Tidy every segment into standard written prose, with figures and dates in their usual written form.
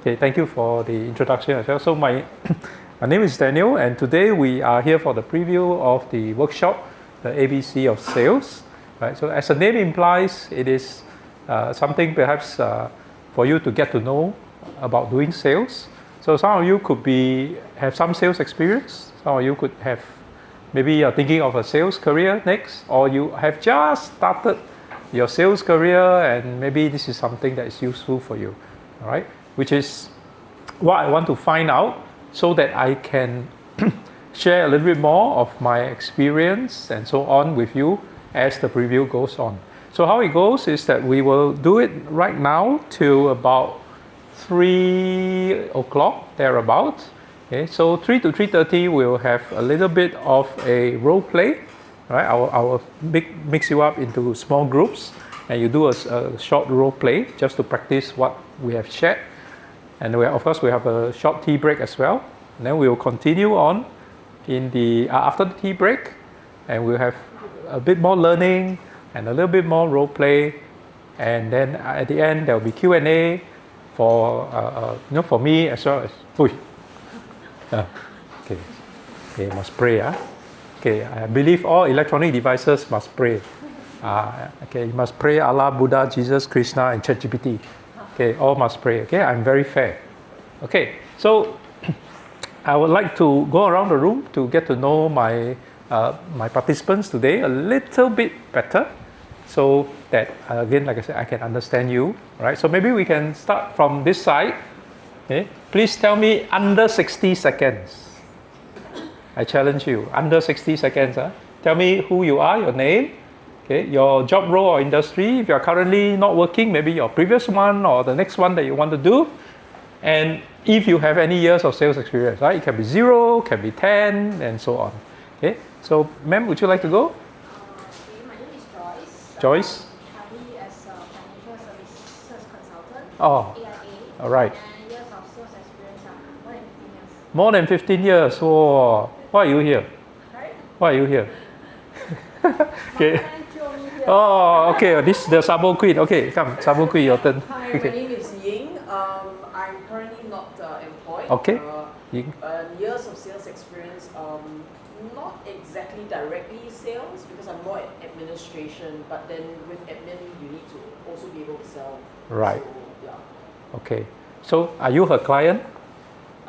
Okay, thank you for the introduction as well. So my name is Daniel, and today we are here for the preview of the workshop, the ABC of sales. Right. So as the name implies, it is something perhaps for you to get to know about doing sales. So some of you could have some sales experience. Some of you could have maybe you're thinking of a sales career next, or you have just started your sales career, and maybe this is something that is useful for you. All right, which is what I want to find out so that I can share a little bit more of my experience and so on with you as the preview goes on. So how it goes is that we will do it right now till about 3 o'clock, thereabout. Okay, so 3 to 3:30 we'll have a little bit of a role play. Right, I will mix you up into small groups, and you do a short role play just to practice what we have shared. And of course, we have a short tea break as well. And then we will continue on in the after the tea break, and we'll have a bit more learning and a little bit more role play. And then at the end, there will be Q&A for for me as well as. Okay, must pray. Okay, I believe all electronic devices must pray. Okay, you must pray Allah, Buddha, Jesus, Krishna, and ChatGPT. Okay, all must pray. Okay, I'm very fair. Okay, so I would like to go around the room to get to know my participants today a little bit better, so that again, like I said, I can understand you. Right. So maybe we can start from this side. Okay, please tell me under 60 seconds. I challenge you, under 60 seconds. Tell me who you are, your name, okay, your job role or industry. If you are currently not working, maybe your previous one or the next one that you want to do. And if you have any years of sales experience, right? It can be 0, can be 10, and so on. Okay, so ma'am, would you like to go? Okay, my name is Joyce. Joyce? Currently as a financial services consultant. Oh, AIA. all right. And years of sales experience are More more than 15 years. than 15 years. Whoa. Why are you here? Right? Why are you here? Okay. My friend told me here. Oh, okay. This is the Sabo Queen. Okay, come, Sabo Queen, your turn. Hi, Okay. my name is Ying. I'm currently not employed. Okay. Ying. Years of sales experience, not exactly directly sales because I'm more administration, but then with admin you need to also be able to sell. Right. So, yeah. Okay. So, are you her client?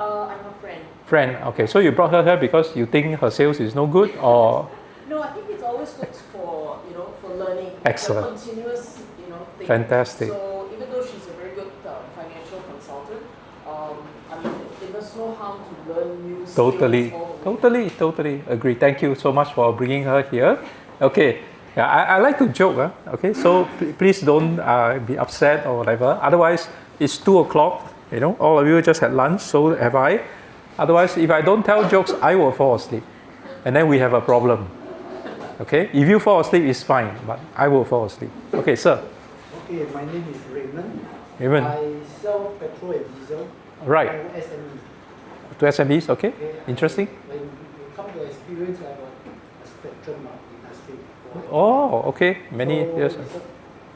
I'm a friend. Friend. Okay. So you brought her here because you think her sales is no good, or? No, I think it's always good for for learning. Excellent. It's a continuous thing. Fantastic. So even though she's a very good financial consultant, I mean it does no harm to learn new skills. Totally agree. Thank you so much for bringing her here. Okay. Yeah, I like to joke. Okay. So please don't be upset or whatever. Otherwise, it's 2 o'clock. All of you just had lunch. So have I. Otherwise, if I don't tell jokes, I will fall asleep, and then we have a problem. Okay, if you fall asleep, it's fine, but I will fall asleep. Okay, sir. Okay, my name is Raymond. Raymond. I sell petrol and diesel. Right. To SME. To SMEs, okay. Okay, Interesting. When you come to experience, I have a spectrum of industry. Oh, okay. Many years.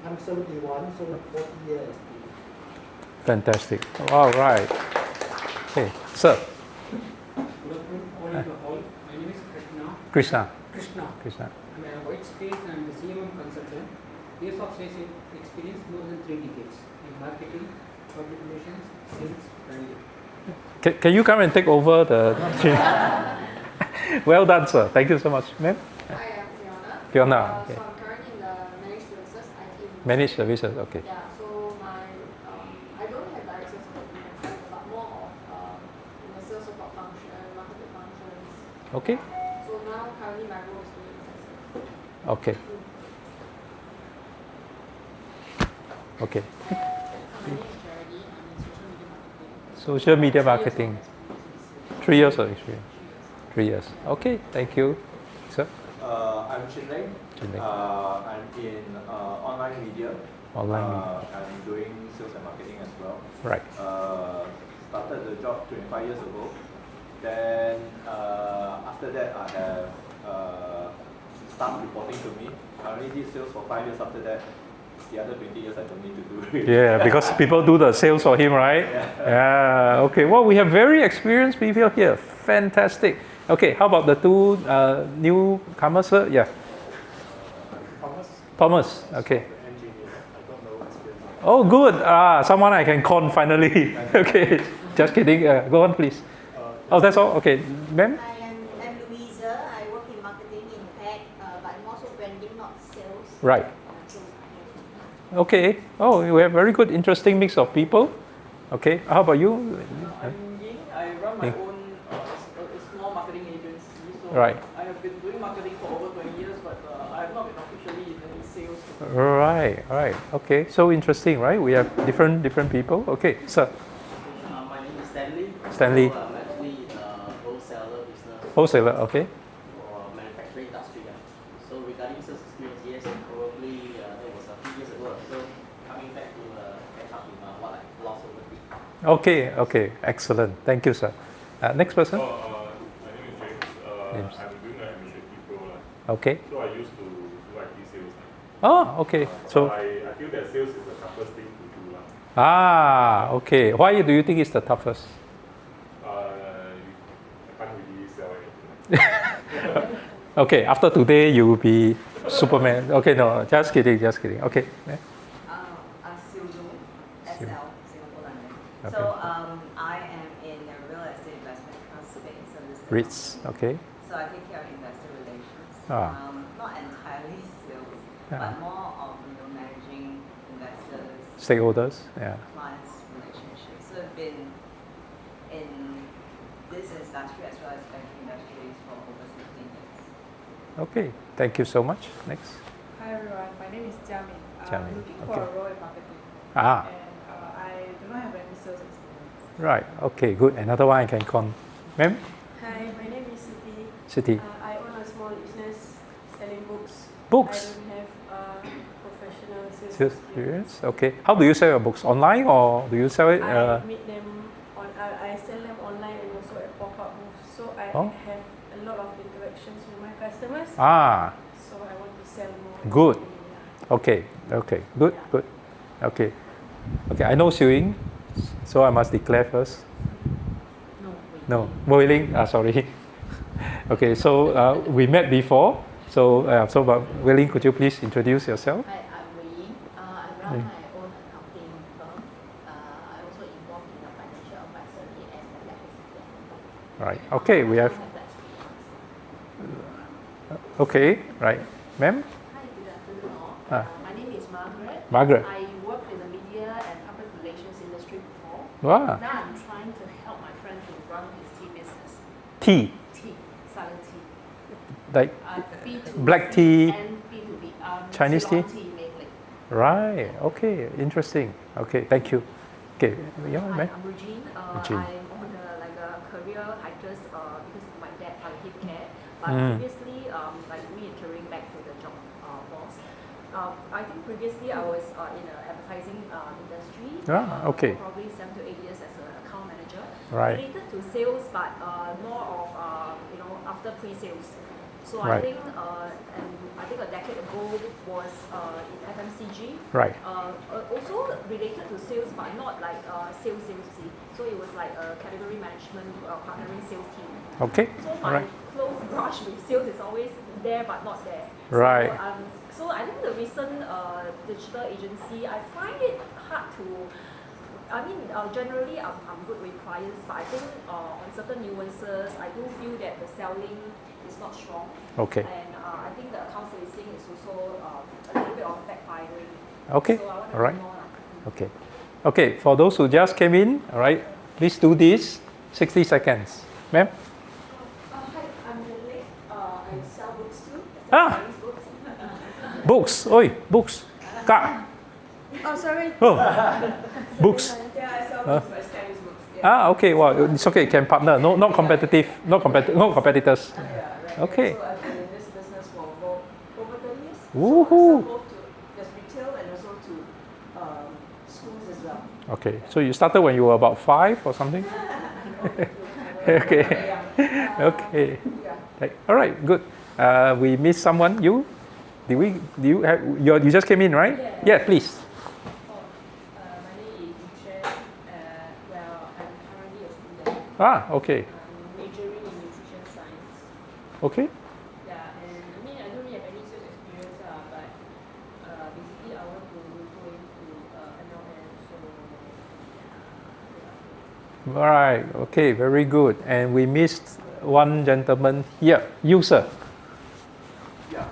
I'm 71, so 40 years. Fantastic. All right. Okay, sir. Good afternoon, all. My name is Krishna. I'm a white space and CMM consultant. Years of sales experience more than 3 decades in marketing, public relations, sales, branding. Can you come and take over the? Well done, sir. Thank you so much, ma'am. Hi, I'm Fiona. Fiona. Okay. So I'm currently in the managed services IT. Managed services. Okay. Yeah, so I don't have direct sales experience, but more of sales support function, marketing functions. Okay. So now currently my role is doing sales. Okay. Okay. My name is Charity. I'm in Social social media marketing. media marketing. 3 years of experience. 3 years. Okay. Thank you, sir. I'm Chin Leng. I'm in online media. Online media. I'm doing sales and marketing as well. Right. Started the job 25 years ago. Then after that, I have staff reporting to me. I only did sales for 5 years after that. the other 20 years I don't need to do it. Yeah, because people do the sales for him, right? Yeah. Okay. Well, we have very experienced people here. Fantastic. Okay. How about the two newcomers? Yeah. Thomas. Okay. Oh, good. Someone I can con finally. Okay. Just kidding. Go on, please. Oh, that's all. Okay, ma'am. I'm Louisa. I work in marketing in tech, but I'm also branding, not sales. Right. Okay. Oh, we have very good, interesting mix of people. Okay. How about you? I'm Ying. I run my own small marketing agency. So Right. I have been doing marketing for over 20 years, but I have not been officially in any sales. Right. Right. Okay. So interesting, right? We have different people. Okay, sir. My name is Stanley. Stanley. So I'm actually in a wholesaler business Wholesaler. Okay. for manufacturing industry. So regarding sales experience, yes, probably that was a few years ago. So coming back to catch up with what I lost over the week. Okay. Okay. Excellent. Thank you, sir. Next person. My name is James. James. I'm doing an administrative role. Okay. So I used to do IT sales. Oh, okay. So. I feel that sales is the toughest thing to do. Okay. Why do you think it's the toughest? I can't really sell anything. Okay, after today you will be Superman. Okay, no, just kidding. Okay. Yeah. SL, Singapore London. Okay. So I am in the real estate investment space. So this REITs. Okay. So I take care of investor relations. Not entirely sales, but more of managing investors, Stakeholders. Yeah. clients, relationships. So I've been in this industry as well as banking industries for over 15 years. Okay. Thank you so much. Next. Hi everyone, my name is Jiamin. Jiamin, I'm looking for okay. a role in marketing. Ah. And I do not have any sales experience. Right. Okay. Good. Another one I can con. Ma'am. Hi, my name is Siti. City. I own a small business selling books. Books. I don't have professional sales Sales experience. experience. Okay. How do you sell your books? Online or do you sell it? I meet them on. I sell them online and also at pop-up booths. So I Oh. have a lot of interactions with my customers. So I want to sell more. Good. Yeah. Okay. Good. Okay. I know Xiu so I must declare first. No. Wei-Ling. Sorry. Okay. So we met before. So but Wei-Ling, could you please introduce yourself? Hi, I'm Wei Ying. I run my own accounting firm. I also involved in the financial advisory and the tax assistant. Right. Okay. We have. Okay. Right. Ma'am. Hi, good afternoon all. Ah. My name is Margaret. Margaret. I worked in the media and public relations industry before. Wow. Now I'm trying to help my friend to run his tea business. Tea. Tea, selling tea. Like B2C black tea. and B2B. Chinese tea? Ceylon tea mainly. Right. Okay. Interesting. Okay. Thank you. Okay. Yeah, Hi, ma'am. I'm Regine. Regine. I'm on a career hiatus because my dad had hip care. But previously, reentering back to the job force. I think previously I was in the advertising industry. Okay. Probably 7 to 8 years as an account manager. Right. Related to sales, but more of after pre-sales. So Right. I think a decade ago was in FMCG. Right. Also related to sales, but not like sales. See. So it was like a category management partnering sales team. Okay. So All my right. close brush with sales is always there, but not there. Right. So I think the recent digital agency, I find it hard to. Generally I'm good with clients, but I think on certain nuances, I do feel that the selling is not strong. Okay. And I think the account facing is also a little bit of backfiring. Okay. So I want to All right. know more. Okay. Okay. For those who just came in, all right, please do this. 60 seconds. Ma'am. Hi, I'm Lily. I sell books too. Ah. Chinese books. Books. Oi. Books. Kak. Oh, sorry. Oh. Books. Yeah, I sell books, but it's Chinese books. Yeah. Okay. Well, it's okay. Can partner. No competitive. No competitors. Okay. So I've been in this business for over 30 years. Woohoo. So I sell both to just retail and also to schools as well. Okay. So you started when you were about 5 or something? Okay. Okay. Yeah. All right. Good. We missed someone. You? Do you have, you just came in, right? Yeah. Yeah, please. My name is Yuchen. Well, I'm currently a student. Ah, okay. I'm majoring in nutrition science. Okay. Yeah, and I mean, I don't really have any sales experience, but basically I want to go into MLM, so yeah. All right. Okay, very good. And we missed one gentleman here. You, sir. Yeah,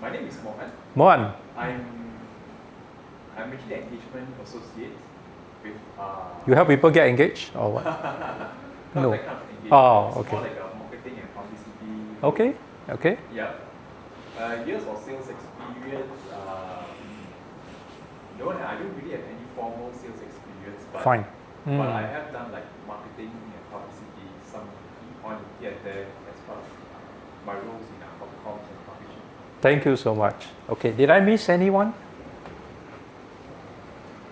my name is Mohan. Mohan. I'm actually an engagement associate with. You help people get engaged or what? Not No. that kind of engagement. Oh, It's okay. more like a marketing and publicity. Okay. Okay. Yeah. Years of sales experience. No, I don't really have any formal sales experience, but Fine. But I have done like marketing and publicity, some on here and there as part of my roles in comms and publishing. Thank you so much. Okay. Did I miss anyone?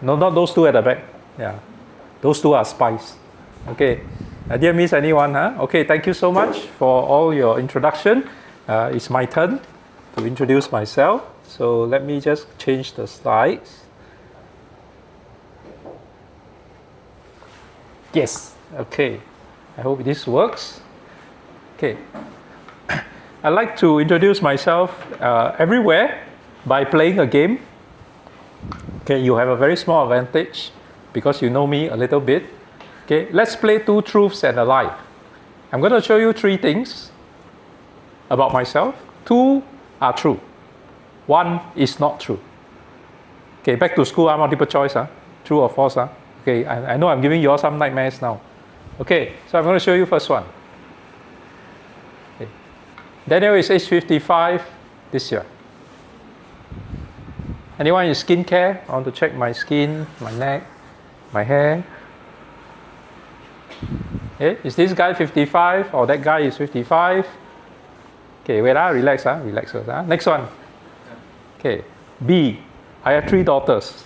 No, not those two at the back. Yeah. Those two are spies. Okay. I didn't miss anyone, huh? Okay, thank you so much for all your introduction. It's my turn to introduce myself. So let me just change the slides. Yes, okay. I hope this works. Okay. I'd like to introduce myself everywhere by playing a game. Okay, you have a very small advantage because you know me a little bit. Okay, let's play two truths and a lie. I'm going to show you three things about myself. Two are true. One is not true. Okay, back to school, multiple choice. True or false? Okay, I know I'm giving you all some nightmares now. Okay, so I'm going to show you first one. Okay. Daniel is age 55 this year. Anyone in skincare? I want to check my skin, my neck, my hair. Okay, is this guy 55 or that guy is 55? Okay, wait, relax, relax. Next one. Okay, B, I have 3 daughters.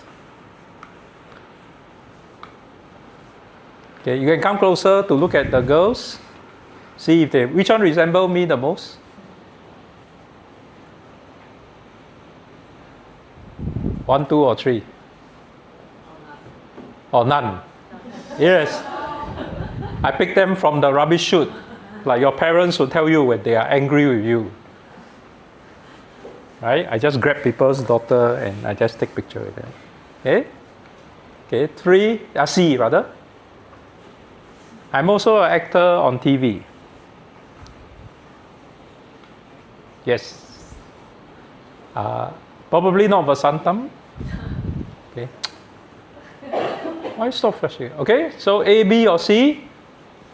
Okay, you can come closer to look at the girls. See if they, which one resemble me the most? One, two, or three? Or none? Yes. I picked them from the rubbish chute. Like your parents will tell you when they are angry with you. Right? I just grab people's daughter and I just take picture with them. Okay? Okay, 3, C rather. I'm also an actor on TV. Yes. Probably not Vasantam. Okay. Why stop flashing? Okay, so A, B, or C.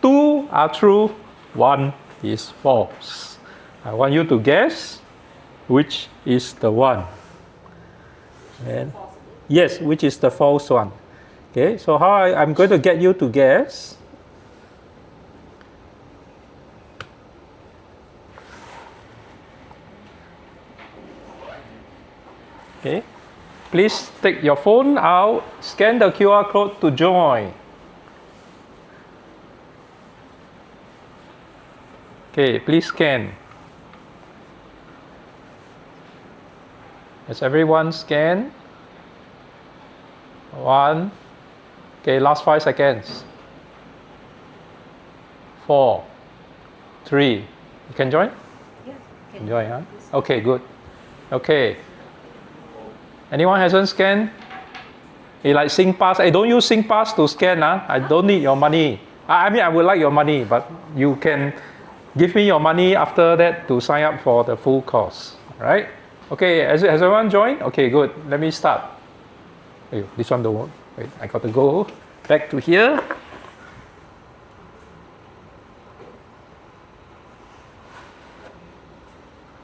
2 are true, 1 is false. I want you to guess which is the one. And yes, which is the false one. Okay, so how I'm going to get you to guess. Okay, please take your phone out, scan the QR code to join. Okay, please scan. Has everyone scanned? 1. Okay, last 5 seconds. 4, 3. You can join? Yeah, can join, huh? Okay, good. Okay. Anyone hasn't scanned? Hey, like SingPass. Hey, don't use SingPass to scan. I don't need your money. I mean, I would like your money, but you can give me your money after that to sign up for the full course. Right? Okay, has everyone joined? Okay, good. Let me start. Hey, this one don't work. Wait, I got to go back to here.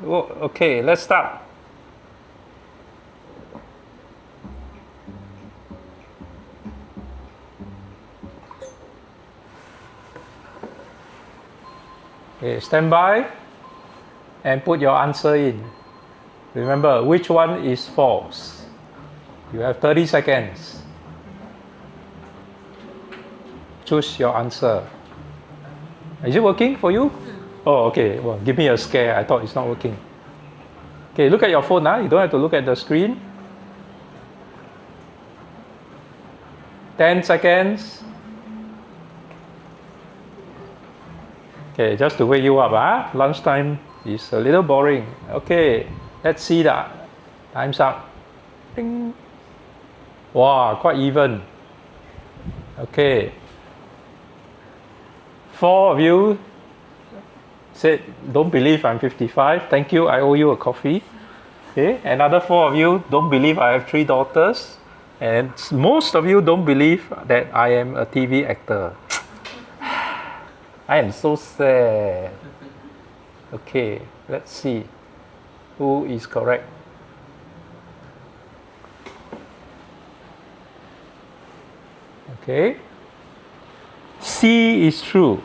Oh, okay, let's start. Okay, stand by and put your answer in. Remember, which one is false? You have 30 seconds. Choose your answer. Is it working for you? Oh, okay. Well, give me a scare. I thought it's not working. Okay, look at your phone now. You don't have to look at the screen. 10 seconds. Okay, just to wake you up. Lunchtime is a little boring. Okay, let's see that. Time's up. Ding. Wow, quite even. Okay. 4 of you said, don't believe I'm 55. Thank you, I owe you a coffee. Okay, another 4 of you don't believe I have 3 daughters. And most of you don't believe that I am a TV actor. I am so sad. Okay, let's see who is correct. Okay. C is true.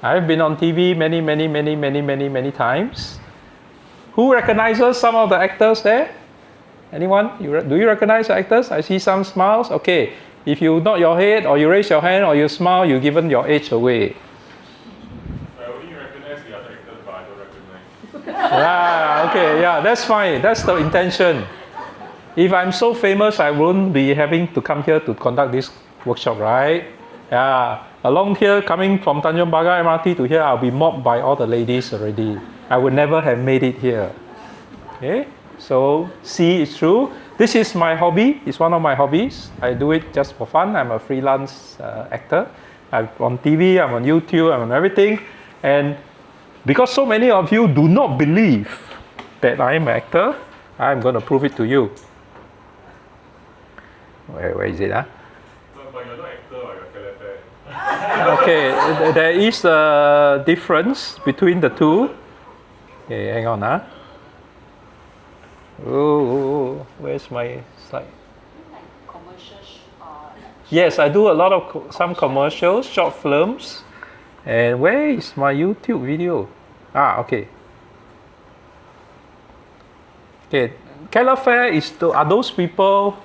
I've been on TV many times. Who recognizes some of the actors there? Anyone? Do you recognize the actors? I see some smiles. Okay. If you nod your head or you raise your hand or you smile, you've given your age away. I only recognize the other actors, but I don't recognize. Okay, yeah, that's fine. That's the intention. If I'm so famous, I won't be having to come here to conduct this workshop, right? Yeah, along here, coming from Tanjong Pagar MRT to here, I'll be mobbed by all the ladies already. I would never have made it here. Okay, so C is true. This is my hobby. It's one of my hobbies. I do it just for fun. I'm a freelance actor. I'm on TV, I'm on YouTube, I'm on everything. And because so many of you do not believe that I'm an actor, I'm going to prove it to you. Where is it? But you're not actor or you're calefare. Okay, there is a difference between the two. Okay, hang on. Oh, where's my slide? Yes, I do a lot of some commercials, short films. And where is my YouTube video? Okay. Okay, calefare are those people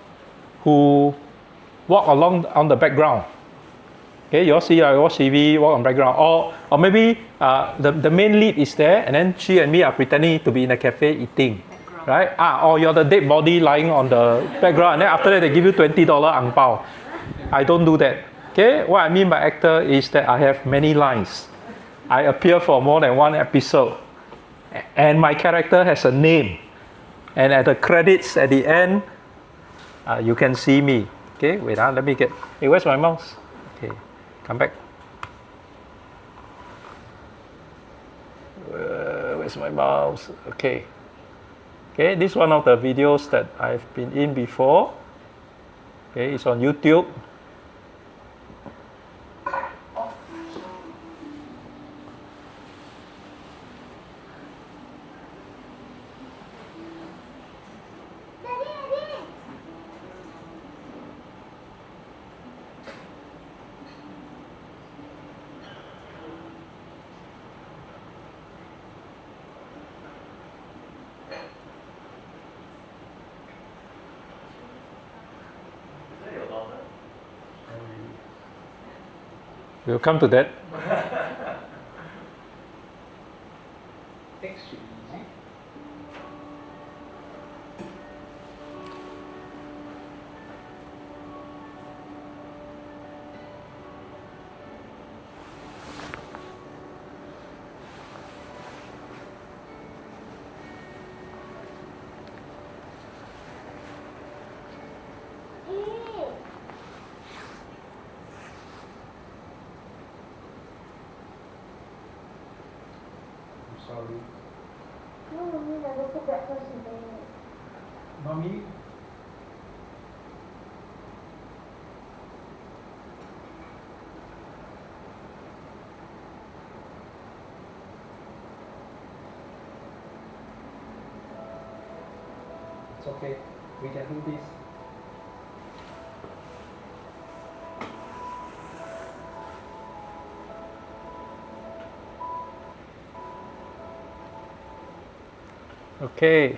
who walk along on the background. Okay, you all see I watch TV, walk on background. Or maybe the main lead is there and then she and me are pretending to be in a cafe eating. Right? Or you're the dead body lying on the background and then after that they give you $20 ang pao. I don't do that. Okay, what I mean by actor is that I have many lines. I appear for more than one episode. And my character has a name. And at the credits at the end, you can see me. Okay, wait, let me get. Hey, where's my mouse? Okay, come back. Where's my mouse? Okay. Okay, this is one of the videos that I've been in before. Okay, it's on YouTube. We'll come to that. Sorry. No, Mommy never put breakfast in there. Mommy? It's okay. We can do this. Okay.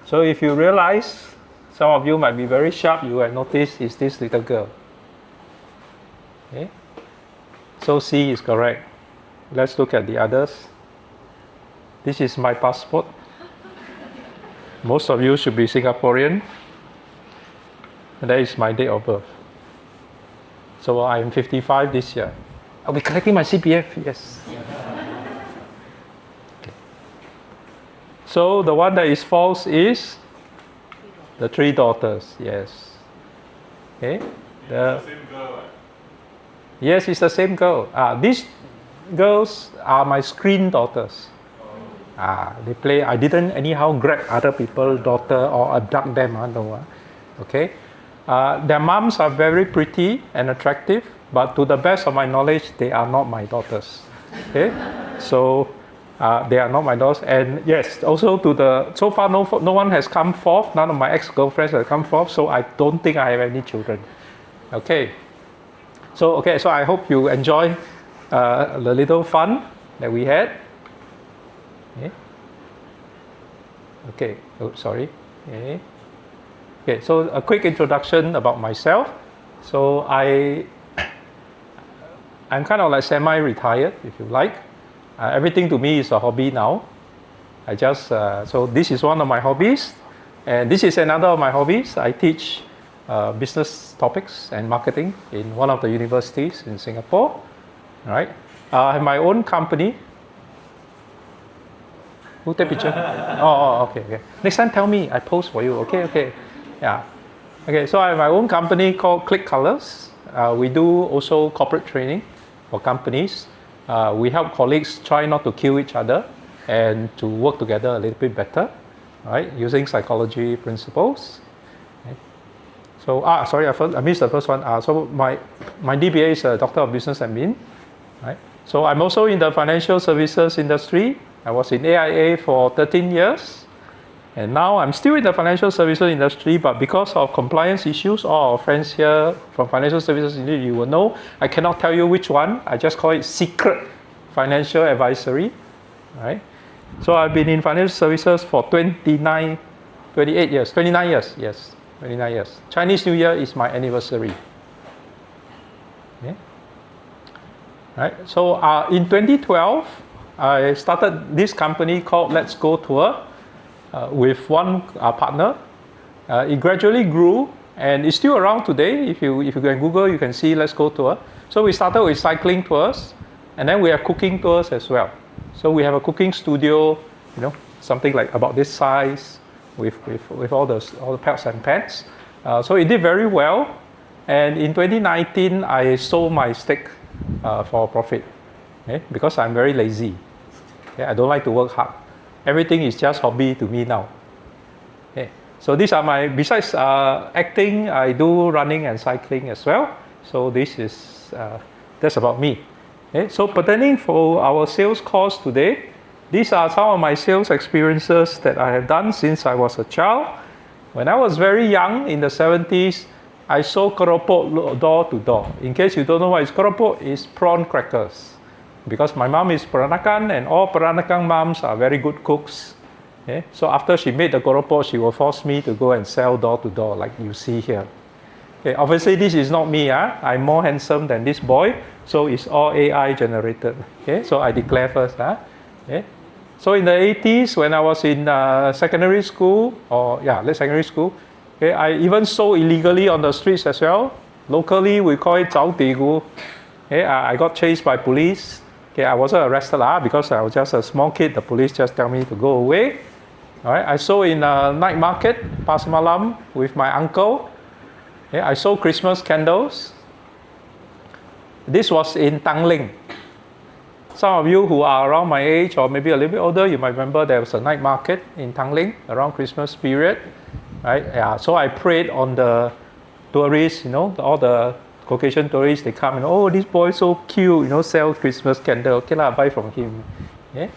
So if you realize, some of you might be very sharp, you have noticed is this little girl. Okay. So C is correct. Let's look at the others. This is my passport. Most of you should be Singaporean. And that is my date of birth. So I am 55 this year. I'll be collecting my CPF, yes. Okay. So the one that is false is the 3 daughters, yes. Okay. The same girl. Yes, it's the same girl. These girls are my screen daughters. They play. I didn't anyhow grab other people's daughter or abduct them. No. Okay. Their moms are very pretty and attractive, but to the best of my knowledge, they are not my daughters. Okay. So they are not my daughters. And yes, also so far no one has come forth. None of my ex-girlfriends have come forth. So I don't think I have any children. Okay. So I hope you enjoy the little fun that we had. Okay. Oh, sorry. Okay. So a quick introduction about myself. So I'm kind of like semi-retired, if you like. Everything to me is a hobby now. So this is one of my hobbies, and this is another of my hobbies. I teach business topics and marketing in one of the universities in Singapore. All right. I have my own company. Who take picture? Okay. Next time tell me, I post for you. Okay. Yeah. Okay, so I have my own company called Click Colors. We do also corporate training for companies. We help colleagues try not to kill each other and to work together a little bit better, right? Using psychology principles. Okay. So, sorry, I missed the first one. So my DBA is a Doctor of Business Admin, right? So I'm also in the financial services industry. I was in AIA for 13 years. And now I'm still in the financial services industry, but because of compliance issues, all our friends here from financial services industry, you will know, I cannot tell you which one. I just call it secret financial advisory, right? So I've been in financial services for 29 years. Chinese New Year is my anniversary. Okay. Right. So in 2012, I started this company called Let's Go Tour. With one partner. It gradually grew and it's still around today. If you can Google, you can see Let's Go Tour. So we started with cycling tours, and then we have cooking tours as well. So we have a cooking studio, something like about this size with all the pots and pans. So it did very well. And in 2019, I sold my stake for profit, because I'm very lazy. I don't like to work hard. Everything is just hobby to me now. Okay. So these are besides acting, I do running and cycling as well. So that's about me. Okay. So pertaining for our sales course today, these are some of my sales experiences that I have done since I was a child. When I was very young, in the 70s, I sold keropok door to door. In case you don't know what is keropok, it's prawn crackers. Because my mom is Peranakan and all Peranakan moms are very good cooks. Okay? So after she made the keropok, she will force me to go and sell door to door like you see here. Okay, obviously this is not me. I'm more handsome than this boy, so it's all AI generated. Okay, so I declare first. Okay? So in the 80s, when I was in secondary school, late secondary school, okay, I even sold illegally on the streets as well. Locally, we call it 找地股. Okay, I got chased by police. Okay, I wasn't arrested because I was just a small kid. The police just tell me to go away. All right, I sold in a night market, Pas Malam, with my uncle. Okay, I sold Christmas candles. This was in Tanglin. Some of you who are around my age or maybe a little bit older, you might remember there was a night market in Tanglin around Christmas period. Right? Yeah, so I preyed on the tourists, all the Caucasian tourists, they come and, this boy so cute, sell Christmas candle. Okay, buy from him. Okay?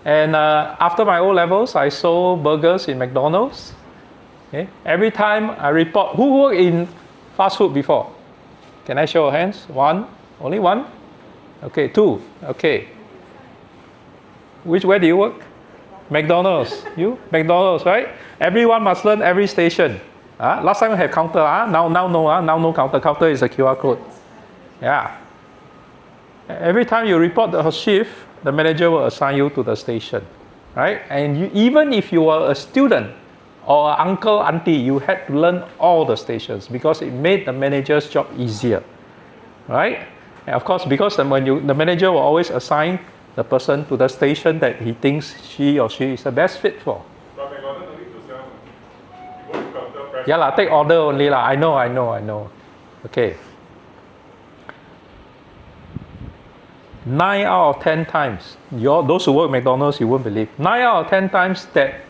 And after my O-levels, I sold burgers in McDonald's. Okay? Every time I report, who worked in fast food before? Can I show your hands? One? Only one? Okay, two. Okay. Where do you work? McDonald's. You? McDonald's, right? Everyone must learn every station. Last time we had counter, now no, now no counter. Counter is a QR code. Yeah. Every time you report the shift, the manager will assign you to the station. right? And even if you were a student or an uncle, auntie, you had to learn all the stations because it made the manager's job easier, right? And of course, because the manager will always assign the person to the station that he thinks he or she is the best fit for. But McDonald's don't need to sell. You go to counter, press. Yeah, take order only lah. I know. Okay. 9 out of 10 times, those who work at McDonald's, you won't believe. 9 out of 10 times that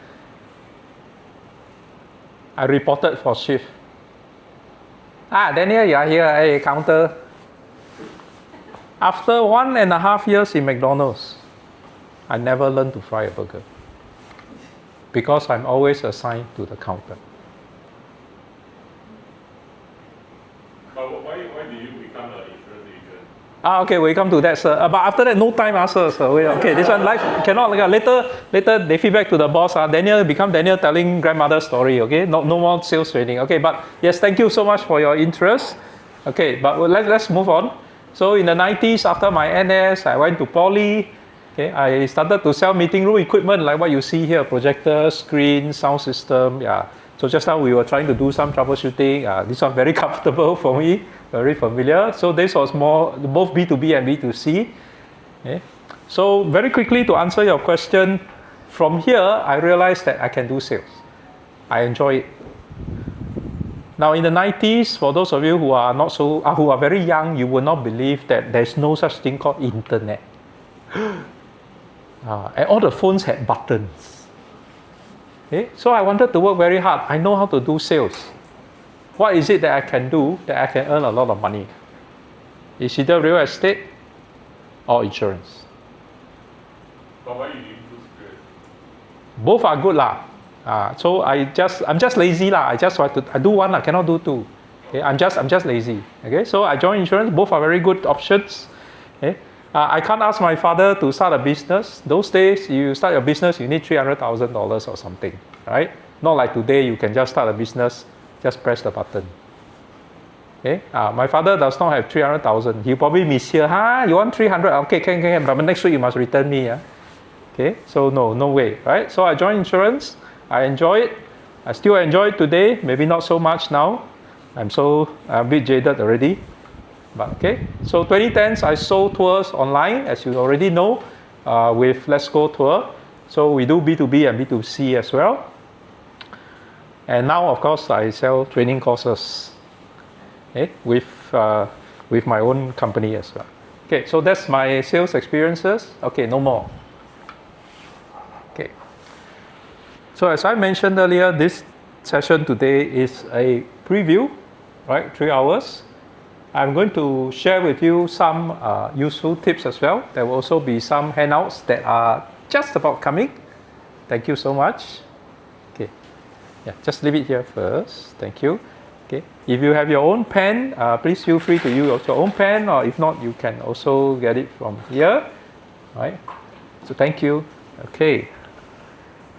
I reported for shift. Daniel, you are here. Hey, counter. After 1.5 years in McDonald's, I never learned to fry a burger because I'm always assigned to the counter. But why do you become an insurance agent? Okay, we come to that, sir. But after that, no time, sir. Okay, this one life cannot. Later, they feedback to the boss. Daniel telling grandmother's story. Okay, no more sales training. Okay, but yes, thank you so much for your interest. Okay, but let's move on. So in the 90s, after my NS, I went to Poly. Okay, I started to sell meeting room equipment like what you see here: projector, screen, sound system. Yeah. So just now we were trying to do some troubleshooting. This one very comfortable for me, very familiar. So this was more both B2B and B2C. Okay. So very quickly to answer your question, from here I realized that I can do sales. I enjoy it. Now in the 90s, for those of you who are who are very young, you will not believe that there's no such thing called internet. And all the phones had buttons. Okay? So I wanted to work very hard. I know how to do sales. What is it that I can do that I can earn a lot of money? It's either real estate or insurance. But why you didn't choose good? Both are good lah. So I'm just lazy lah. I do one, I cannot do two. Okay? I'm just lazy. Okay, so I joined insurance. Both are very good options. Okay? I can't ask my father to start a business. Those days, you start your business, you need $300,000 or something, right? Not like today, you can just start a business, just press the button. Okay, my father does not have 300,000. He probably miss here. You want 300? Okay, can. But next week you must return me. Okay, so no way, right? So I joined insurance. I enjoy it. I still enjoy it today. Maybe not so much now. I'm a bit jaded already. But okay, so 2010s I sold tours online, as you already know, with Let's Go Tour. So we do B2B and B2C as well. And now, of course, I sell training courses, okay, with my own company as well. Okay, so that's my sales experiences. Okay, no more. Okay. So as I mentioned earlier, this session today is a preview, right? 3 hours. I'm going to share with you some useful tips as well. There will also be some handouts that are just about coming. Thank you so much. Okay, yeah, just leave it here first. Thank you. Okay, if you have your own pen, please feel free to use your own pen, or if not, you can also get it from here. All right. So thank you. Okay.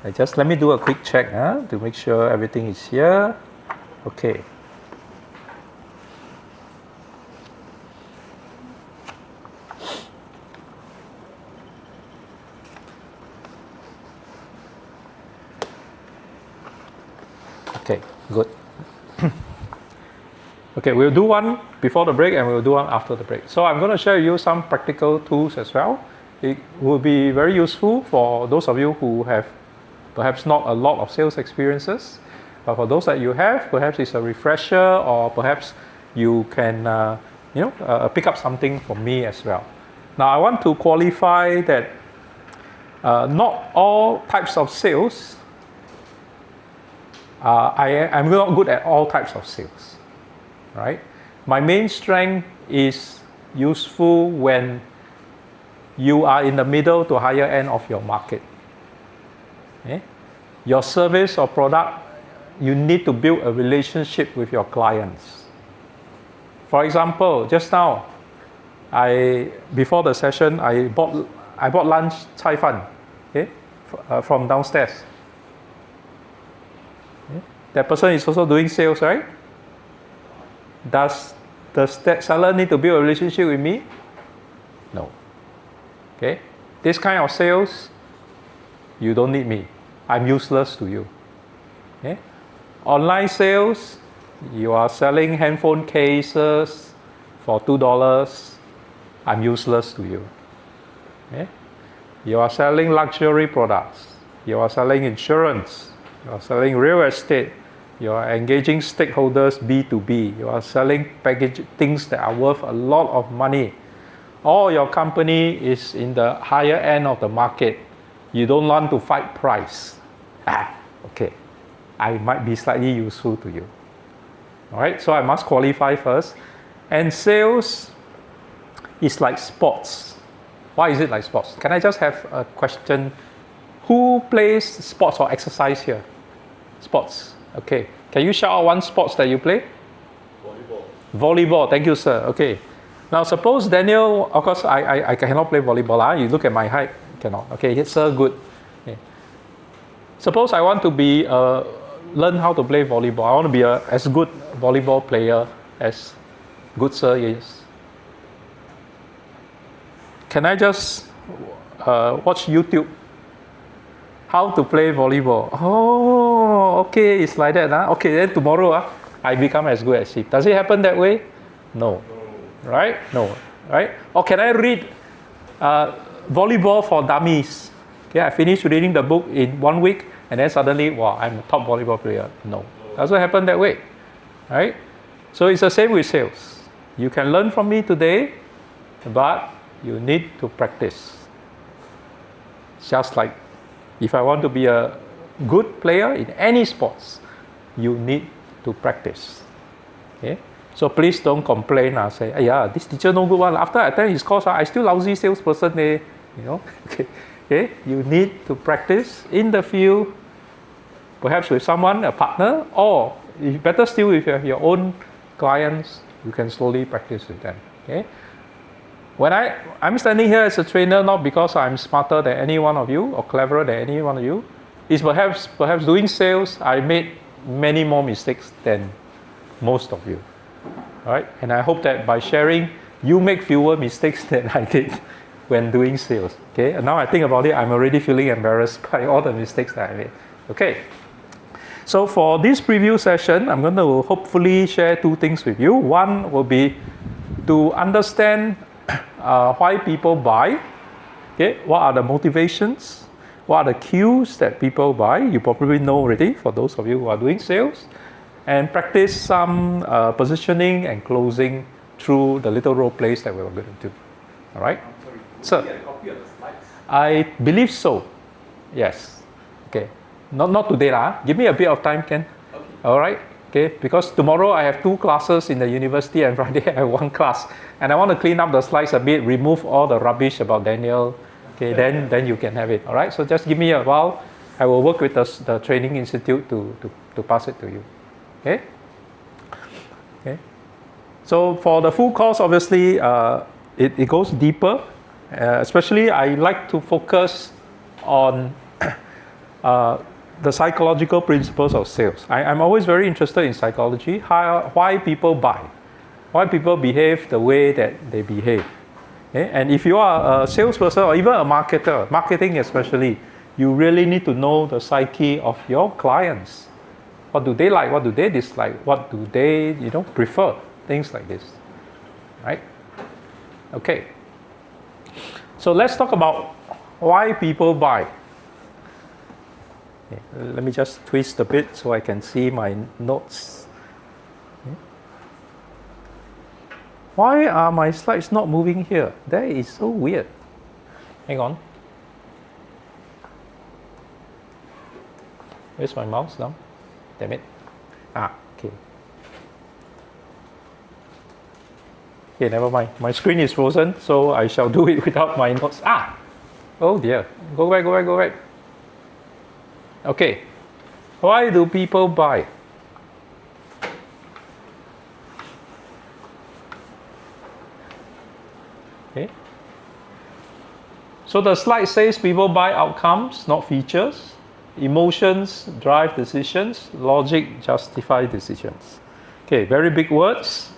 Let me do a quick check to make sure everything is here. Okay. Okay, good. Okay, we'll do one before the break and we'll do one after the break. So I'm going to share with you some practical tools as well. It will be very useful for those of you who have perhaps not a lot of sales experiences, but for those that you have, perhaps it's a refresher, or perhaps you can pick up something from me as well. Now I want to qualify that not all types of sales, I'm not good at all types of sales, right? My main strength is useful when you are in the middle to higher end of your market. Okay? Your service or product, you need to build a relationship with your clients. For example, just now, before the session, I bought lunch, cai fan, okay, from downstairs. That person is also doing sales, right? Does that seller need to build a relationship with me? No. Okay. This kind of sales, you don't need me. I'm useless to you. Okay? Online sales, you are selling handphone cases for $2. I'm useless to you. Okay? You are selling luxury products. You are selling insurance. You are selling real estate. You are engaging stakeholders B2B. You are selling package things that are worth a lot of money. Or your company is in the higher end of the market. You don't want to fight price. Okay. I might be slightly useful to you. All right, so I must qualify first. And sales is like sports. Why is it like sports? Can I just have a question? Who plays sports or exercise here? Sports. Okay. Can you shout out one sports that you play? Volleyball. Volleyball. Thank you, sir. Okay. Now suppose Daniel, of course I cannot play volleyball. You look at my height, cannot. Okay, yes, sir, good. Okay. Suppose I want to be learn how to play volleyball. I want to be as good volleyball player as good sir is. Can I just watch YouTube? How to play volleyball? Oh, okay, it's like that. Okay, then tomorrow I become as good as him. Does it happen that way? No. Right? No. Right? Or can I read Volleyball for Dummies? Okay, I finished reading the book in 1 week and then suddenly, wow, I'm a top volleyball player. No. Doesn't happen that way. Right? So it's the same with sales. You can learn from me today, but you need to practice. Just like if I want to be a good player in any sports, you need to practice. Okay? So please don't complain and say, yeah, this teacher no good one. After I attend his course, I still lousy salesperson. You know? Okay? You need to practice in the field, perhaps with someone, a partner, or better still, if you have your own clients, you can slowly practice with them. Okay? When I'm standing here as a trainer, not because I'm smarter than any one of you or cleverer than any one of you, it's perhaps doing sales, I made many more mistakes than most of you. Right? And I hope that by sharing, you make fewer mistakes than I did when doing sales. Okay? And now I think about it, I'm already feeling embarrassed by all the mistakes that I made. Okay. So for this preview session, I'm going to hopefully share 2 things with you. One will be to understand why people buy. Okay? What are the motivations? What are the cues that people buy? You probably know already for those of you who are doing sales. And practice some positioning and closing through the little role plays that we are going to do. All right? Sorry, get a copy of the slides? I believe so. Yes. Okay. Not today lah. Give me a bit of time, Ken. Okay. All right. Okay. Because tomorrow I have 2 classes in the university and Friday I have 1 class, and I want to clean up the slides a bit, remove all the rubbish about Daniel. Okay. Then you can have it. All right. So just give me a while. I will work with the training institute to pass it to you. Okay. Okay. So for the full course, obviously, it goes deeper. Especially, I like to focus on the psychological principles of sales. I'm always very interested in psychology, why people buy, why people behave the way that they behave. Okay? And if you are a salesperson or even a marketer, marketing especially, you really need to know the psyche of your clients. What do they like? What do they dislike? What do they, prefer? Things like this, right? Okay. So let's talk about why people buy. Okay, let me just twist a bit so I can see my notes. Okay. Why are my slides not moving here? That is so weird. Hang on. Where's my mouse now? Damn it. Okay. Okay, never mind. My screen is frozen, so I shall do it without my notes. Oh dear. Go back. Okay. Why do people buy? Okay. So the slide says people buy outcomes, not features. Emotions drive decisions. Logic justify decisions. Okay, very big words,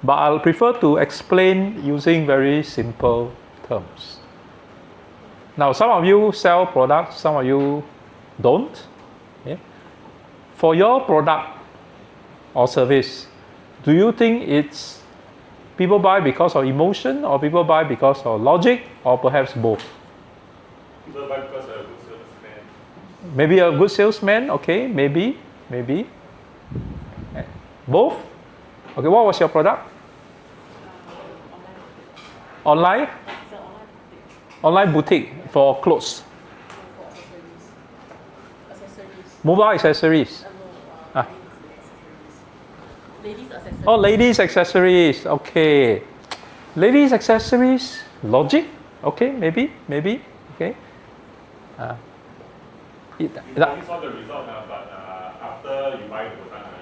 but I'll prefer to explain using very simple terms. Now, some of you sell products, some of you don't. Okay? For your product or service, do you think it's people buy because of emotion, or people buy because of logic, or perhaps both? People buy because of a good salesman. Maybe a good salesman, okay, maybe. Both? Okay, what was your product? Online? Online boutique for clothes. Mobile accessories. Ladies accessories. Oh, ladies accessories. Okay. Ladies accessories. Logic. Okay, maybe. Okay. You promise all the result, but after you buy the product,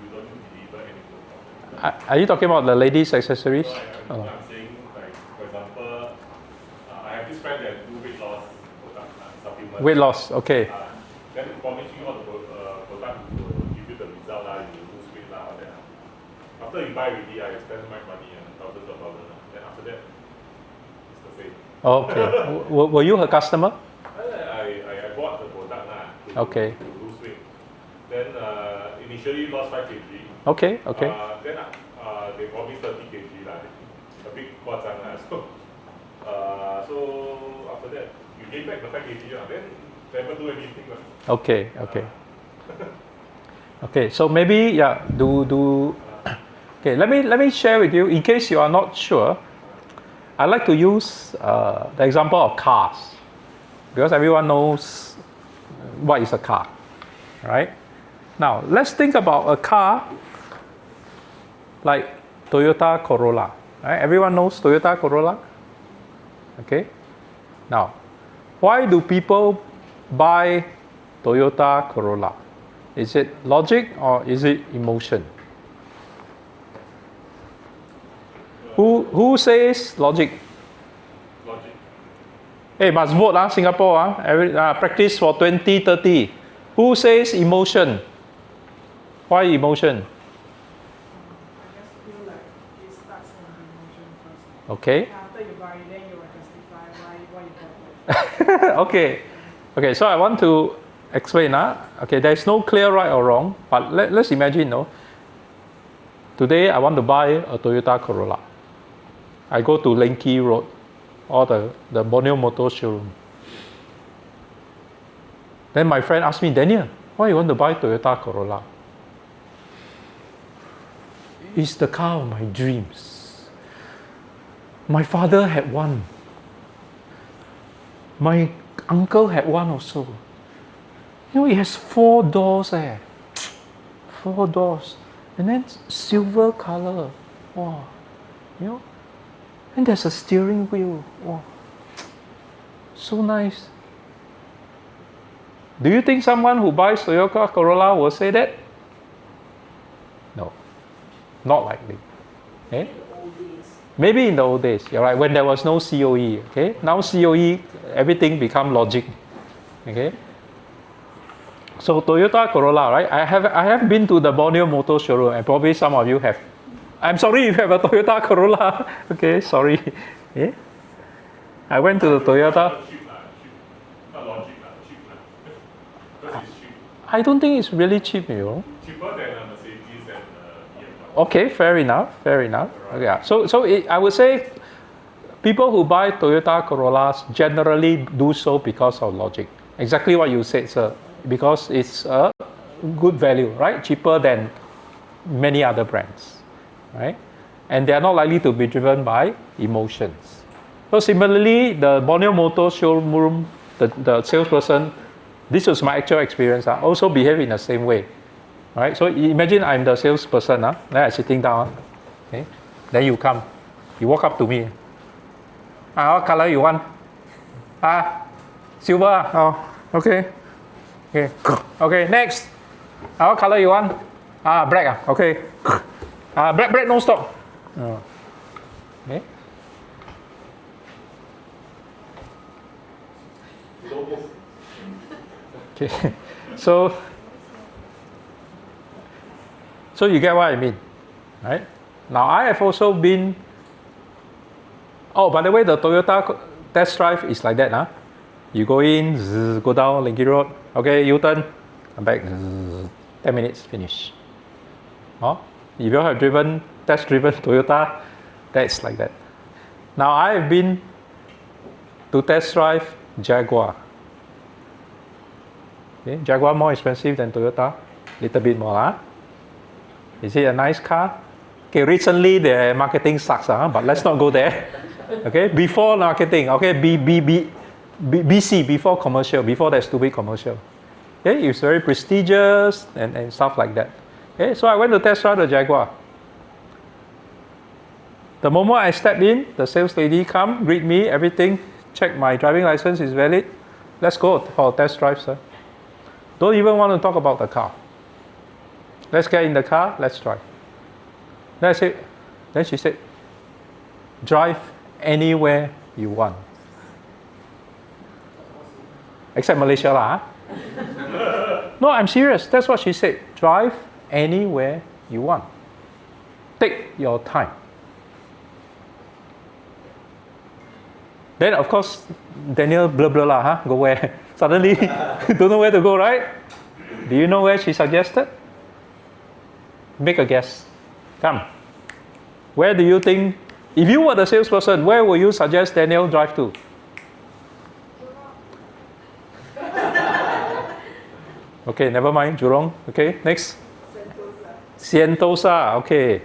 you don't deliver anything. Are you talking about the ladies accessories? So I'm saying, like, for example, I have this friend that do weight loss product, supplement. Weight loss. Okay. Then promise you all the product will give you the result, you lose weight, all that. After you buy already, I spend my money and thousands of dollars. Then after that, it's the same. Okay. Were you her customer? I bought the product Okay. to lose weight. Then initially lost 5 kg. Okay. Then they promised 30 kg, a big 夸张 So after that, you gave back the 5 kg, then never do anything. Okay. Okay. So maybe do. Okay. Let me share with you in case you are not sure. I like to use the example of cars because everyone knows what is a car, right? Now let's think about a car like Toyota Corolla. Right? Everyone knows Toyota Corolla. Okay. Now, why do people buy Toyota Corolla? Is it logic or is it emotion? Who says logic? Logic. Hey, must vote, Singapore. Practice for 2030. Who says emotion? Why emotion? I just feel like it starts from the emotion first. Okay. After you buy, then you will justify why you bought it. Okay, so I want to explain. Okay, there's no clear right or wrong, but let's imagine, today I want to buy a Toyota Corolla. I go to Lenki Road or the Borneo Motor Showroom. Then my friend asked me, Daniel, why you want to buy Toyota Corolla? It's the car of my dreams. My father had one. My uncle had one also. It has 4 doors. 4 doors. And then silver color. Wow. And there's a steering wheel. Wow. So nice. Do you think someone who buys Toyota Corolla will say that? No. Not likely. Okay? Maybe in the old days. You're right. When there was no COE. Okay? Now COE, everything become logic. Okay? So Toyota Corolla, right? I have been to the Borneo Motor Showroom, and probably some of you have. I'm sorry if you have a Toyota Corolla. Okay, sorry. Yeah? I went to the Toyota. I don't think it's really cheap, Cheaper than a Mercedes and BMW. Okay, fair enough. Okay, so I would say people who buy Toyota Corollas generally do so because of logic. Exactly what you said, sir. Because it's a good value, right? Cheaper than many other brands, right? And they are not likely to be driven by emotions. So similarly, the Borneo Motor Showroom, the salesperson, this was my actual experience, also behave in the same way, right? So imagine I'm the salesperson, then I'm sitting down, okay? Then you come, you walk up to me. What color you want? Silver. Oh, okay. Okay, next. What color you want? Black. Okay. Black, no stop. Okay. Okay. So you get what I mean, right? Now I have also been. Oh, by the way, the Toyota test drive is like that, You go in, zzz, go down Linky Road. Okay, U-turn, come back. Zzz, 10 minutes, finish. Oh, if you have test driven Toyota, that's like that. Now I have been to test drive Jaguar. Okay, Jaguar more expensive than Toyota, little bit more. Huh? Is it a nice car? Okay, recently the marketing sucks, but let's not go there. Okay, before marketing, okay, BC, before commercial, before that stupid commercial. Okay, it's very prestigious and stuff like that. Okay, so I went to test drive the Jaguar. The moment I stepped in, the sales lady come, greet me, everything, check my driving license is valid. Let's go for a test drive, sir. Don't even want to talk about the car. Let's get in the car, let's drive. That's it. Then she said, drive anywhere you want. Except Malaysia lah. Huh? No, I'm serious. That's what she said. Drive anywhere you want. Take your time. Then of course, Daniel blah blah lah, huh? Go where? Suddenly, don't know where to go, right? Do you know where she suggested? Make a guess. Come. Where do you think, if you were the salesperson, where would you suggest Daniel drive to? Okay, never mind, Jurong. Okay, next. Sentosa, okay.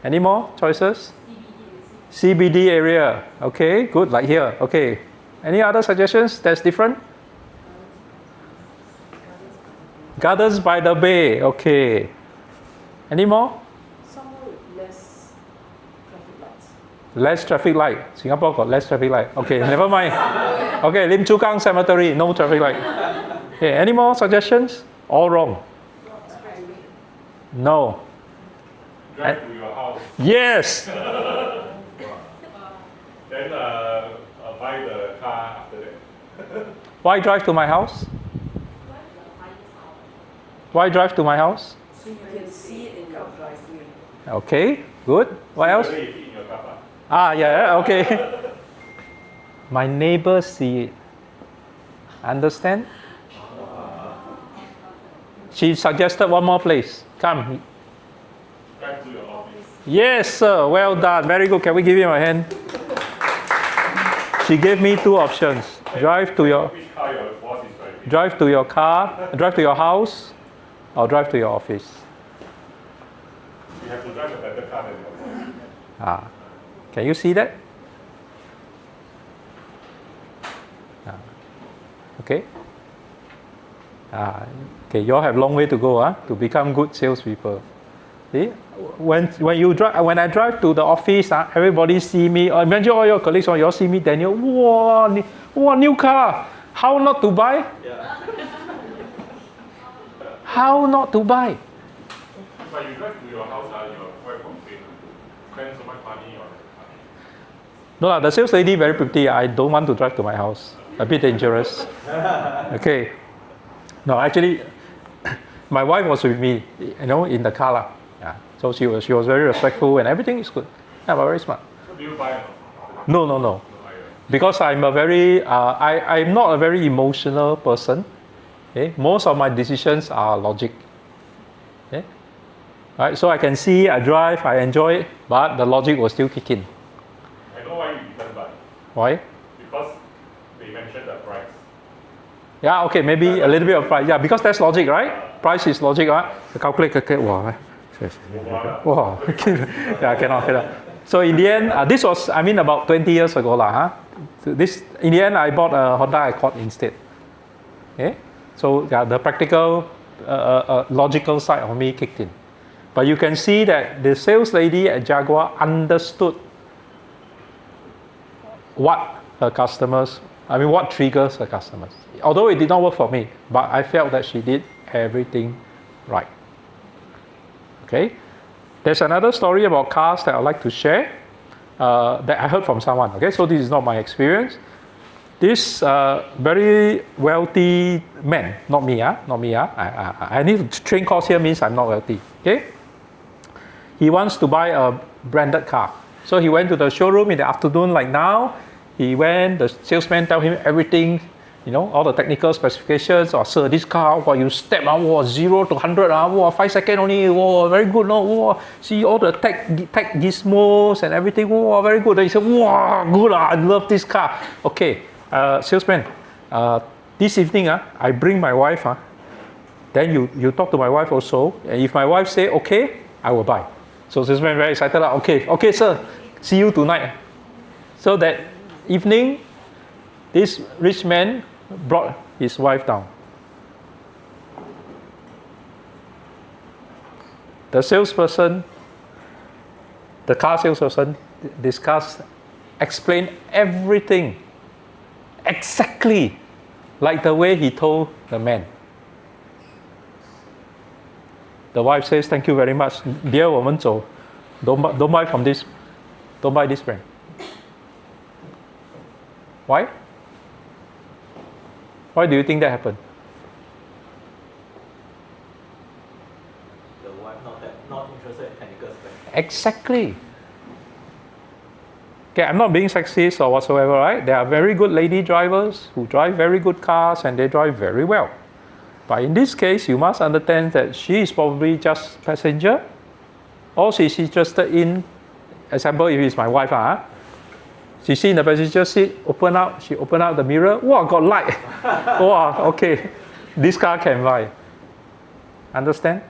Any more choices? CBD area. Okay, good, like here. Okay. Any other suggestions that's different? Gardens by the Bay. Okay. Any more? Somewhere with less traffic lights. Less traffic light. Singapore got less traffic light. Okay, never mind. Okay, Lim Chu Kang Cemetery, no traffic light. Okay, any more suggestions? All wrong. No. Drive to your house. Yes. Then buy the car after that. Why drive to my house? Why drive to my house? So you can see it in your driveway. Okay, good. What else? Whether you fit in your car park. Ah, yeah, okay. My neighbors see it. Understand? She suggested one more place. Come. Drive to your office. Yes, sir. Well done. Very good. Can we give him a hand? She gave me two options. Drive to your Which car your boss is driving? drive to your car, drive to your house, or drive to your office. You have to drive a better car than your boss. Ah, can you see that? Ah, okay. Ah, okay. You all have long way to go, to become good salespeople. See, when I drive to the office, everybody see me. Imagine all your colleagues, you all see me, Daniel. Wow, new car. How not to buy? Yeah. How not to buy? But you drive to your house, your wife complain. Spend so much money on the car. No, the sales lady very pretty. I don't want to drive to my house. A bit dangerous. Okay. No, actually, my wife was with me, in the car lah. Yeah. So she was very respectful and everything is good. Yeah, but very smart. So do you buy? No. Because I'm I'm not a very emotional person. Okay? Most of my decisions are logic. Okay? Right, so I can see, I drive, I enjoy it, but the logic will still kick in. I know why you didn't buy. Why? Because they mentioned the price. Yeah, okay, maybe a little bit of price. Yeah, because that's logic, right? Price is logic, right? Calculate. Wow. Wow. Yeah, cannot. So in the end, this was, about 20 years ago lah. In the end, I bought a Honda Accord instead. Okay? So yeah, the practical, logical side of me kicked in. But you can see that the sales lady at Jaguar understood what triggers her customers. Although it did not work for me, but I felt that she did everything right. Okay? There's another story about cars that I'd like to share that I heard from someone. Okay, so this is not my experience. This very wealthy man, not me. I need to train course here means I'm not wealthy. Okay? He wants to buy a branded car. So he went to the showroom in the afternoon like now. He went, the salesman tell him everything, you know, all the technical specifications. Or sir, this car, you step, 0 to 100, 5 seconds only, very good, no, see all the tech gizmos and everything, very good. Then you say, good, I love this car. Okay, salesman, this evening, I bring my wife, then you talk to my wife also, and if my wife say okay, I will buy. So salesman very excited, okay sir, see you tonight. So that evening, this rich man brought his wife down. The salesperson, the car salesperson, explained everything exactly like the way he told the man. The wife says, thank you very much. Dear, 我们走. Don't buy from this. Don't buy this brand. Why? Why do you think that happened? The wife not interested in technical spec. Exactly. Okay, I'm not being sexist or whatsoever, right? There are very good lady drivers who drive very good cars and they drive very well. But in this case, you must understand that she is probably just passenger. All she's interested in, example, if it's my wife, she see in the passenger seat, she open up the mirror, got light. Okay, this car can buy. Understand?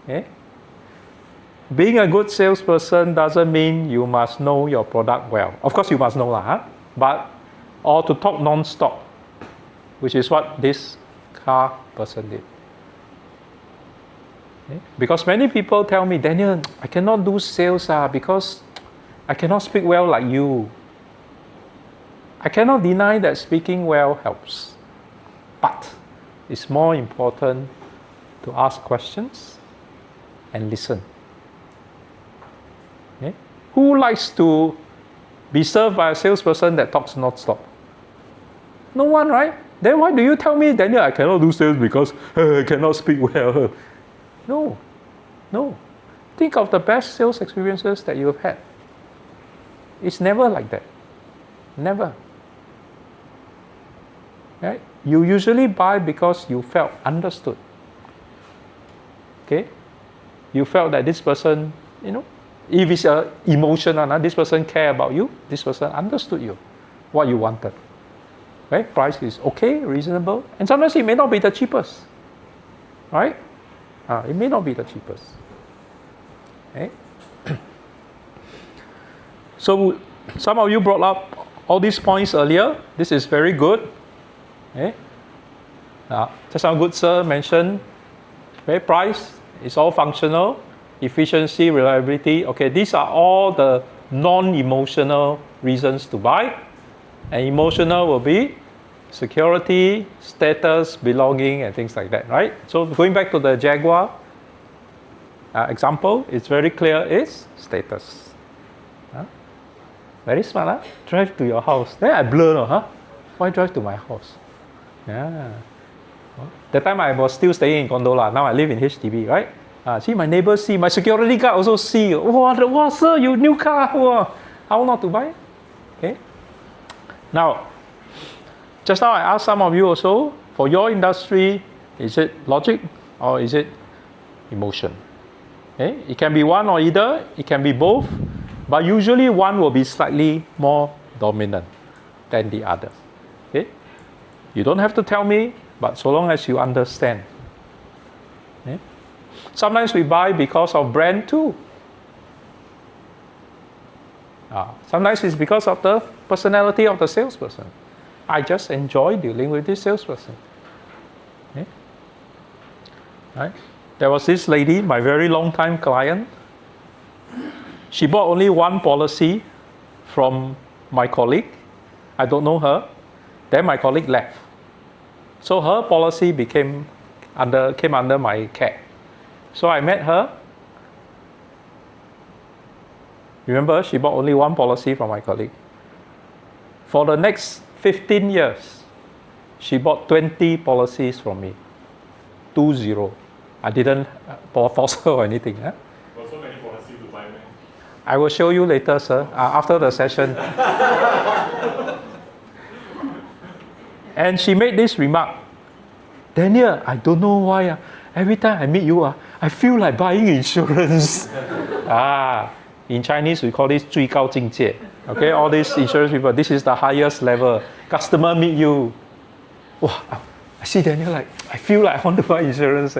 Okay? Being a good salesperson doesn't mean you must know your product well. Of course you must know, or to talk non-stop, which is what this car person did. Okay? Because many people tell me, Daniel, I cannot do sales because I cannot speak well like you. I cannot deny that speaking well helps. But it's more important to ask questions and listen. Okay? Who likes to be served by a salesperson that talks non-stop? No one, right? Then why do you tell me, Daniel, I cannot do sales because I cannot speak well? No. Think of the best sales experiences that you have had. It's never like that. Never. Right? You usually buy because you felt understood. Okay? You felt that this person, if it's emotional, this person care about you, this person understood you, what you wanted. Right? Price is okay, reasonable, and sometimes it may not be the cheapest. Right? It may not be the cheapest. Okay? So some of you brought up all these points earlier. This is very good. Okay? Just some good sir mentioned, price is all functional, efficiency, reliability. Okay, these are all the non-emotional reasons to buy. And emotional will be security, status, belonging, and things like that, right? So going back to the Jaguar example, it's very clear, it's status. Very smart, drive to your house. Then I blur, why drive to my house? Yeah. That time I was still staying in condo, now I live in HDB, right? See, my neighbors see, my security guard also see. Wow, sir, you new car. Wow. How not to buy? Okay. Now, just now I asked some of you also, for your industry, is it logic or is it emotion? Okay. It can be one or either, it can be both, but usually one will be slightly more dominant than the other. Okay. You don't have to tell me, but so long as you understand. Okay. Sometimes we buy because of brand too. Sometimes it's because of the personality of the salesperson. I just enjoy dealing with this salesperson. Okay. Right? There was this lady, my very long time client. She bought only one policy from my colleague. I don't know her. Then my colleague left. So her policy came under my care. So I met her. Remember, she bought only one policy from my colleague. For the next 15 years, she bought 20 policies from me. 20. I didn't force her or anything. Got so many policies to buy, man. I will show you later, sir, after the session. And she made this remark, Daniel, I don't know why. Every time I meet you, I feel like buying insurance. In Chinese, we call this 最高境界. Okay, all these insurance people, this is the highest level. Customer meet you. Wow, I see Daniel like, I feel like I want to buy insurance.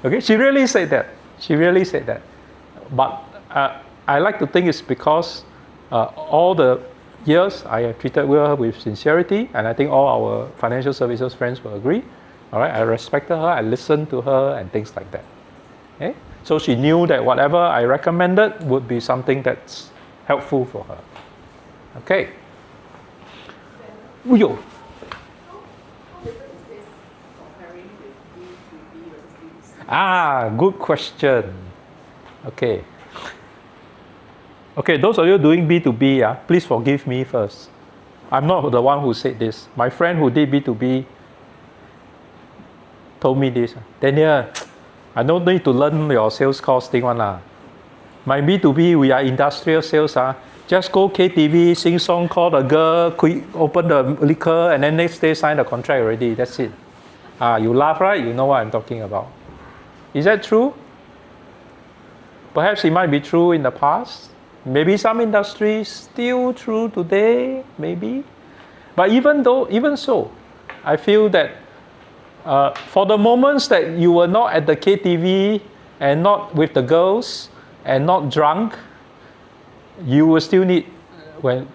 Okay, she really said that. She really said that. But I like to think it's because all the years I have treated her with sincerity, and I think all our financial services friends will agree. All right, I respected her, I listened to her, and things like that. Okay? So she knew that whatever I recommended would be something that's helpful for her. Okay. Uyo. How different is this comparing with B to B versus B to C? Good question. Okay. Okay, those of you doing B2B, please forgive me first. I'm not the one who said this. My friend who did B2B told me this. Daniel, I don't need to learn your sales course thing one. My B2B, we are industrial sales. Just go KTV, sing song, call the girl, open the liquor, and then next day sign the contract already. That's it. You laugh, right? You know what I'm talking about. Is that true? Perhaps it might be true in the past. Maybe some industries still true today, maybe. But even so, I feel that for the moments that you were not at the KTV and not with the girls and not drunk, you will still need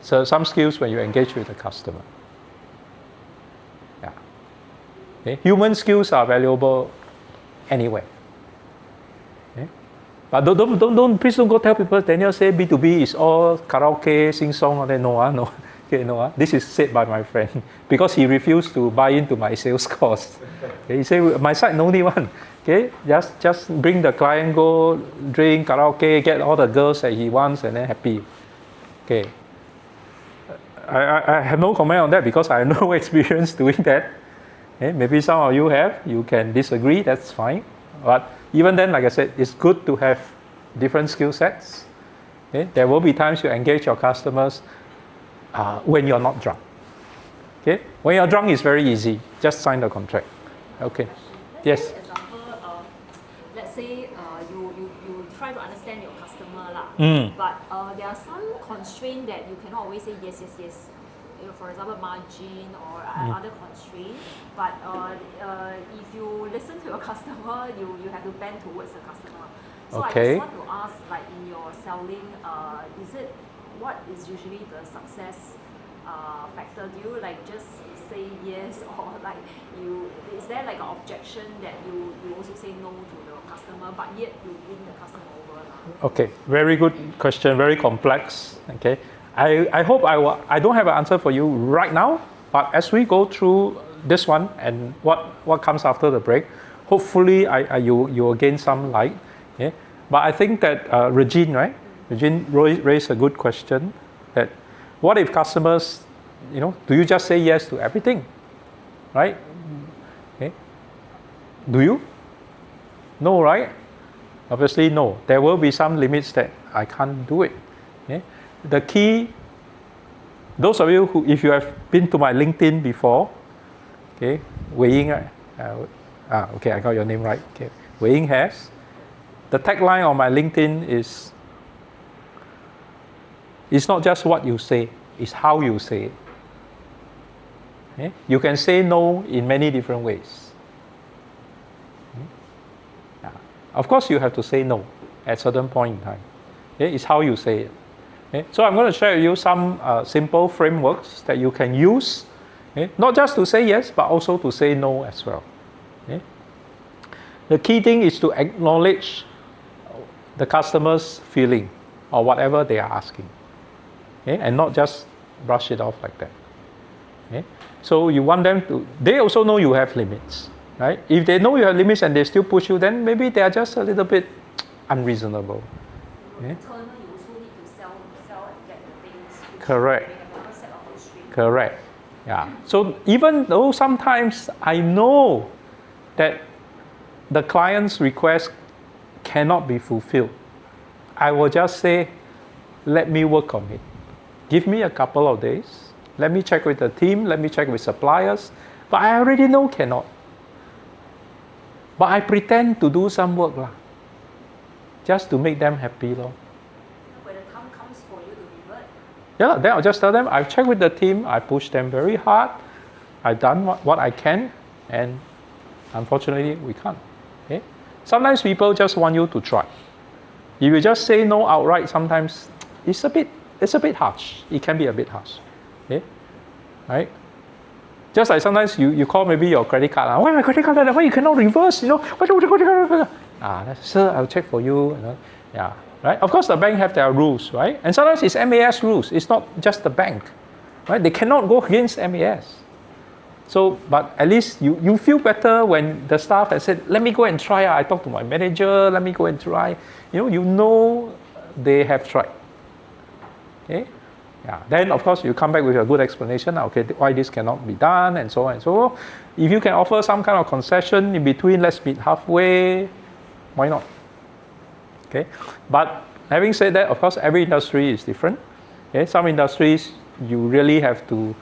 some skills when you engage with the customer. Yeah. Okay. Human skills are valuable anyway. But please don't go tell people Daniel say B2B is all karaoke, sing song, no. Okay, no. This is said by my friend because he refused to buy into my sales course. Okay, he said my side no need one. Okay, just bring the client, go drink karaoke, get all the girls that he wants, and then happy. Okay. I have no comment on that because I have no experience doing that. Okay, maybe some of you have. You can disagree. That's fine. But even then, like I said, it's good to have different skill sets. Okay? There will be times you engage your customers when you're not drunk. Okay? When you're drunk, it's very easy. Just sign the contract. Okay. Yes. For example, let's say you try to understand your customer but there are some constraints that you cannot always say yes. For example, margin or other constraints. But if you listen to your customer, you have to bend towards the customer. So okay. I just want to ask, like in your selling, what is usually the success factor? Do you like just say yes, or like is there like an objection that you also say no to the customer, but yet you win the customer over? Okay, very good question, very complex. Okay. I hope I don't have an answer for you right now, but as we go through this one and what comes after the break, hopefully you will gain some light. Okay? But I think that Regine raised a good question, that what if customers, do you just say yes to everything, right? Okay. Do you? No, right? Obviously no. There will be some limits that I can't do it. Okay? The key, those of you who, if you have been to my LinkedIn before, okay, Wei Ying, okay, I got your name right. Okay, Wei Ying has. The tagline on my LinkedIn is, it's not just what you say, it's how you say it. Okay? You can say no in many different ways. Okay? Of course, you have to say no at a certain point in time. Okay? It's how you say it. Okay? So I'm going to share with you some simple frameworks that you can use, okay? Not just to say yes, but also to say no as well. Okay? The key thing is to acknowledge the customer's feeling or whatever they are asking, okay? And not just brush it off like that. Okay? So you want them to, they also know you have limits, right? If they know you have limits and they still push you, then maybe they are just a little bit unreasonable. Okay? Correct. Correct. Yeah. So even though sometimes I know that the client's request cannot be fulfilled, I will just say, let me work on it. Give me a couple of days. let me check with the team, let me check with suppliers. But I already know cannot. But I pretend to do some work lah, just to make them happy lor. When the time comes for you to revert. Yeah, then I'll just tell them, I've checked with the team, I pushed them very hard, I've done what I can, and unfortunately we can't. Okay? Sometimes people just want you to try. If you just say no outright, sometimes it's a bit harsh. It can be a bit harsh. Okay? Right? Just like sometimes you call maybe your credit card. Why my credit card? Why you cannot reverse? You know? Sir, I'll check for you. You know? Yeah. Right? Of course, the bank have their rules, right? And sometimes it's MAS rules. It's not just the bank, right? They cannot go against MAS. So, but at least you feel better when the staff has said, let me go and try. I talked to my manager, let me go and try. You know they have tried. Okay? Yeah. Then, of course, you come back with a good explanation. Okay, why this cannot be done, and so on and so on. If you can offer some kind of concession in between, let's meet halfway. Why not? Okay. But having said that, of course, every industry is different. Okay. Some industries, you really have to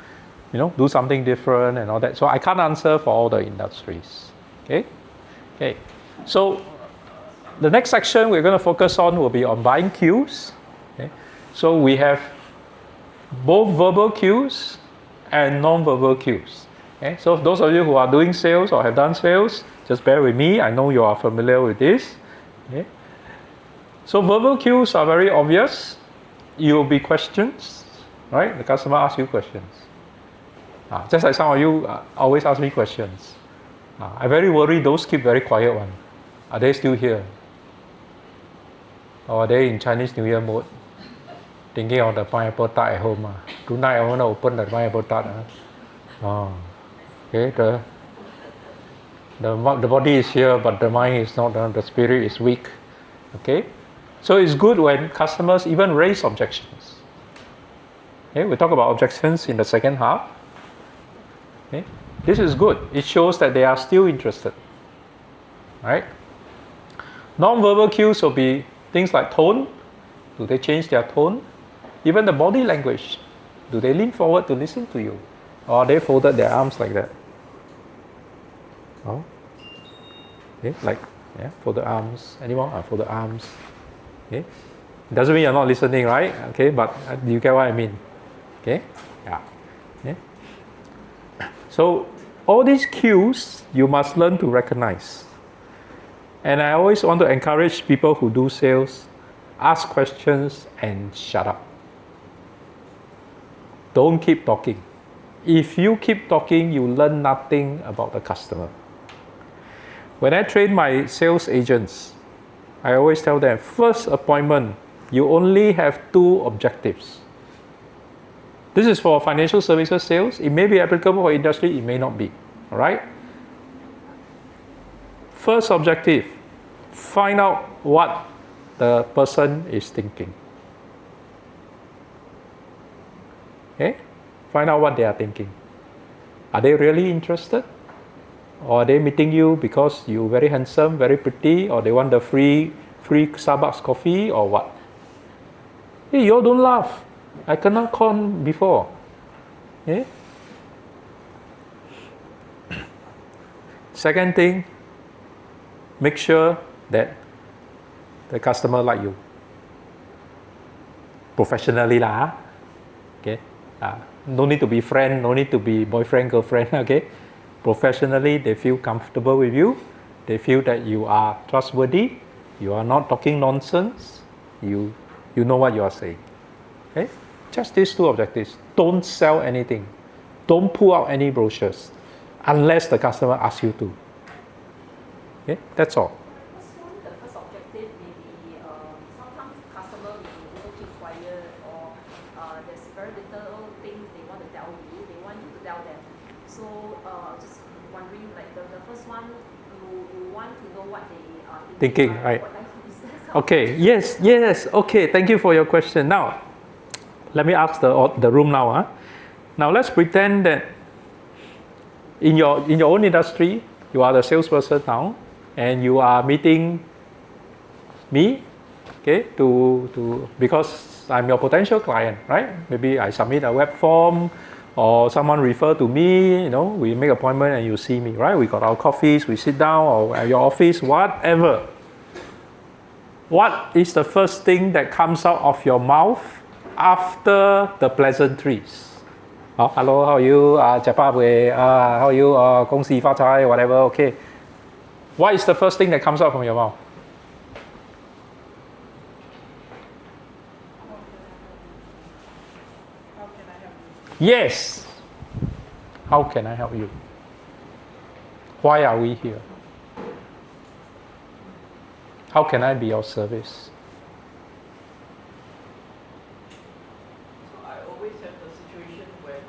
do something different and all that. So I can't answer for all the industries. Okay? Okay. So the next section we're going to focus on will be on buying cues. Okay? So we have both verbal cues and non-verbal cues. Okay? So those of you who are doing sales or have done sales, just bear with me. I know you are familiar with this. Okay? So verbal cues are very obvious. You will be questions, right? The customer asks you questions. Just like some of you always ask me questions. I very worry those keep very quiet one. Are they still here? Or are they in Chinese New Year mode? Thinking of the pineapple tart at home. Tonight I want to open the pineapple tart. Okay, the body is here, but the mind is not. The spirit is weak. Okay, so it's good when customers even raise objections. Okay, we'll talk about objections in the second half. Okay. This is good. It shows that they are still interested. Right? Non-verbal cues will be things like tone. Do they change their tone? Even the body language. Do they lean forward to listen to you? Or they folded their arms like that? Oh. Okay, fold the arms. Anyone? Fold the arms. Okay. Doesn't mean you're not listening, right? Okay, but you get what I mean. Okay? Yeah. Okay. So all these cues you must learn to recognize. And I always want to encourage people who do sales, ask questions and shut up. Don't keep talking. If you keep talking, you learn nothing about the customer. When I train my sales agents, I always tell them, first appointment, you only have 2 objectives. This is for financial services sales. It may be applicable for industry, it may not be. All right? First objective, find out what the person is thinking. Okay? Find out what they are thinking. Are they really interested? Or are they meeting you because you're very handsome, very pretty, or they want the free Starbucks coffee, or what? Hey, you all don't laugh. I cannot con before. Okay? Second thing, make sure that the customer like you. Professionally lah. Okay? No need to be friend, no need to be boyfriend, girlfriend. Okay? Professionally, they feel comfortable with you. They feel that you are trustworthy. You are not talking nonsense. You know what you are saying. Okay? Just these 2 objectives. Don't sell anything. Don't pull out any brochures unless the customer asks you to. Okay? That's all. The first objective may be sometimes customer may also keep quiet, or there's very little things they want to tell you. They want you to tell them. So just wondering, like the first one, you want to know what they are thinking, right? Okay. Yes. Okay. Thank you for your question. Now, let me ask the room now. Now let's pretend that in your own industry, you are the salesperson now, and you are meeting me, okay, to because I'm your potential client, right? Maybe I submit a web form, or someone refer to me, you know, we make appointment and you see me, right? We got our coffees, we sit down, or at your office, whatever. What is the first thing that comes out of your mouth after the pleasantries? Oh, hello, how are you? How are you? 恭喜发财, whatever, okay. What is the first thing that comes out from your mouth? Yes. How can I help you? Why are we here? How can I be of service? So I always have the situation where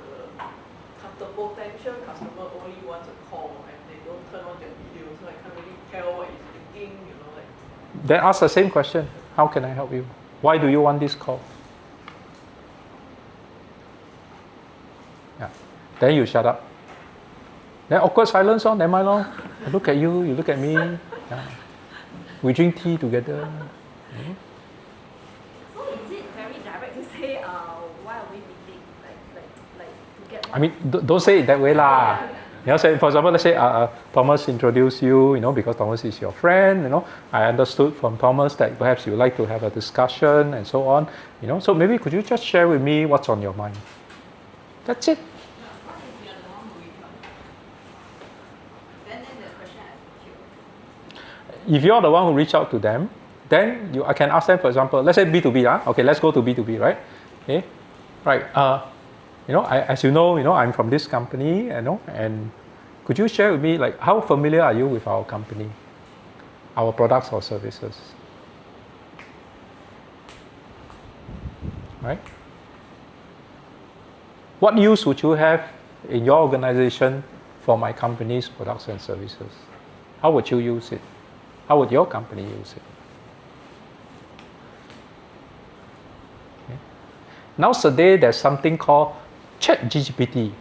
the potential customer only wants a call and they don't turn on their video, so I can't really tell what he's thinking, you know, like. Then ask the same question. How can I help you? Why do you want this call? Yeah. Then you shut up. Then awkward silence on, never mind. I look at you, you look at me. Yeah. We drink tea together. Mm-hmm. So is it very direct to say, why are we meeting? Like to get more? I mean, don't say it that way lah. You know, say, for example, let's say Thomas introduced you, you know, because Thomas is your friend, you know. I understood from Thomas that perhaps you like to have a discussion and so on, you know. So maybe could you just share with me what's on your mind? That's it. If you're the one who reach out to them, then I can ask them, for example, let's say B2B, okay, let's go to B2B, right? Okay, right. You know, as you know, I'm from this company, you know, and could you share with me, like, how familiar are you with our company, our products or services? Right? What use would you have in your organization for my company's products and services? How would you use it? How would your company use it? Okay. Nowadays, there's something called ChatGPT.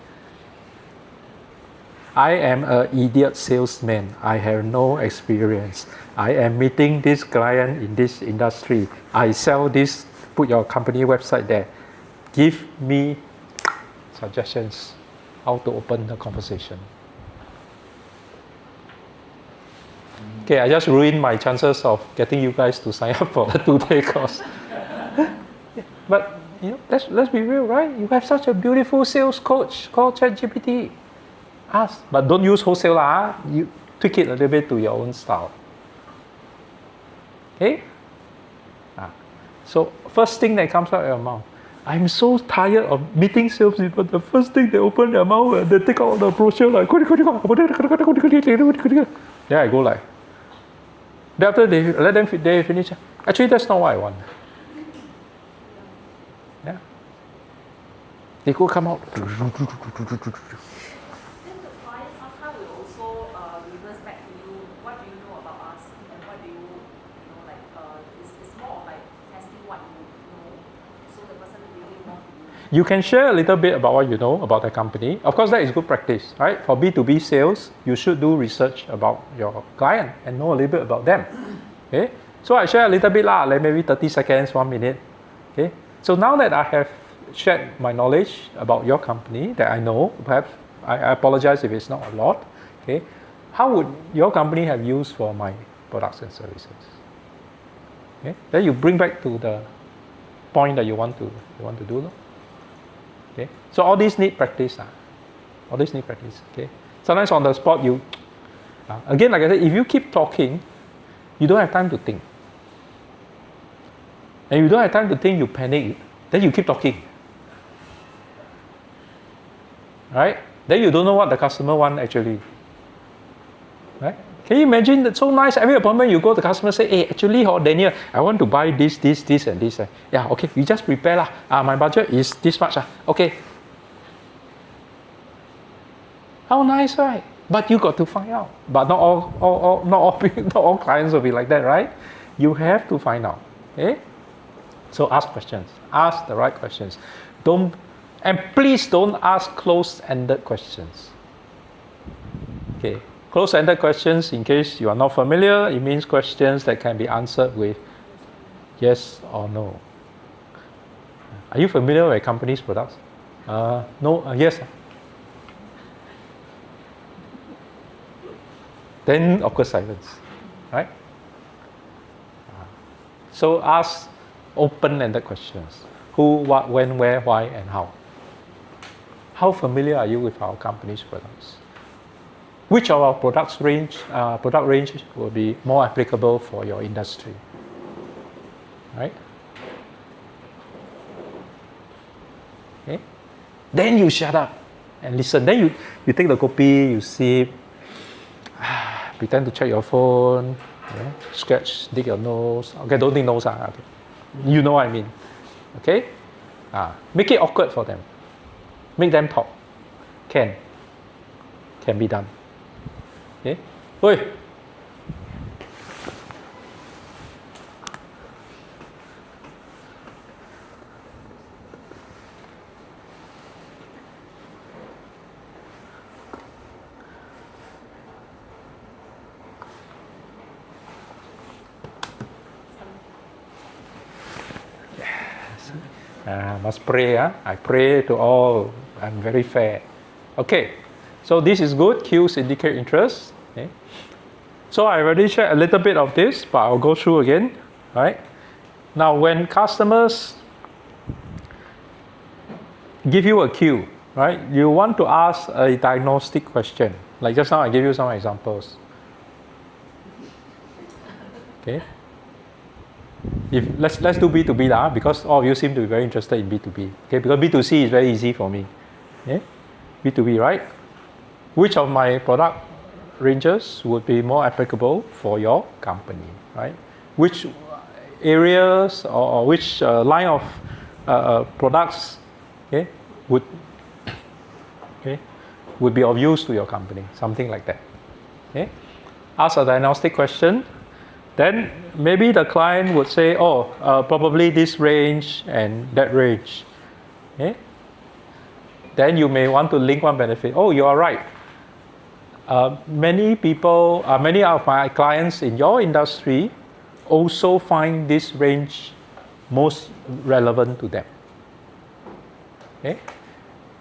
I am an idiot salesman. I have no experience. I am meeting this client in this industry. I sell this. Put your company website there. Give me suggestions how to open the conversation. Okay, I just ruined my chances of getting you guys to sign up for the 2-day course. But you know, let's be real, right? You have such a beautiful sales coach called ChatGPT. Ask, but don't use wholesale lah. You tweak it a little bit to your own style. Okay? So first thing that comes out of your mouth. I'm so tired of meeting salespeople. The first thing they open their mouth, they take out the brochure like. Then I go like. Then after they let them they finish. Actually, that's not what I want. Yeah. They go come out. Then the client sometimes will also reverse back to you. What do you know about us, and what do you know, like it's more of like testing what you know, so the person will give more to you. You can share a little bit about what you know about the company. Of course, that is good practice, right? For B2B sales, you should do research about your client and know a little bit about them. Okay, so I share a little bit like maybe 30 seconds, 1 minute. Okay, so now that I have shared my knowledge about your company that I know, perhaps I apologize if it's not a lot. Okay, how would your company have used for my products and services? Okay, then you bring back to the point that you want to do. Okay, so all these need practice. All these need practice. Okay, sometimes on the spot you, again, like I said, if you keep talking, you don't have time to think. And you don't have time to think, you panic. Then you keep talking. Right? Then you don't know what the customer wants actually. Right? Can you imagine that so nice? Every appointment you go, the customer say, hey, actually, Daniel, I want to buy this, and this. Yeah, okay, you just prepare lah. My budget is this much. Okay. How nice, right? But you got to find out. But not all clients will be like that, right? You have to find out. Okay? So ask questions. Ask the right questions. And please don't ask closed-ended questions. Okay. Closed-ended questions, in case you are not familiar, it means questions that can be answered with yes or no. Are you familiar with company's products? No, yes. Then, of course, silence, right? So ask open-ended questions. Who, what, when, where, why, and how. How familiar are you with our company's products? Which of our product range will be more applicable for your industry? Right? Okay. Then you shut up and listen. Then you take the kopi, you sip, pretend to check your phone, scratch, dig your nose. Okay, don't dig nose. Okay. You know what I mean. Okay? Make it awkward for them. Make them talk. Can be done. Okay? Oi! Must pray. I pray to all. I'm very fair. Okay, so this is good. Cues indicate interest. Okay. So I already shared a little bit of this, but I'll go through again. Right. Now, when customers give you a cue, right, you want to ask a diagnostic question. Like just now, I gave you some examples. Okay. Let's do B2B lah, because all of you seem to be very interested in B2B. Okay, because B2C is very easy for me. Okay? B2B, right? Which of my product ranges would be more applicable for your company, right? Which areas or which line of products, okay, would be of use to your company, something like that. Okay? Ask a diagnostic question. Then maybe the client would say, probably this range and that range. Okay? Then you may want to link one benefit. Oh, you are right. Many of my clients in your industry also find this range most relevant to them. Okay?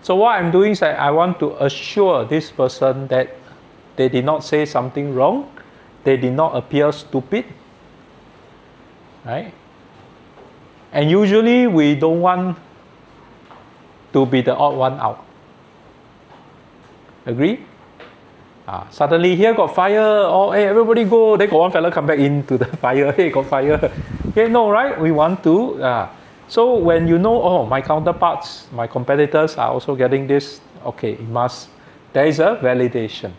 So what I'm doing is that I want to assure this person that they did not say something wrong. They did not appear stupid, right? And usually we don't want to be the odd one out. Agree? Suddenly here got fire, hey, everybody go. Then got one fella come back into the fire. Hey, got fire. Okay, no, right? We want to. So when you know, my counterparts, my competitors are also getting this. Okay, there is a validation.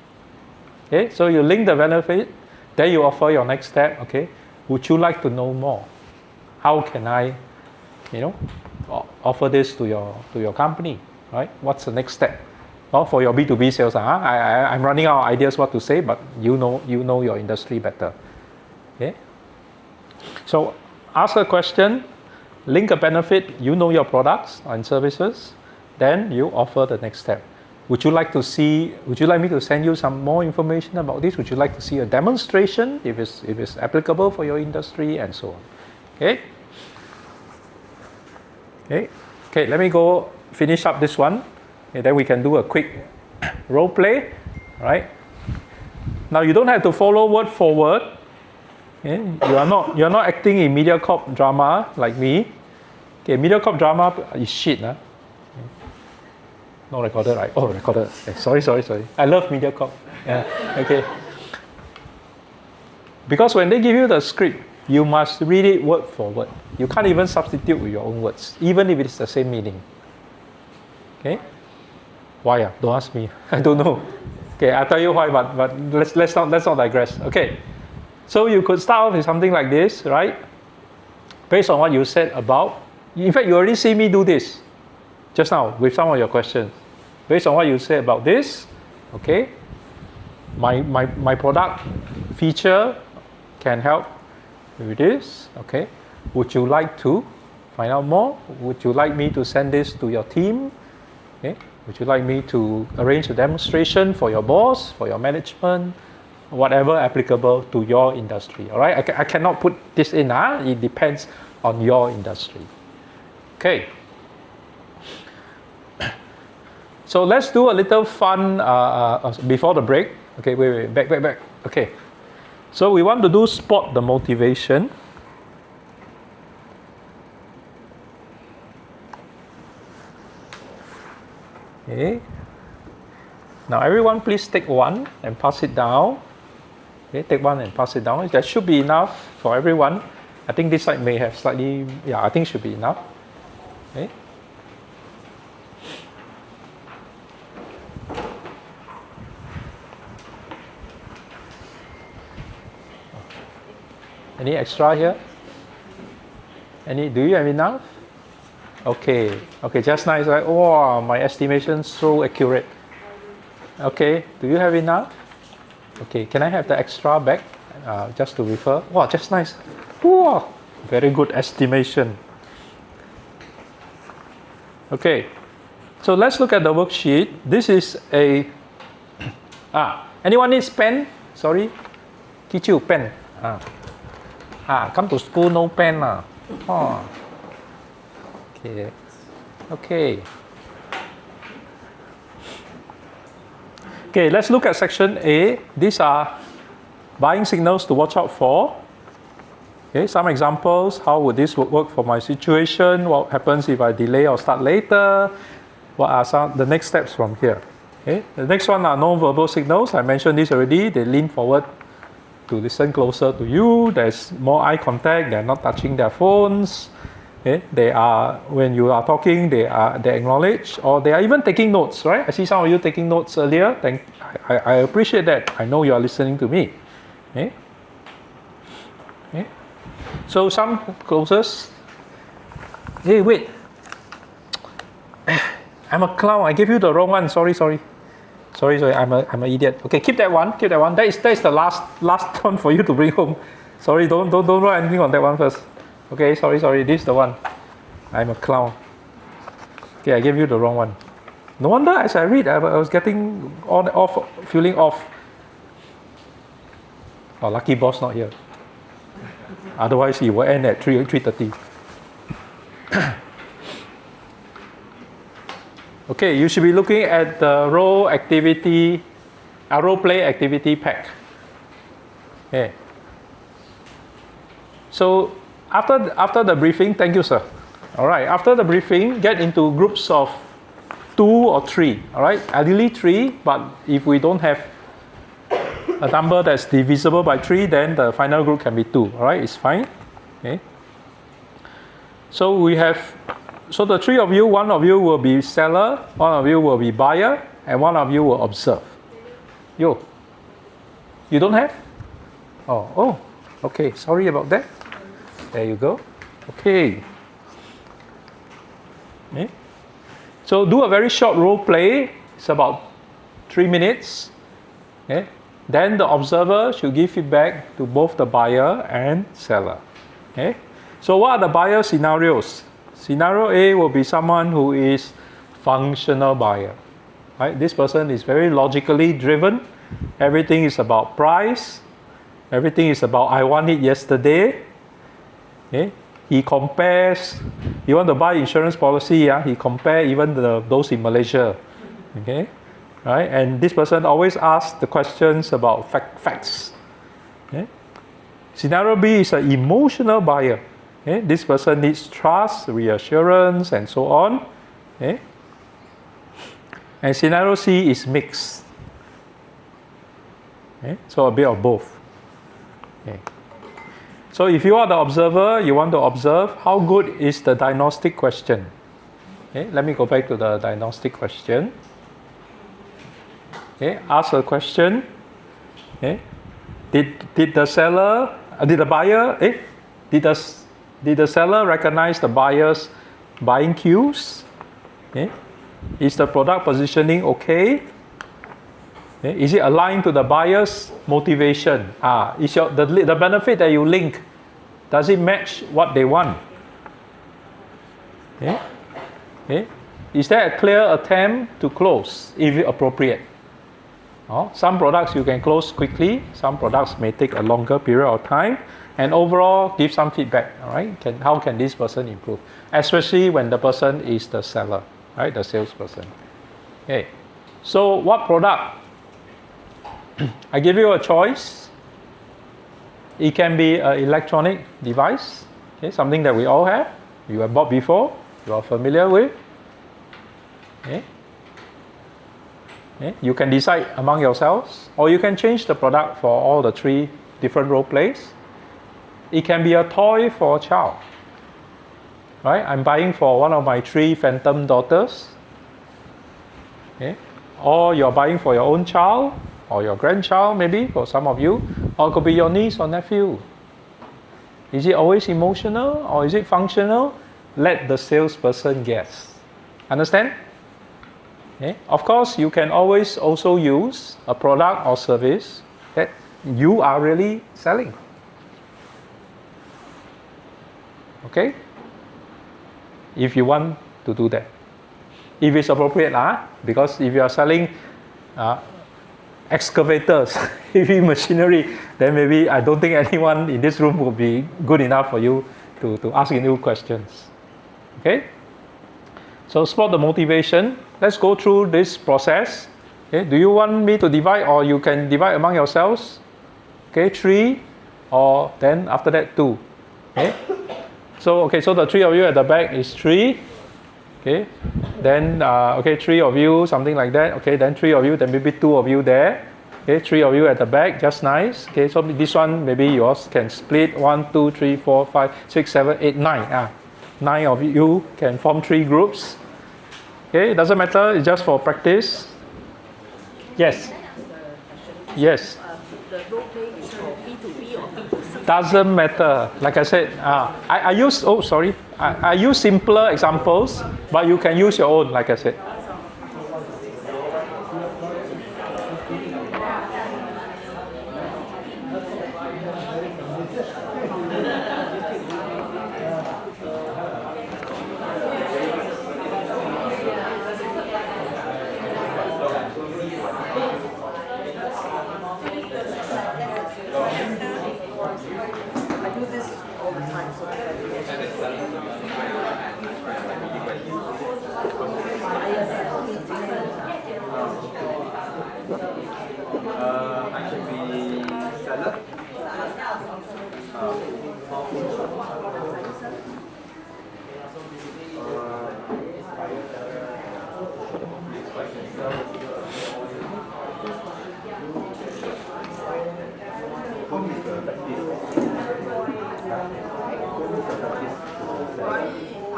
Okay, so you link the benefit. Then you offer your next step, okay? Would you like to know more? How can I, offer this to your company, right? What's the next step? Well, for your B2B sales, I'm running out of ideas what to say, but you know your industry better. Okay? So ask a question, link a benefit, you know your products and services, then you offer the next step. Would you like me to send you some more information about this? Would you like to see a demonstration if it's applicable for your industry and so on? Okay? Okay, let me go finish up this one. Okay, then we can do a quick role play. Right? Now you don't have to follow word for word. Okay? You're not acting in MediaCorp drama like me. Okay, MediaCorp drama is shit. Not recorded, right? Oh, recorded. Sorry. I love MediaCorp. Yeah. Okay. Because when they give you the script, you must read it word for word. You can't even substitute with your own words, even if it's the same meaning. Okay? Why? Don't ask me. I don't know. Okay, I'll tell you why, but let's not digress. Okay. So you could start off with something like this, right? Based on what you said about. In fact, you already see me do this just now with some of your questions. Based on what you said about this, okay, my product feature can help with this, okay. Would you like to find out more? Would you like me to send this to your team? Okay. Would you like me to arrange a demonstration for your boss, for your management, whatever applicable to your industry? All right, I cannot put this in. It depends on your industry. Okay. So let's do a little fun before the break. Okay, wait, back. Okay. So we want to do spot the motivation. Okay. Now everyone please take one and pass it down. Okay, take one and pass it down. That should be enough for everyone. I think this side may have slightly, yeah, I think should be enough. Okay. Any extra here? Do you have enough? Okay, just nice, right? Oh, my estimation so accurate. Okay, do you have enough? Okay, can I have the extra back just to refer? Wow, just nice. Wow, very good estimation. Okay, so let's look at the worksheet. This is a anyone needs pen? Sorry, Kichu, pen. Come to school, no pen. Oh. Okay. Okay, let's look at section A. These are buying signals to watch out for. Okay, some examples. How would this work for my situation? What happens if I delay or start later? What are the next steps from here? Okay, the next one are non-verbal signals. I mentioned this already. They lean forward to listen closer to you. There's more eye contact. They're not touching their phones. Okay? They are, when you are talking, they acknowledge, or they are even taking notes, right? I see some of you taking notes earlier. I appreciate that. I know you are listening to me. Okay? Okay? So some closest. Hey, wait. I'm a clown. I gave you the wrong one. Sorry. I'm an idiot. Okay, keep that one. That is the last one for you to bring home. Sorry, don't write anything on that one first. Okay, sorry. This is the one. I'm a clown. Okay, I gave you the wrong one. No wonder as I read, I was getting feeling off. Oh, lucky boss not here. Otherwise, he will end at 3:30. Okay, you should be looking at the role play activity pack. Okay. So after the briefing, thank you, sir. All right. After the briefing, get into groups of 2 or 3. All right. Ideally 3, but if we don't have a number that's divisible by 3, then the final group can be 2. All right. It's fine. Okay. So the 3 of you, 1 of you will be seller, 1 of you will be buyer, and 1 of you will observe. You don't have? Oh, okay. Sorry about that. There you go. Okay. So do a very short role play. It's about 3 minutes. Okay. Then the observer should give feedback to both the buyer and seller. Okay. So what are the buyer scenarios? Scenario A will be someone who is functional buyer. Right? This person is very logically driven. Everything is about price. Everything is about I want it yesterday. Okay? He compares. You want to buy insurance policy, he compares even those in Malaysia. Okay? Right? And this person always asks the questions about facts. Okay? Scenario B is an emotional buyer. Okay? This person needs trust, reassurance, and so on. Okay? And scenario C is mixed. Okay? So a bit of both. Okay. So if you are the observer, you want to observe how good is the diagnostic question. Okay? Let me go back to the diagnostic question. Okay? Ask a question. Okay? Did the seller recognize the buyer's buying cues? Okay. Is the product positioning okay? Okay. Is it aligned to the buyer's motivation? Is the benefit that you link, does it match what they want? Okay. Okay. Is there a clear attempt to close, if appropriate? Some products you can close quickly, some products may take a longer period of time, and overall give some feedback. All right, how can this person improve, especially when the person is the seller, right, the salesperson. Okay, so what product? I give you a choice. It can be an electronic device, okay, something that we all have, you have bought before, you are familiar with. Okay. Okay. You can decide among yourselves, or you can change the product for all the 3 different role plays. It can be a toy for a child. Right? I'm buying for one of my 3 phantom daughters. Okay? Or you're buying for your own child, or your grandchild maybe, for some of you, or it could be your niece or nephew. Is it always emotional or is it functional? Let the salesperson guess. Understand? Okay? Of course, you can always also use a product or service that you are really selling. Okay? If you want to do that. If it's appropriate, because if you are selling excavators, heavy machinery, then maybe I don't think anyone in this room will be good enough for you to ask new questions. Okay? So spot the motivation. Let's go through this process. Okay? Do you want me to divide, or you can divide among yourselves? Okay, 3, or then after that 2. Okay? So the 3 of you at the back is 3. Okay, then 3 of you, something like that. Okay, then 3 of you, then maybe 2 of you there. Okay, 3 of you at the back, just nice. Okay, so this one maybe yours can split 1, 2, 3, 4, 5, 6, 7, 8, 9. 9 of you can form 3 groups. Okay, it doesn't matter. It's just for practice. Yes. Yes. The role play is for B2B or B2C? Doesn't matter. Like I said, I use, I use simpler examples, but you can use your own, like I said. I do this all the time, so I should be salad.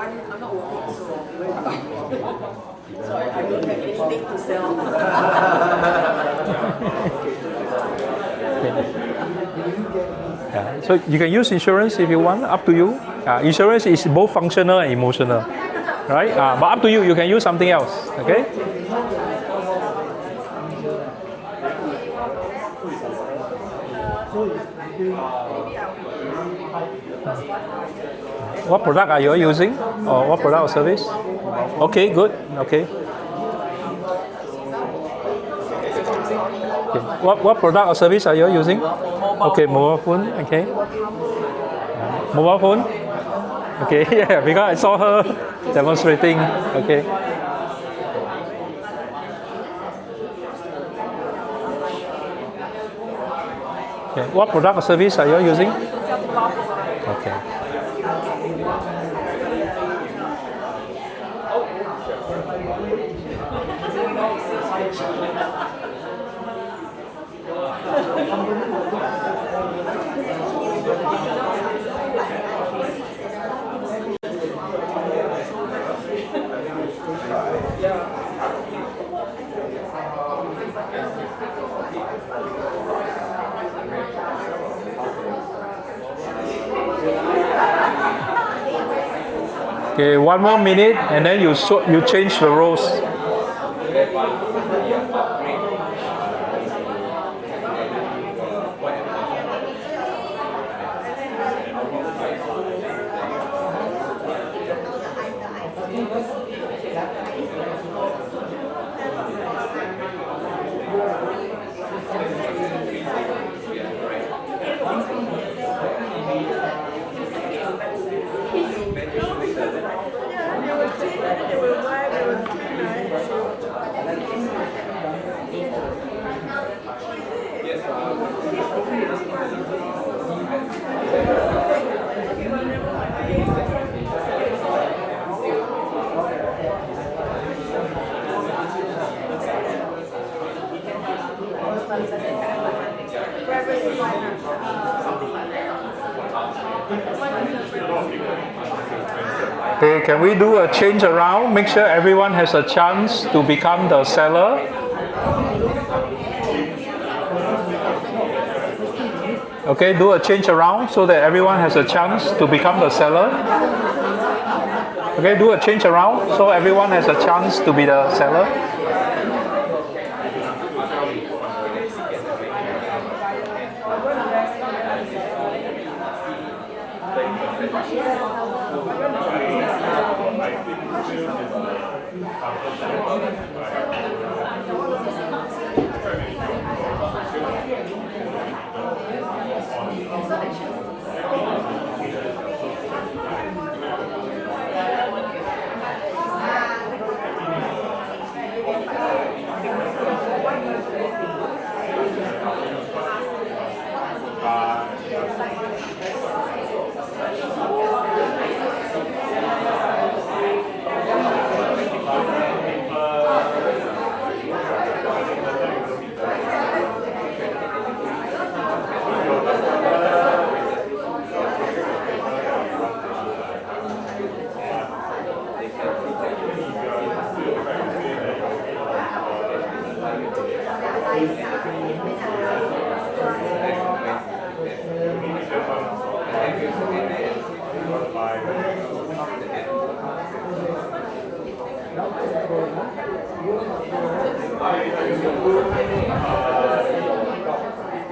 I'm not working, so I don't have anything to sell. Yeah. So you can use insurance if you want, up to you. Insurance is both functional and emotional, right? But up to you, you can use something else, okay? What product are you using, or what product or service? Okay, good, okay. What product or service are you using? Okay, mobile phone. Okay. Mobile phone. Okay, yeah, because I saw her demonstrating. Okay. Okay. What product or service are you using? Okay. Okay, 1 more minute, and then you change the roles. can we do a change around? Make sure everyone has a chance to become the seller. Okay, do a change around so that everyone has a chance to become the seller. Okay, do a change around so everyone has a chance to be the seller.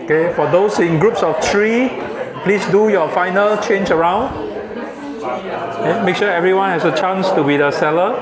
Okay, for those in groups of 3, please do your final change around. Okay, make sure everyone has a chance to be the seller.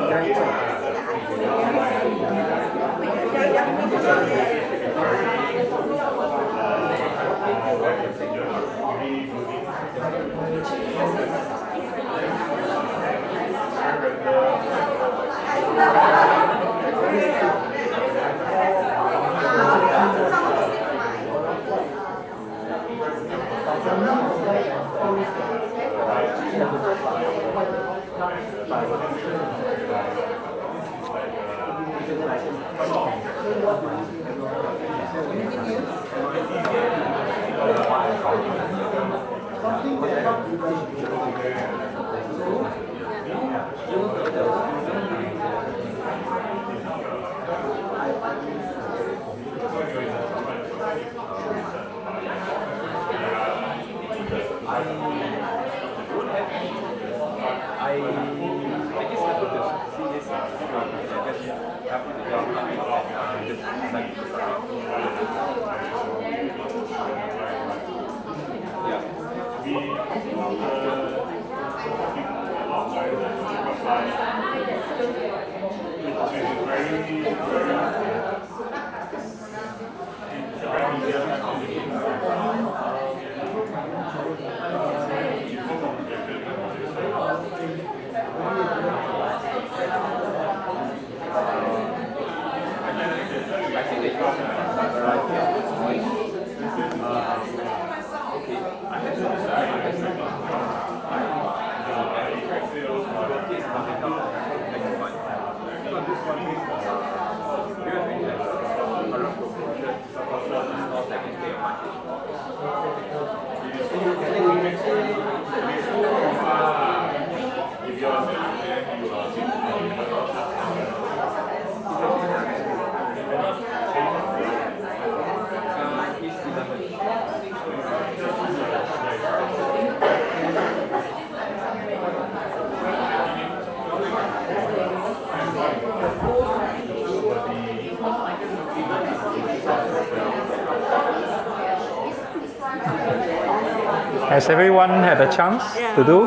Has everyone had a chance to do? We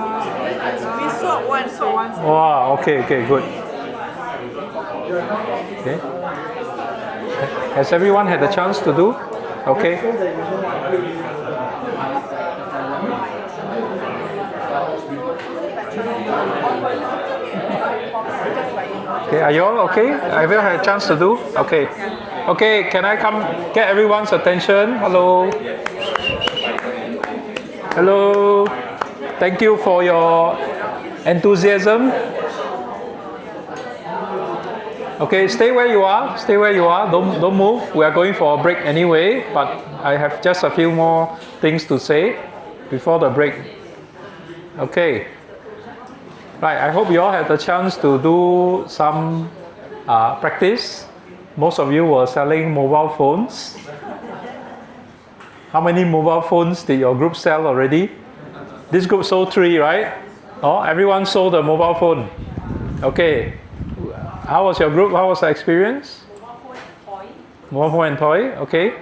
swap one. Wow, okay, good. Okay. Has everyone had a chance to do? Okay. Okay, are you all okay? Have you had a chance to do? Okay. Okay, can I come get everyone's attention? Hello. Hello. Thank you for your enthusiasm. Okay, stay where you are. Stay where you are. Don't move. We are going for a break anyway, but I have just a few more things to say before the break. Okay. Right, I hope you all had the chance to do some practice. Most of you were selling mobile phones. How many mobile phones did your group sell already? This group sold 3, right? Oh, everyone sold a mobile phone. Okay. How was your group? How was the experience? Mobile phone and toy. Mobile phone and toy, okay.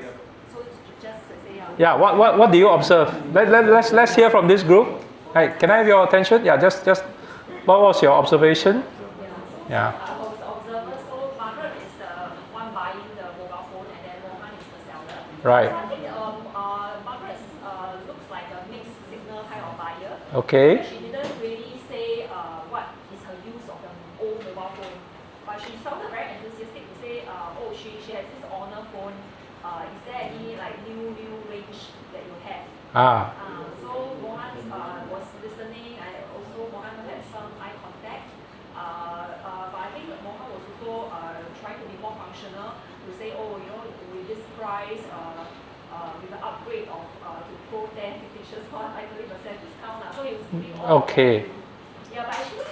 So it's just say, Yeah, what do you observe? Let's hear from this group. Hey, can I have your attention? Yeah, just what was your observation? Yeah. I was observer, so Margaret is the one buying the mobile phone and then Mohan is the seller. Right. So I think Margaret looks like a mixed signal kind of buyer. Okay. She didn't really say what is her use of the old mobile phone, but she sounded very enthusiastic to say, oh, she has this Honor phone. Is there any like new range that you have? So Mohan was listening. Mohan had some eye contact. But I think Mohan was also trying to be more functional to say, oh, with this price, with the upgrade of to Pro 10 fictitious cost, 30% discount. So he was putting all. Okay. Yeah, but actually, it's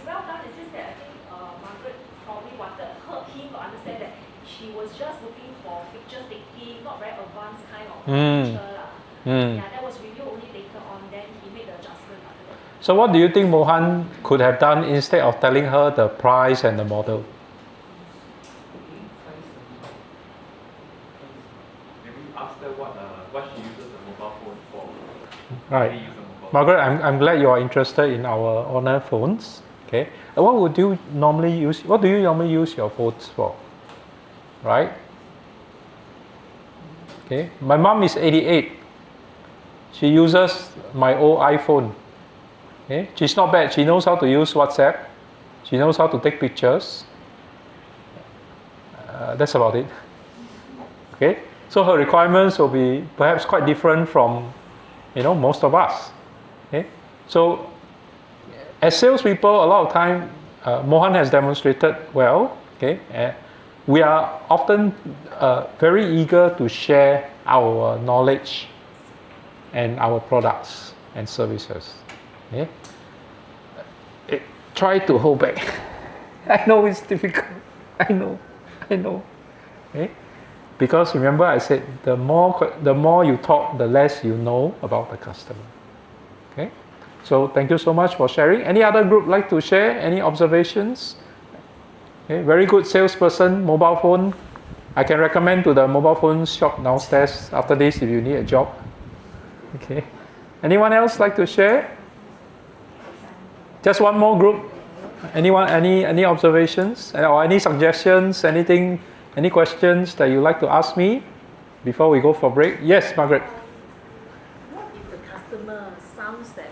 well done. It's just that I think Margaret probably wanted him to understand that she was just looking for picture taking, not very advanced kind of picture. Yeah, that was reviewed only later on. Then he made the adjustment after that. So what do you think Mohan could have done instead of telling her the price and the model? Maybe ask her what she uses the mobile phone for. Right. Margaret, I'm glad you are interested in our Honor phones. Okay. What do you normally use your phones for? Right? Okay. My mom is 88. She uses my old iPhone. Okay. She's not bad. She knows how to use WhatsApp. She knows how to take pictures. That's about it. Okay. So her requirements will be perhaps quite different from, most of us. Okay. So as salespeople, a lot of time, Mohan has demonstrated well. Okay. We are often very eager to share our knowledge and our products and services. Okay? Try to hold back. I know it's difficult. I know. Okay? Because remember I said the more you talk, the less you know about the customer. Okay? So thank you so much for sharing. Any other group like to share? Any observations? Okay, very good salesperson, mobile phone. I can recommend to the mobile phone shop downstairs after this if you need a job. Okay. Anyone else like to share? Just one more group. Anyone? Any observations or any suggestions? Anything? Any questions that you like to ask me before we go for break? Yes, Margaret. What if the customer sounds that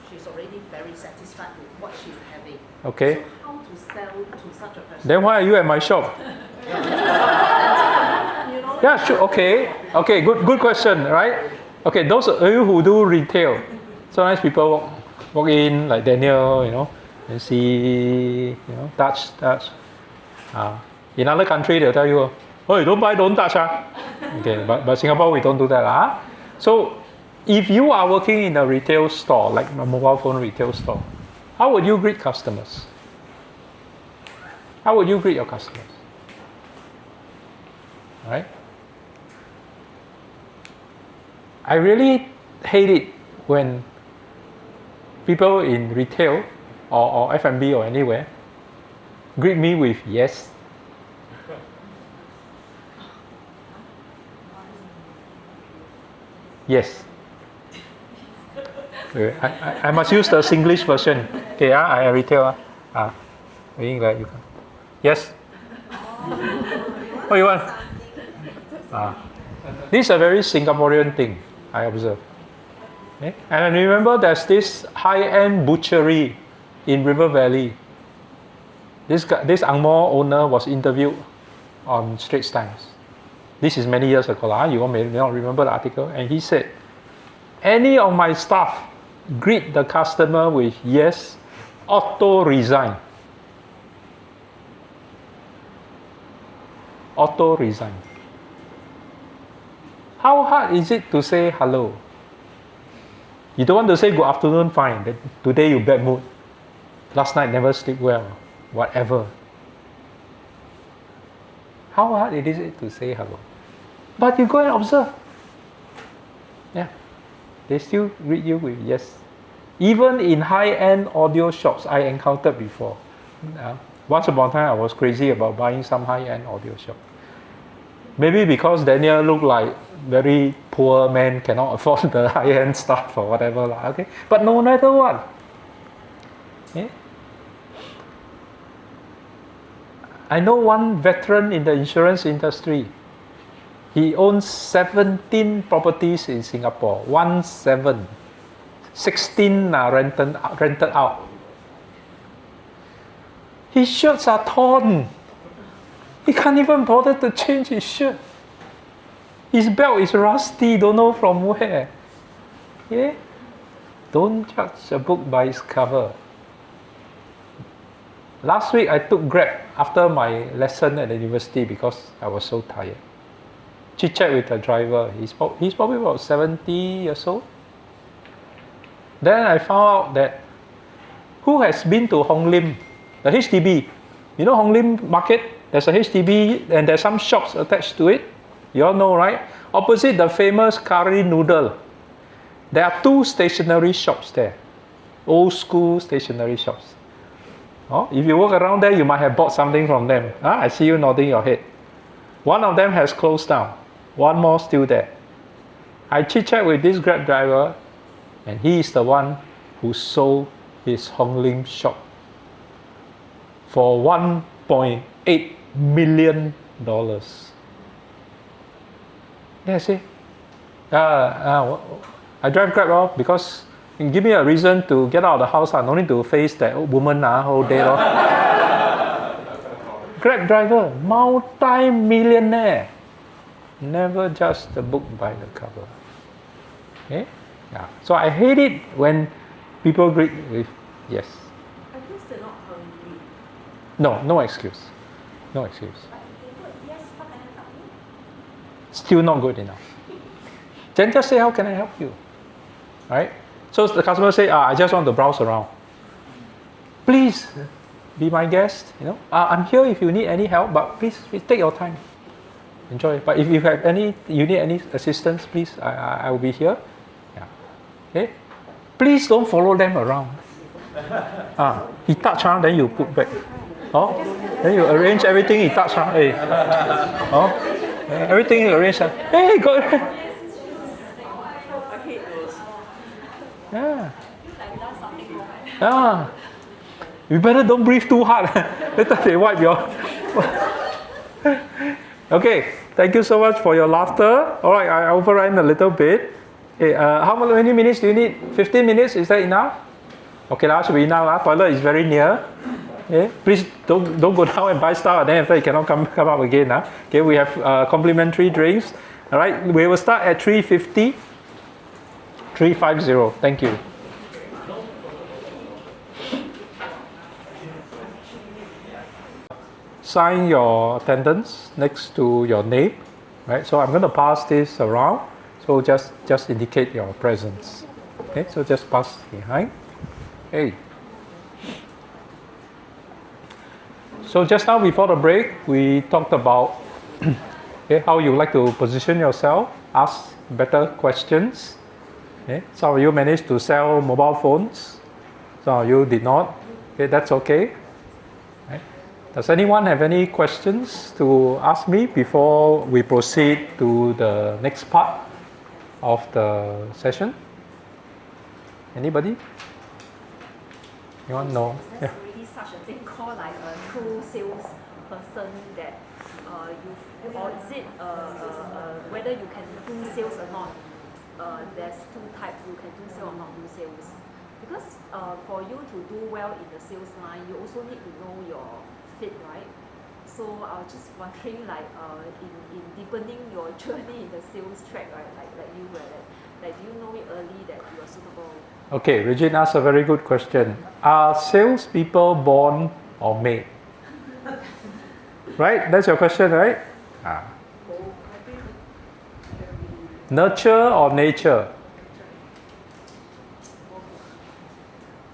she's already very satisfied with what she's having? Okay. So how to sell to such a person? Then why are you at my shop? Yeah, sure. Okay. Good question, right? Okay, those of you who do retail, sometimes people walk in like Daniel, and see, touch. In other country, they'll tell you, oh, don't buy, don't touch. Okay, but Singapore, we don't do that. So, if you are working in a retail store, like a mobile phone retail store, how would you greet customers? How would you greet your customers? Right? I really hate it when people in retail or F&B or anywhere greet me with yes. Yes. Okay, I must use the Singlish version. Okay, I retail. Meaning that you can. Yes. What you want? This is a very Singaporean thing, I observe. Okay? And I remember there's this high-end butchery in River Valley. This Ang Mo owner was interviewed on Straits Times. This is many years ago. You may not remember the article. And he said, any of my staff greet the customer with yes, auto resign. Auto resign. How hard is it to say hello? You don't want to say good afternoon, fine. Today you bad mood. Last night never sleep well. Whatever. How hard it is it to say hello? But you go and observe. Yeah. They still greet you with yes. Even in high-end audio shops, I encountered before. Once upon a time, I was crazy about buying some high-end audio shop. Maybe because Daniel looked like very poor man, cannot afford the high-end stuff or whatever. Okay? But no matter what. Yeah? I know one veteran in the insurance industry. He owns 17 properties in Singapore. 17. 16 rented out. His shirts are torn. He can't even bother to change his shirt. His belt is rusty, don't know from where. Yeah? Don't judge a book by its cover. Last week I took Grab after my lesson at the university because I was so tired. Chit-chat with the driver. He's probably about 70 years old. Then I found out that who has been to Hong Lim, the HDB. You know Hong Lim Market? There's a HDB and there's some shops attached to it. You all know, right? Opposite the famous curry noodle. There are 2 stationery shops there. Old school stationery shops. Oh, if you walk around there, you might have bought something from them. I see you nodding your head. One of them has closed down. One more still there. I chit-chat with this Grab driver, and he is the one who sold his Hong Lim shop for $1.8 million. Yeah, see? I drive Grab because you give me a reason to get out of the house. No need to face that woman whole day. Grab driver, multi-millionaire. Never judge the book by the cover. Okay? Yeah. So I hate it when people greet with yes. I guess they're not hungry. No excuse. No excuse. But if they put yes, how can I help you? Still not good enough. Then just say, how can I help you? Right? So the customer say, I just want to browse around. Please be my guest. I'm here if you need any help, but please take your time. Enjoy. But if you need any assistance, please, I will be here. Yeah. Okay. Please don't follow them around. He touch, then you put back. Then you arrange everything. He touch, hey. Everything you arrange. Hey, go ahead. Yeah. You better don't breathe too hard. Later they wipe your. Okay. Thank you so much for your laughter. All right, I overran a little bit. Hey, how many minutes do you need? 15 minutes? Is that enough? Okay, that should be enough. Toilet is very near. Okay. Please don't go down and buy stuff, and then after you cannot come up again. Okay, we have complimentary drinks. All right, we will start at 3:50. 350. Thank you. Sign your attendance next to your name, right? So I'm going to pass this around. So just indicate your presence. Okay, so just pass behind. Hey. So just now before the break, we talked about how you like to position yourself, ask better questions. Okay, some of you managed to sell mobile phones. Some of you did not. Okay, that's okay. Does anyone have any questions to ask me before we proceed to the next part of the session? Anybody? You want to know? There's already such a thing called like a true sales person that or is it whether you can do sales or not? There's 2 types. You can do sales or not do sales. Because for you to do well in the sales line, you also need to know your fit, right? So I was just wondering, like in deepening your journey in the sales track, right? Like you were like do you know it early that you are suitable? Okay, Regine asked a very good question. Are salespeople born or made? Right? That's your question, right? Nurture or nature?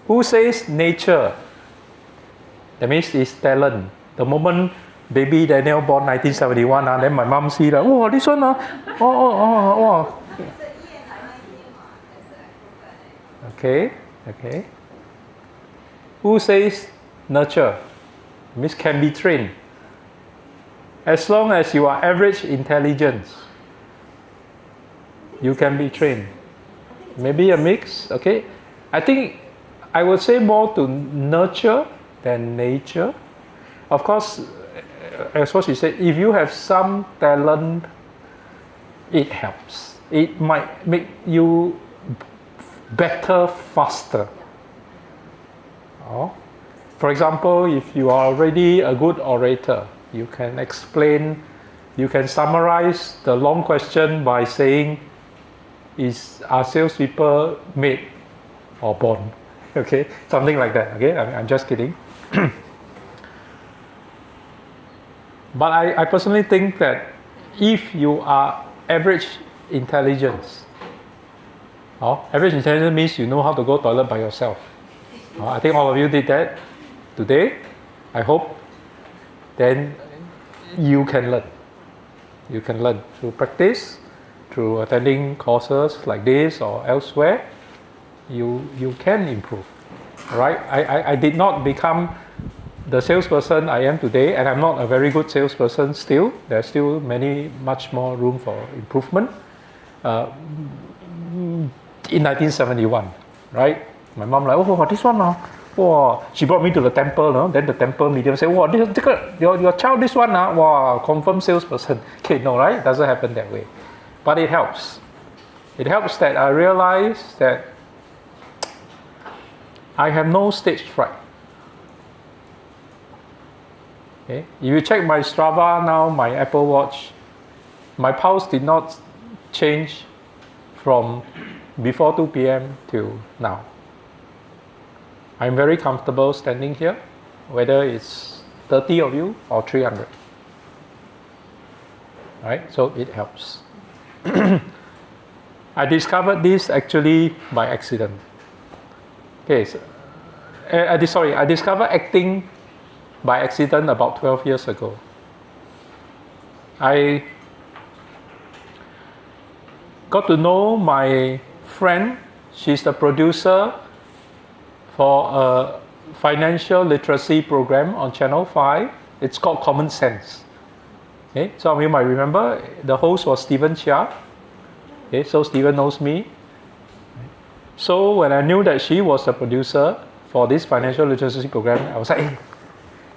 Who says nature? That means it's talent. The moment baby Daniel born 1971, then my mom see that, oh, this one, oh. Okay. Who says nurture? Means can be trained. As long as you are average intelligence, you can be trained. Maybe a mix, okay? I think I would say more to nurture than nature. Of course, as what she said, if you have some talent, it helps. It might make you better faster. Oh. For example, if you are already a good orator, you can explain, you can summarize the long question by saying, are salespeople made or born? Okay, something like that. Okay, I'm just kidding. But I personally think that if you are average intelligence, average intelligence means you know how to go toilet by yourself. I think all of you did that today. I hope. Then you can learn. You can learn through practice, through attending courses like this or elsewhere. You can improve. Right? I did not become the salesperson I am today, and I'm not a very good salesperson still. There's still much more room for improvement. In 1971, right? My mom like, oh, this one, she brought me to the temple, no? Then the temple medium said, wow, your child, this one, wow, confirmed salesperson. Okay, no, right? It doesn't happen that way. But it helps. It helps that I realize that I have no stage fright. Okay? If you check my Strava now, my Apple Watch, my pulse did not change from before 2 p.m. till now. I'm very comfortable standing here, whether it's 30 of you or 300. Right? So it helps. I discovered this actually by accident. Okay, so, I discovered acting by accident about 12 years ago. I got to know my friend. She's the producer for a financial literacy program on Channel 5. It's called Common Sense. Okay, some of you might remember the host was Stephen Chia. Okay, so Stephen knows me. So when I knew that she was the producer for this financial literacy program, I was like, hey,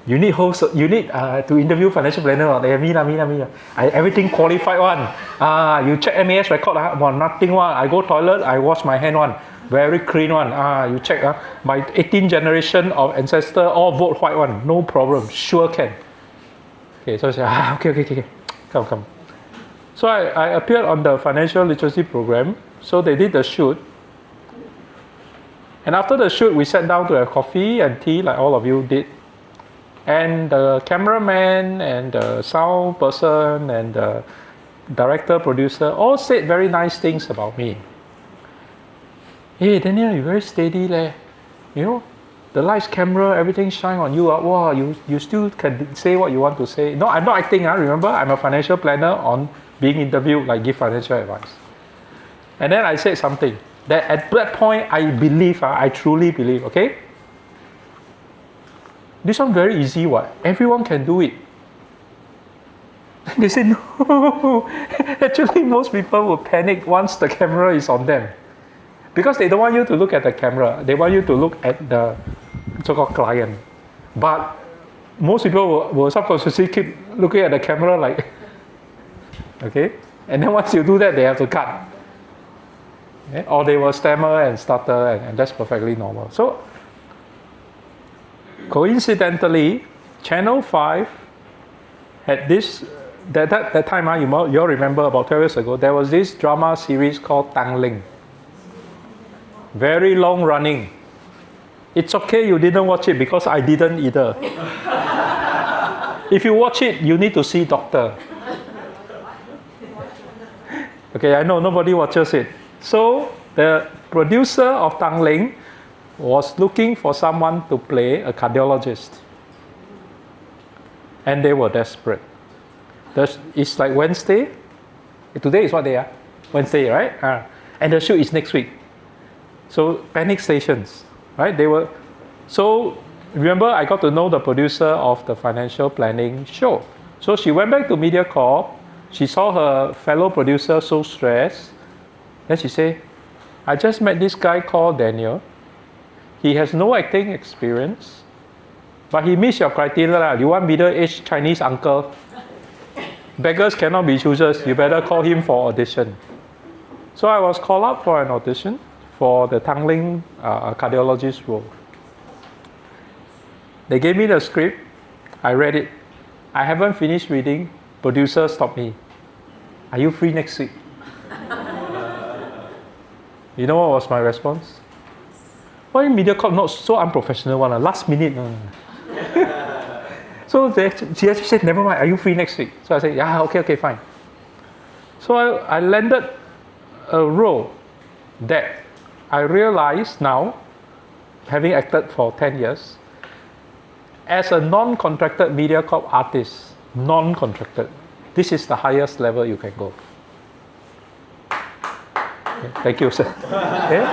you need to interview financial planner. Me. Everything qualified one. You check MAS record. Nothing one. I go toilet, I wash my hand one. Very clean one. You check. My 18th generation of ancestor all vote white one. No problem. Sure can. Okay, so I said, okay. Come. So I appeared on the financial literacy program. So they did the shoot. And after the shoot, we sat down to have coffee and tea like all of you did. And the cameraman and the sound person and the director, producer all said very nice things about me. Hey Daniel, you're very steady leh. You know, the lights, camera, everything shine on you. Wow, you still can say what you want to say. No, I'm not acting. Remember, I'm a financial planner on being interviewed, like give financial advice. And then I said something that at that point I believe, I truly believe, okay? This one very easy, what? Everyone can do it. They said, no. Actually, most people will panic once the camera is on them. Because they don't want you to look at the camera. They want you to look at the so-called client. But most people will subconsciously keep looking at the camera like, okay? And then once you do that, they have to cut. Okay? Or they will stammer and stutter, and that's perfectly normal. So, coincidentally, Channel 5 had this, that time, you all remember about 12 years ago, there was this drama series called Tangling. Very long running. It's okay you didn't watch it because I didn't either. If you watch it, you need to see doctor. Okay, I know nobody watches it. So the producer of Tangling was looking for someone to play a cardiologist. And they were desperate. It's like Wednesday. Today is what day? Wednesday, right? And the shoot is next week. So panic stations, right? So remember, I got to know the producer of the financial planning show. So she went back to MediaCorp. She saw her fellow producer so stressed. Then she said, I just met this guy called Daniel. He has no acting experience, but he meets your criteria. You want middle-aged Chinese uncle. Beggars cannot be choosers. You better call him for audition. So I was called up for an audition for the Tanglin cardiologist role. They gave me the script. I read it. I haven't finished reading. Producer stopped me. Are you free next week? You know what was my response? Why MediaCorp not so unprofessional one? Last minute. So she actually said, never mind, are you free next week? So I said, yeah, okay, fine. So I landed a role that I realized now, having acted for 10 years, as a non-contracted MediaCorp artist, non-contracted, this is the highest level you can go. Okay, thank you, sir. Okay.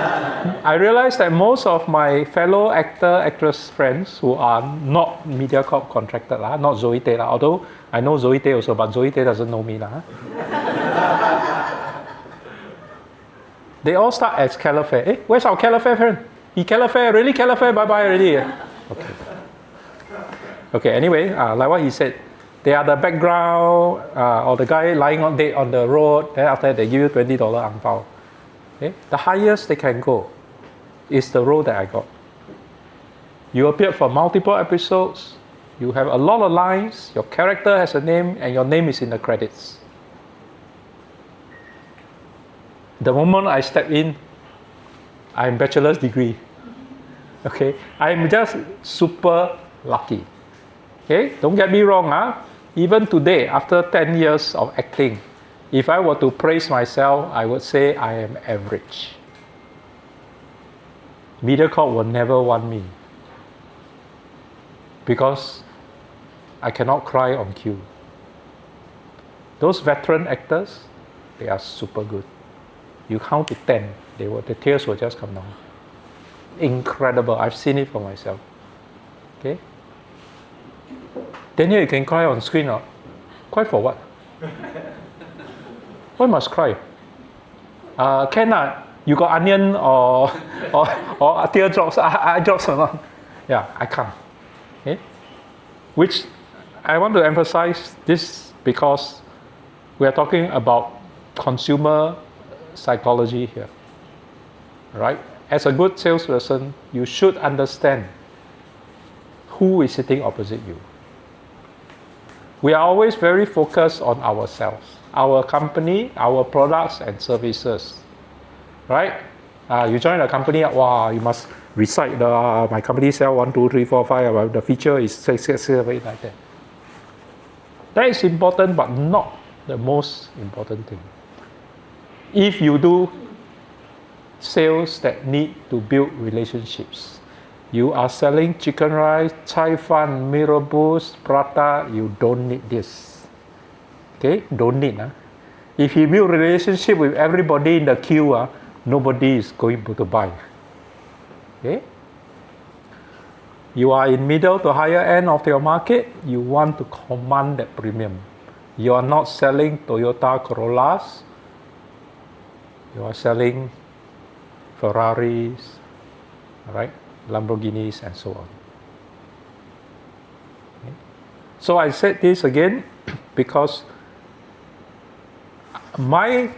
I realized that most of my fellow actress friends who are not MediaCorp contracted, not Zoe Tay, although I know Zoe Tay also, but Zoe Tay doesn't know me. They all start as Calafare. Where's our Calafare friend? He Calafare, really Calafare, bye-bye already. Okay, anyway, like what he said, they are the background, or the guy lying on dead on the road, then after that they give you $20 ang pao. Okay? The highest they can go is the role that I got. You appeared for multiple episodes, you have a lot of lines, your character has a name, and your name is in the credits. The moment I step in, I'm bachelor's degree. Okay, I'm just super lucky. Okay, don't get me wrong. Even today, after 10 years of acting, if I were to praise myself, I would say I am average. MediaCorp will never want me because I cannot cry on cue. Those veteran actors, they are super good. You count to 10, the tears will just come down. Incredible. I've seen it for myself. Okay? Daniel, you can cry on screen. Cry for what? Why must cry? Can you got onion or teardrops, eye drops or not? Yeah, I can't. Okay? Which I want to emphasize this because we are talking about consumer psychology here. Right? As a good salesperson, you should understand who is sitting opposite you. We are always very focused on ourselves, our company, our products and services. Right? You join a company, wow, you must recite my company sell 1, 2, 3, 4, 5, the feature is 6, 7, 8, like that. That is important, but not the most important thing. If you do sales that need to build relationships, you are selling chicken rice, chai fan, mee rebus, prata, you don't need this. Okay? Don't need. If you build relationship with everybody in the queue, nobody is going to buy. Okay? You are in middle to higher end of your market, you want to command that premium. You are not selling Toyota Corollas, you are selling Ferraris, right? Lamborghinis and so on. Okay. So I said this again because my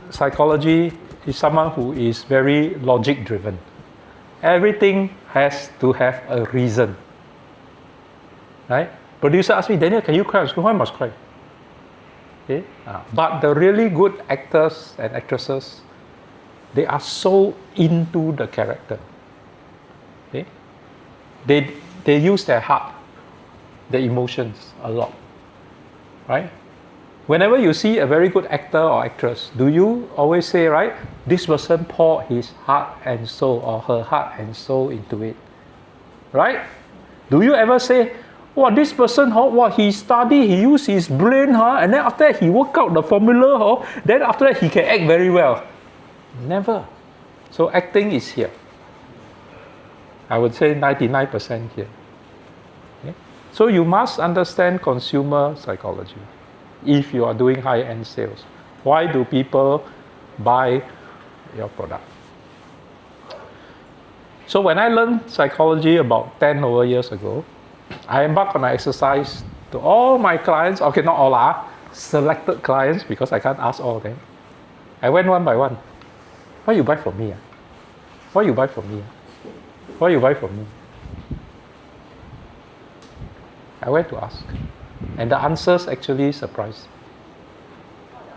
psychology is someone who is very logic driven. Everything has to have a reason. Right? Producer asked me, Daniel, can you cry? Why must cry? Okay? But the really good actors and actresses, they are so into the character. Okay? They use their heart, their emotions a lot. Right? Whenever you see a very good actor or actress, do you always say, right, this person poured his heart and soul or her heart and soul into it? Right? Do you ever say, wow, this person, what he studied, he used his brain, and then after that he worked out the formula, then after that he can act very well? Never. So acting is here. I would say 99% here. Okay? So you must understand consumer psychology if you are doing high-end sales. Why do people buy your product? So when I learned psychology about 10 over years ago, I embarked on an exercise to all my clients, okay, not all, selected clients, because I can't ask all of them. I went one by one. Why you buy from me? Why you buy from me? Why you buy from me? I went to ask. And the answers actually surprised me.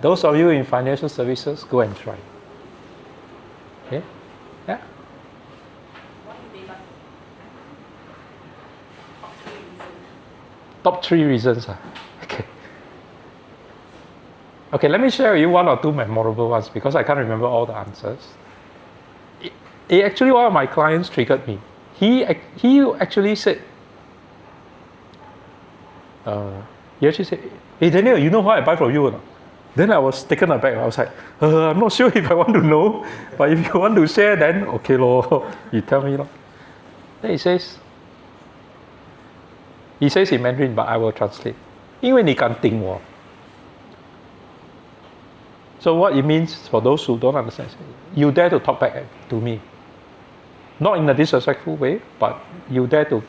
Those of you in financial services, go and try. Okay? Yeah? Top 3 reasons. Okay. Okay, let me share with you 1 or 2 memorable ones because I can't remember all the answers. Actually, one of my clients triggered me. He actually said, he actually said, hey Daniel, you know why I buy from you or not? Then I was taken aback. I was like, I'm not sure if I want to know, but if you want to share, then okay lor, you tell me lor. Then he says in Mandarin, but I will translate. 因为你敢顶我. So what it means for those who don't understand, you dare to talk back to me. Not in a disrespectful way, but you dare to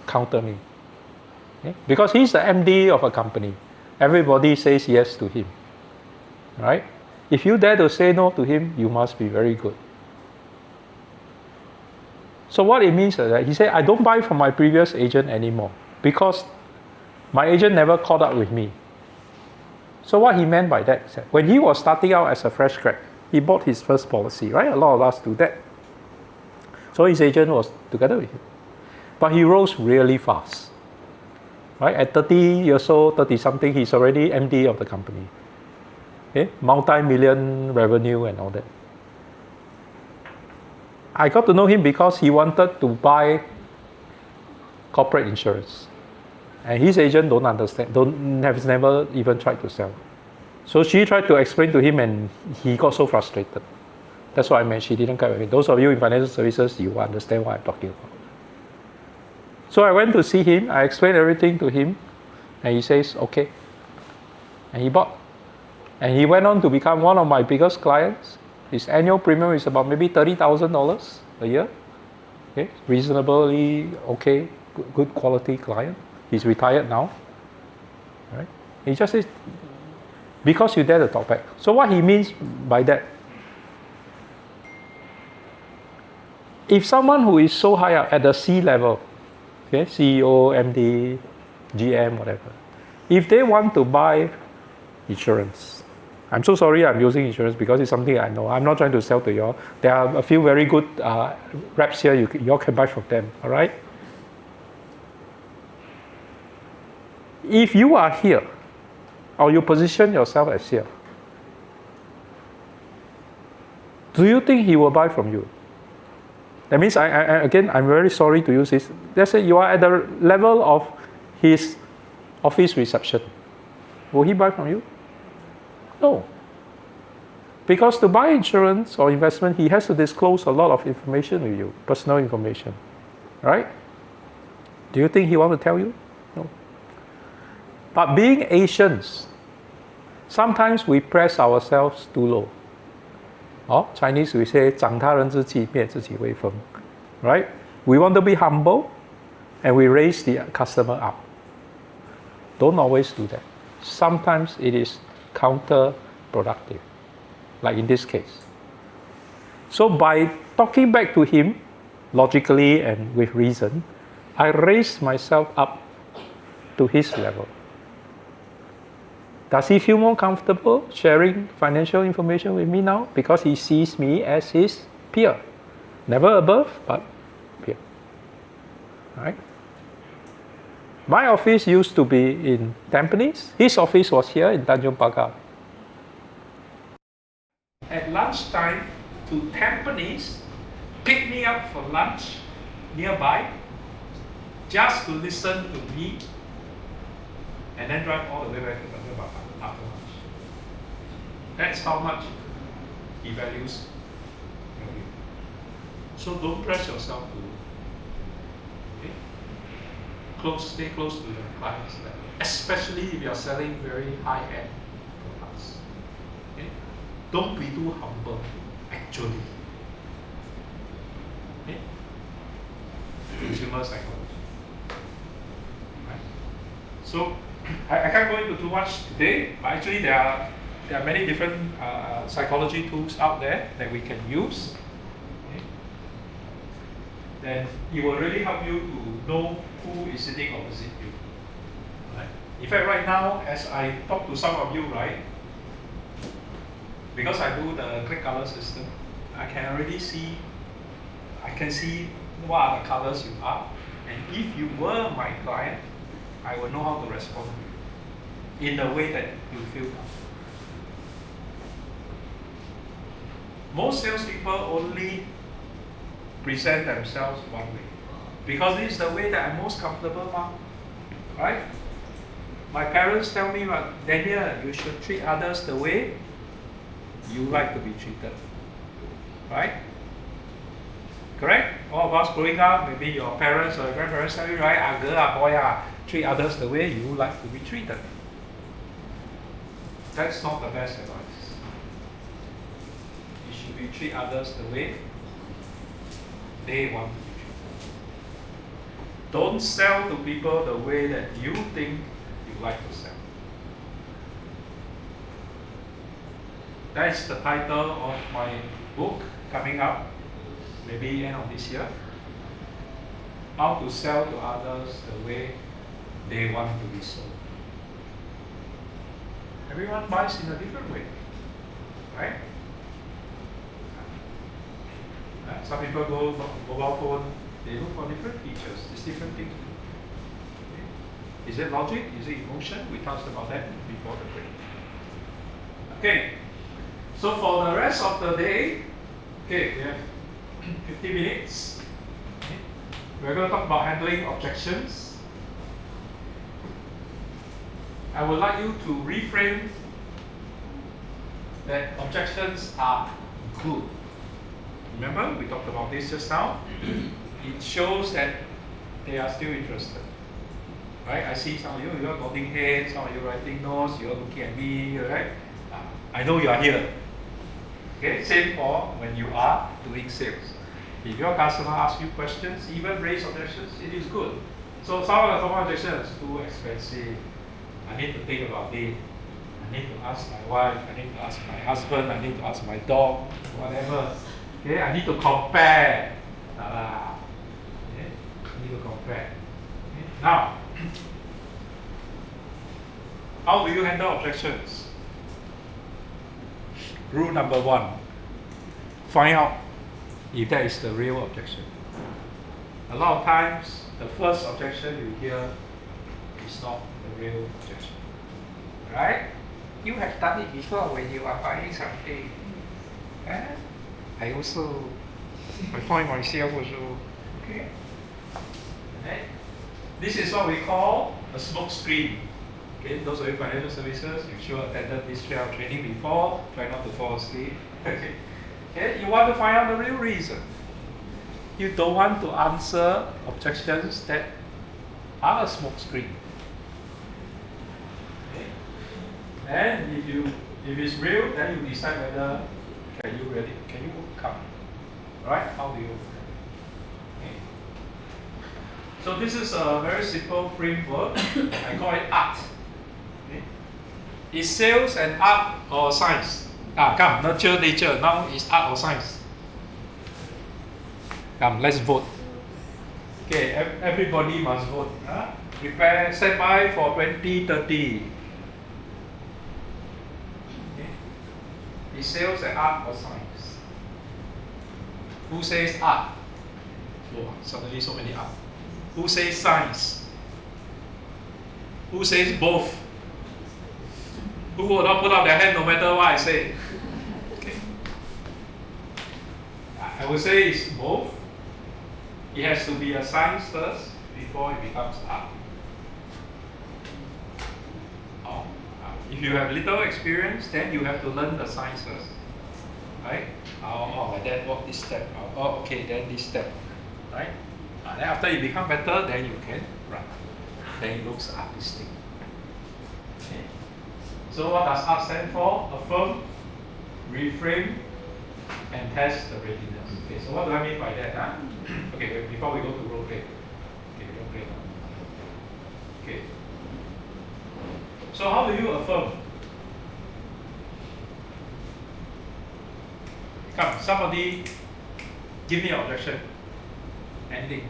counter me. Okay? Because he's the MD of a company. Everybody says yes to him. Right? If you dare to say no to him, you must be very good. So what it means is that he said, I don't buy from my previous agent anymore because my agent never caught up with me. So what he meant by that is that when he was starting out as a fresh grad, he bought his first policy, right? A lot of us do that. So his agent was together with him. But he rose really fast. Right? At 30 years old, 30 something, he's already MD of the company. Okay? Multi-million revenue and all that. I got to know him because he wanted to buy corporate insurance. And his agent don't understand, has never even tried to sell. So she tried to explain to him and he got so frustrated. That's what I meant, she didn't get with me. Those of you in financial services, you understand what I'm talking about. So I went to see him, I explained everything to him, and he says, okay. And he bought. And he went on to become one of my biggest clients. His annual premium is about maybe $30,000 a year. Okay, reasonably okay, good quality client. He's retired now. Right? He just says, because you dare to talk back. So what he means by that, if someone who is so high up at the C level, okay, CEO, MD, GM, whatever, if they want to buy insurance, I'm so sorry I'm using insurance because it's something I know. I'm not trying to sell to you all. There are a few very good reps here. You all can buy from them, all right? If you are here, or you position yourself as here, do you think he will buy from you? That means, again, I'm very sorry to use this. Let's say you are at the level of his office reception. Will he buy from you? No. Because to buy insurance or investment, he has to disclose a lot of information with you, personal information. Right? Do you think he wants to tell you? No. But being Asians, sometimes we press ourselves too low. Oh, Chinese we say 长他人之气灭自己威风. Right? We want to be humble and we raise the customer up. Don't always do that. Sometimes it is counterproductive, like in this case. So by talking back to him logically and with reason, I raised myself up to his level. Does he feel more comfortable sharing financial information with me now? Because he sees me as his peer. Never above, but peer. Right? My office used to be in Tampines. His office was here in Tanjong Pagar. At lunchtime to Tampines, pick me up for lunch nearby, just to listen to me, and then drive all the way back to Tanjong Pagar after lunch. That's how much he values you. So don't press yourself to stay close to your clients, especially if you are selling very high-end products. Okay? Don't be too humble, actually. Okay? Consumer psychology. Right? So I can't go into too much today, but actually there are many different psychology tools out there that we can use. Okay? Then it will really help you to know who is sitting opposite you. Right? In fact, right now, as I talk to some of you, right, because I do the click color system, I can already see, what are the colors you are, and if you were my client, I will know how to respond to you in the way that you feel comfortable. Most salespeople only present themselves one way, because this is the way that I'm most comfortable, right? My parents tell me, Daniel, you should treat others the way you like to be treated, right? Correct? All of us growing up, maybe your parents or your grandparents tell you, right? Girl, boy, treat others the way you like to be treated. That's not the best advice. You should treat others the way they want to be treated. Don't sell to people the way that you think you like to sell. That's the title of my book coming up, maybe end of this year. How to sell to others the way they want to be sold. Everyone buys in a different way, right? Some people go mobile phone, they look for different features. It's different things. Okay. Is it logic? Is it emotion? We talked about that before the break. Okay. So for the rest of the day, okay, we have 50 minutes. Okay. We're going to talk about handling objections. I would like you to reframe that objections are good. Remember, we talked about this just now. It shows that they are still interested. Right? I see some of you, you're nodding head, some of you writing notes, you're looking at me, right? I know you are here. Okay, same for when you are doing sales. If your customer asks you questions, even raise objections, it is good. So some of the common objections, too expensive. I need to think about it. I need to ask my wife, I need to ask my husband, I need to ask my dog, whatever. Okay, I need to compare. Okay, I need to compare. Okay. Now, how do you handle objections? Rule number 1, find out if that is the real objection. A lot of times, the first objection you hear is not the real objection. Right? You have done it before when you are buying something. I also, I find myself also. Okay. Okay. This is what we call a smoke screen. Okay, those of you financial services, you sure attended this trail training before. Try not to fall asleep. Okay. Okay. You want to find out the real reason. You don't want to answer objections that are a smoke screen. Okay. And if it's real, then you decide whether can you overcome. Right? How do you overcome? Okay. So this is a very simple framework. I call it art. Okay. Is sales an art or science? Come, nurture nature. Now is art or science? Come, let's vote. Okay, everybody must vote. Prepare, stand by for 2030. Okay. Is sales an art or science? Who says art? Oh, suddenly so many art. Who says science? Who says both? Who will not put up their hand no matter what I say? Okay. I would say it's both. It has to be a science first before it becomes art. If you have little experience, then you have to learn the science first. Right? My dad walked this step. Okay, then this step. Right? Then after you become better, then you can write. Then it looks artistic. Okay. So what does art stand for? Affirm, reframe, and test the readiness. Okay, so what do I mean by that? Huh? Okay, before we go to role play. Okay, role play. Okay. So how do you affirm? Come, somebody give me an objection. Ending.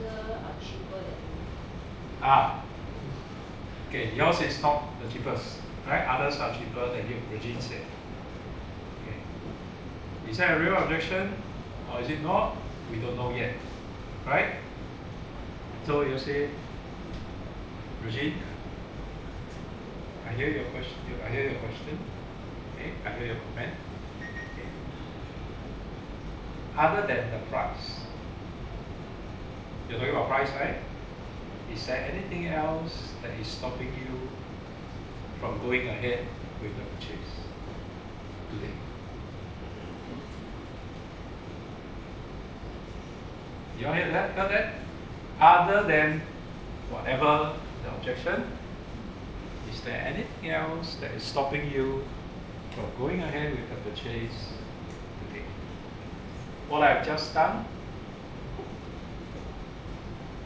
Other are cheaper than Okay, yours is not the cheapest, right? Others are cheaper than you, Regine said. Okay. Is that a real objection or is it not? We don't know yet, right? So you say, Regine, I hear your question. I hear your question. Okay, I hear your comment. Okay. Other than the price, you're talking about price, right? Is there anything else that is stopping you from going ahead with the purchase today? You all hear that? Got that? Other than whatever the objection, is there anything else that is stopping you from going ahead with the purchase today? What I've just done?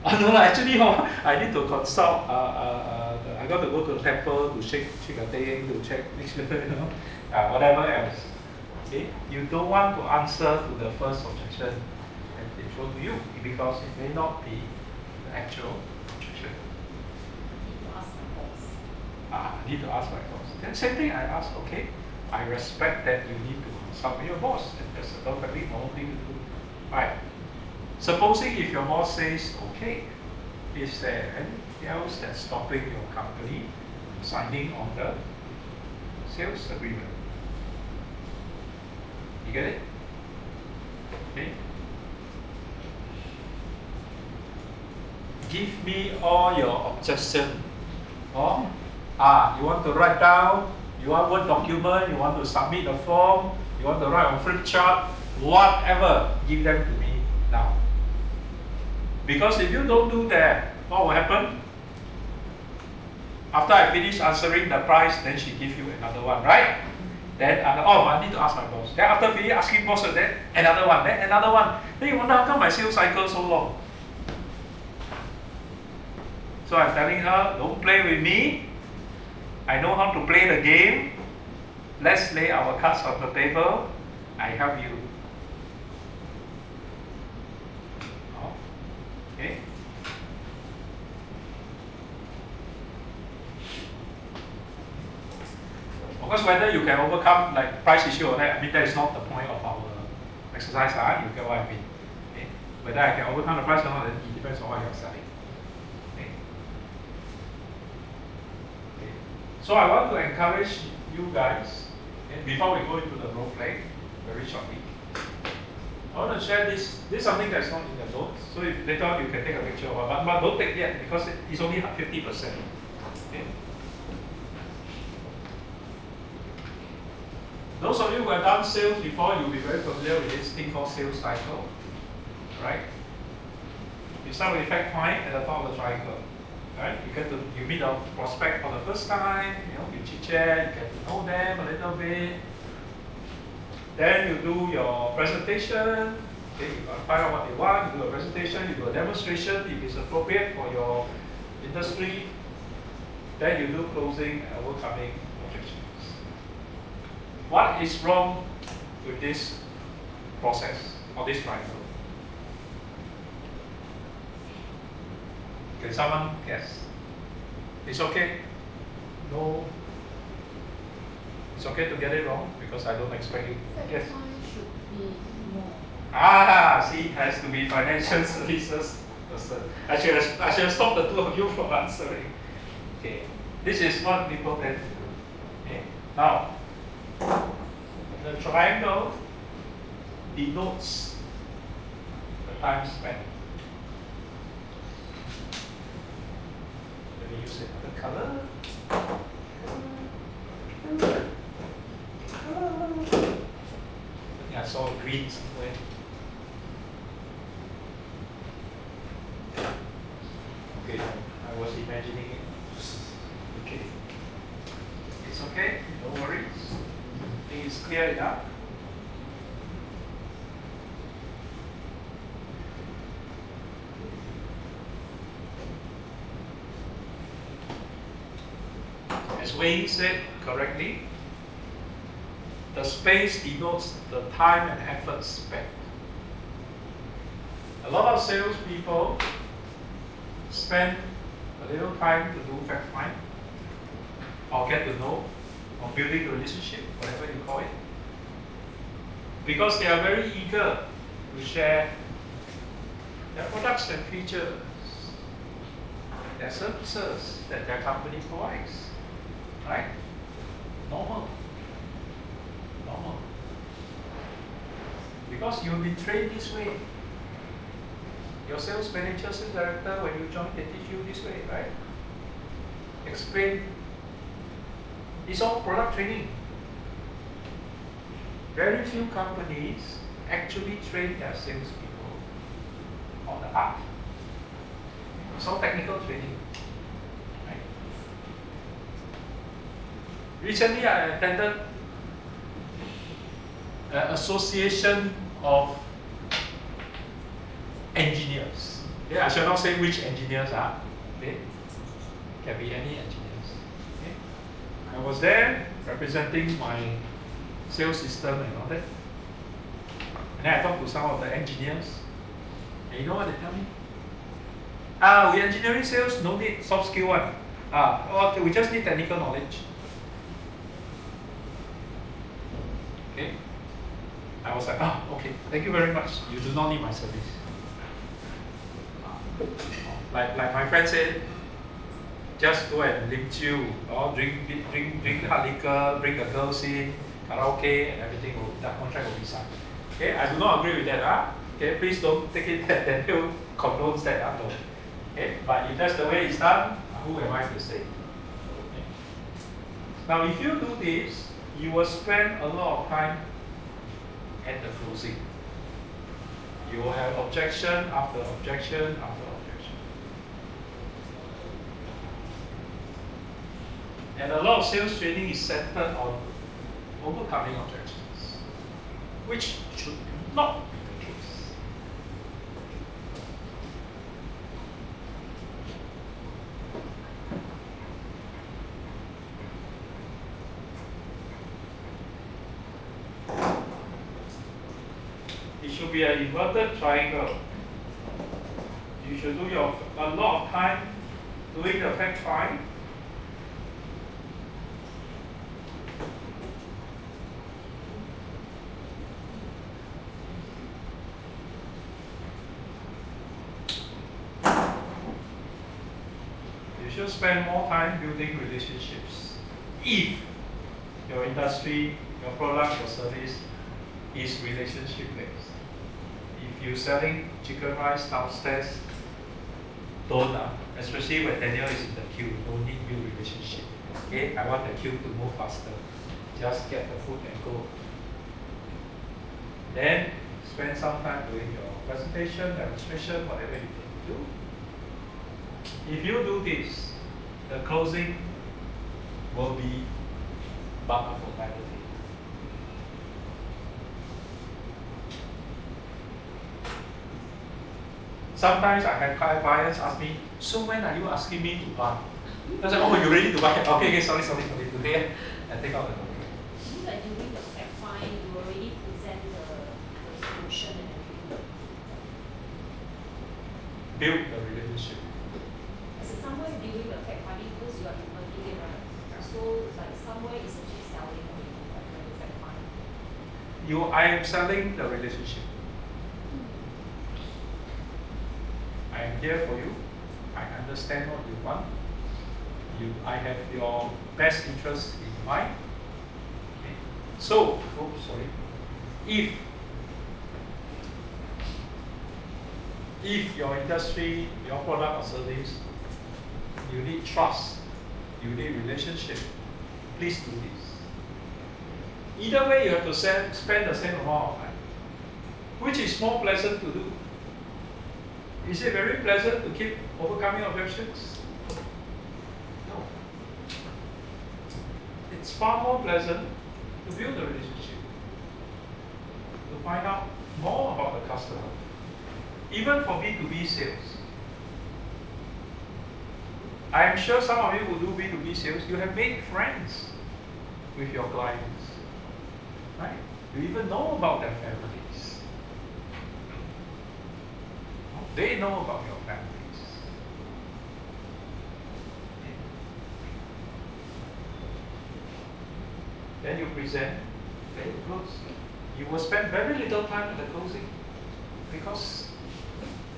No, actually, I need to consult. I got to go to the temple to check a thing, to check whatever else. Okay, you don't want to answer to the first objection that they throw to you because it may not be the actual objection. I need to ask my boss. Then same thing I ask, okay, I respect that you need to consult with your boss. And that's a perfectly normal thing to do. Right. Supposing if your boss says, okay, is there anything else that's stopping your company from signing on the sales agreement? You get it? Okay. Give me all your objection. Or, you want to write down, you want Word document, you want to submit a form, you want to write on flip chart, whatever, give them to me now. Because if you don't do that, what will happen? After I finish answering the price, then she gives you another one, right? Then I need to ask my boss. Then after finish asking boss, then another one, then another one. Then you wonder how come my sales cycle so long? So I'm telling her, don't play with me. I know how to play the game. Let's lay our cards on the table. I help you. Okay. Of course, whether you can overcome like price issue or that, I mean that is not the point of our exercise. You get what I mean? Okay. Whether I can overcome the price or not, then it depends on what you're selling. Okay. Okay. So I want to encourage you guys, okay, before we go into the role play, very shortly. I want to share this. This is something that's not in the notes. So if later on you can take a picture of it, but don't take yet because it's only 50%. Okay. Those of you who have done sales before, you'll be very familiar with this thing called sales cycle. Right? You start with the fact find at the top of the triangle. Right? You meet a prospect for the first time, you chit chat, you get to know them a little bit. Then you do your presentation, okay, you find out what they want, you do a presentation, you do a demonstration if it's appropriate for your industry. Then you do closing and overcoming objections. What is wrong with this process or this triangle? Can someone guess? It's okay. No. It's okay to get it wrong because I don't expect you. Yes. should be more. See, it has to be financial services. I should have stopped the two of you from answering. Okay, this is what people tend to do. Okay, now the triangle denotes the time spent. Let me use another color. I saw green somewhere. Okay, I was imagining it. Okay. It's okay, no worries. I think it's clear enough. As Wayne said correctly, the space denotes the time and effort spent. A lot of salespeople spend a little time to do fact find, or get to know, or building a relationship, whatever you call it, because they are very eager to share their products and features, their services that their company provides. Right? Normal. Because you've been trained this way. Your sales manager, sales director, when you join, they teach you this way, right? Explain. It's all product training. Very few companies actually train their salespeople on the art. It's all technical training. Right? Recently, I attended an association of engineers. Yeah, I shall not say which engineers are. Okay? Can be any engineers. Okay? I was there representing my sales system and all that. And then I talked to some of the engineers. And you know what they tell me? We engineering sales, no need soft skill one. Okay, we just need technical knowledge. Okay? I was like, okay, thank you very much. You do not need my service. Like my friend said, just go and lim chill, or drink hard liquor, bring the girls in, karaoke, and everything. That contract will be signed. Okay, I do not agree with that. Okay, please don't take it that Daniel condones that. No. Okay, but if that's the way it's done, who am I to say? Okay. Now, if you do this, you will spend a lot of time at the closing. You will have objection after objection after objection. And a lot of sales training is centered on overcoming objections, which should not be the case. It should be an inverted triangle. You should do a lot of time doing the fact find. You should spend more time building relationships. If your industry, your product, your service is relationship based. If you're selling chicken rice downstairs, don't, especially when Daniel is in the queue, don't need build relationship. Okay, I want the queue to move faster. Just get the food and go. Then spend some time doing your presentation, demonstration, whatever you can do. If you do this, the closing will be but a formality. Sometimes I have clients ask me, so when are you asking me to buy? I said, oh, you're ready to buy? Okay, sorry. Today, I take out the document. Seems like during the fact find, you already present the solution and everything. Build the relationship. So somewhere during the fact finding, because you are inverting it, right? So like somewhere is actually selling already, like when you fact find. I am selling the relationship. I I am here for you. I understand what you want. I have your best interest in mind. Okay. So, if your industry, your product or service, you need trust, you need relationship, please do this. Either way, you have to spend the same amount of time. Which is more pleasant to do? Is it very pleasant to keep overcoming objections? No. It's far more pleasant to build a relationship, to find out more about the customer. Even for B2B sales. I am sure some of you who do B2B sales, you have made friends with your clients. Right? You even know about their families. They know about your families. Then you present, then you close. You will spend very little time at the closing because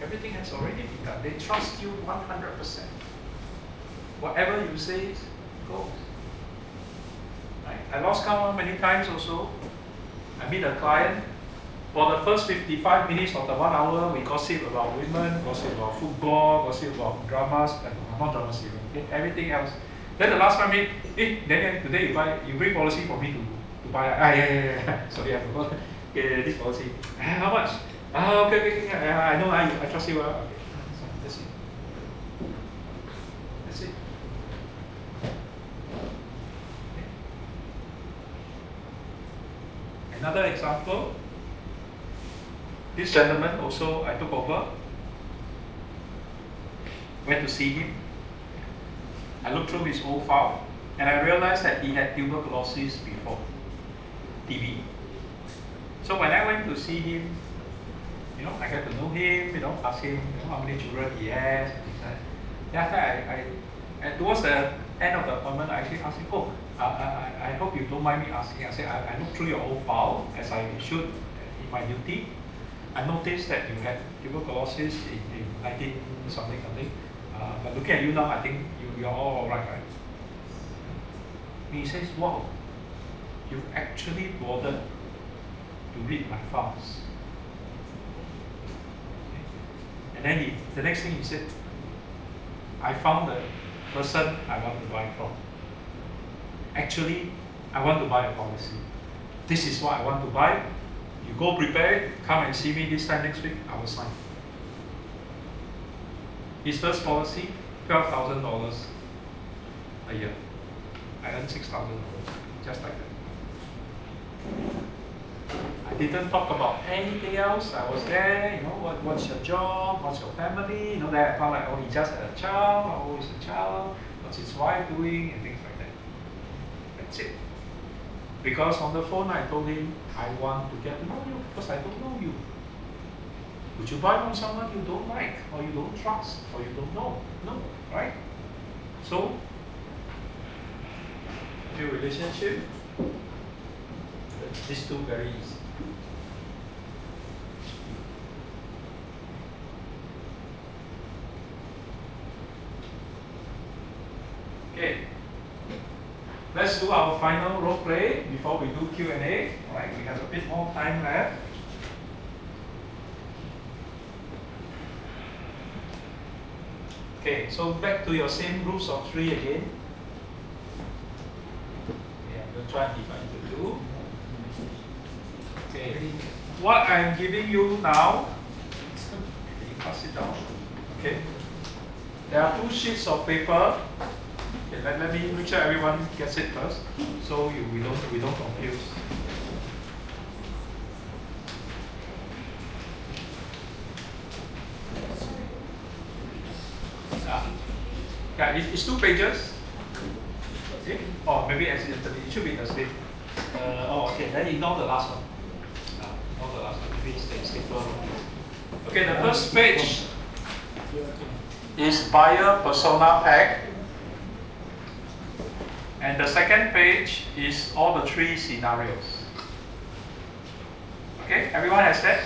everything has already been done. They trust you 100%. Whatever you say goes. Right? I lost count how many times also. I meet a client. For the first 55 minutes of the 1 hour, we gossip about women, gossip about football, gossip about dramas, not dramas even, okay? Everything else. Then the last 5 minutes, Daniel, today you bring policy for me to buy. Yeah. Sorry, I forgot. This policy. How much? Okay. I know, I trust you. Okay. That's it. That's it. Okay. Another example. This gentleman also, I took over. Went to see him. I looked through his old file and I realized that he had tuberculosis before, TB. So when I went to see him, I got to know him, ask him how many children he has, and things like that. Then after and towards the end of the appointment, I actually asked him, I hope you don't mind me asking. I said, I looked through your old file as I should in my duty. I noticed that you had tuberculosis in 19 something. But looking at you now, I think you're all right? And he says, wow, you actually bothered to read my files. Okay. And then the next thing he said, I found the person I want to buy from. Actually, I want to buy a policy. This is what I want to buy. You go prepare, come and see me this time next week, I will sign. His first policy, $12,000 a year. I earned $6,000, just like that. I didn't talk about anything else. I was there, what's your job, what's your family, then I found out, he just had a child, how old is the child, what's his wife doing, and things like that. That's it. Because on the phone I told him, I want to get to know you because I don't know you. Would you buy from someone you don't like, or you don't trust, or you don't know? No, right? So, your relationship, these two very easy. Okay. Let's do our final role play before we do Q&A. All right, we have a bit more time left. Okay, so back to your same groups of 3 again. Okay, I'm going to try and divide into 2. Okay, what I'm giving you now, can you pass it down? Okay, there are 2 sheets of paper. Okay, let me make sure everyone gets it first, so we don't confuse. Yeah, it's 2 pages. Okay. Or maybe accidentally, it should be the same. Okay, then ignore the last one. Ignore the last one, maybe it's simple. Okay, the first page is buyer persona pack. And the second page is all the 3 scenarios. Okay, everyone has that?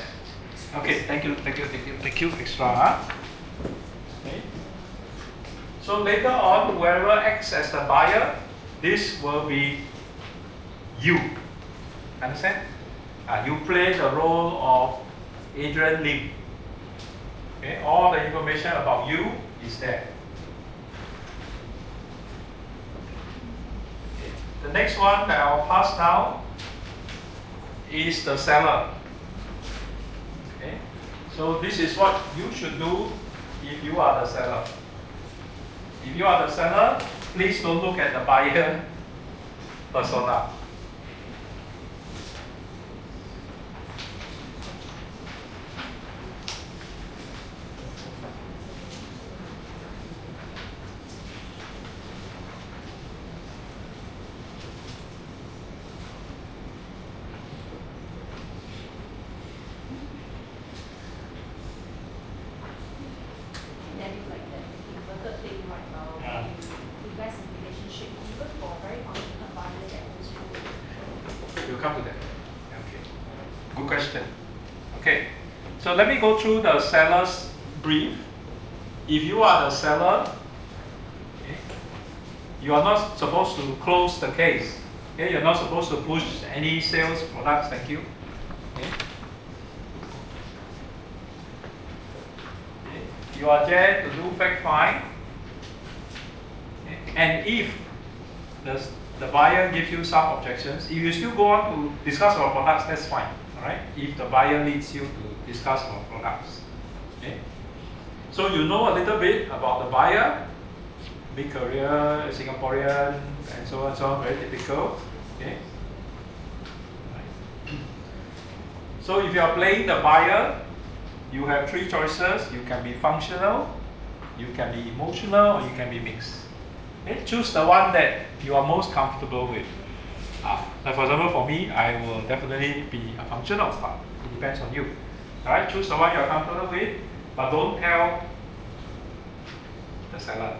Okay, thank you, extra. So later on, whoever acts as the buyer, this will be you. Understand? You play the role of Adrian Lim. Okay? All the information about you is there. Okay. The next one that I'll pass now is the seller. Okay? So this is what you should do if you are the seller. If you are the seller, please don't look at the buyer persona. We'll come to that. Okay. Good question. Okay. So let me go through the seller's brief. If you are the seller, okay, you are not supposed to close the case. Okay? You're not supposed to push any sales products. Thank you. Okay? Okay. You are there to do fact find. Okay? And if the buyer gives you some objections, if you still go on to discuss about products, that's fine. All right? If the buyer leads you to discuss about products. Okay? So you know a little bit about the buyer, big career, Singaporean, and so on, very typical. Okay? Right. So if you are playing the buyer, you have three choices. You can be functional, you can be emotional, or you can be mixed. Okay? Choose the one that you are most comfortable with. Like for example, for me, I will definitely be a functional, but it depends on you. Alright, choose the one you are comfortable with, but don't tell the seller.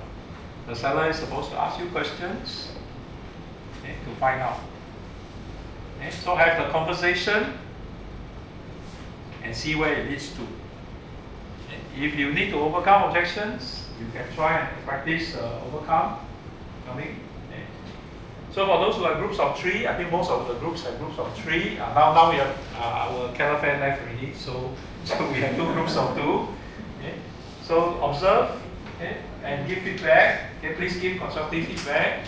The seller is supposed to ask you questions, okay, to find out. Okay? So have the conversation and see where it leads to. Okay? If you need to overcome objections, you can try and practice overcome. Okay? So for those who are groups of three, I think most of the groups have groups of three. Now we have our caravan left already, so we have two groups of two. Okay? So observe, okay, and give feedback. Okay? Please give constructive feedback.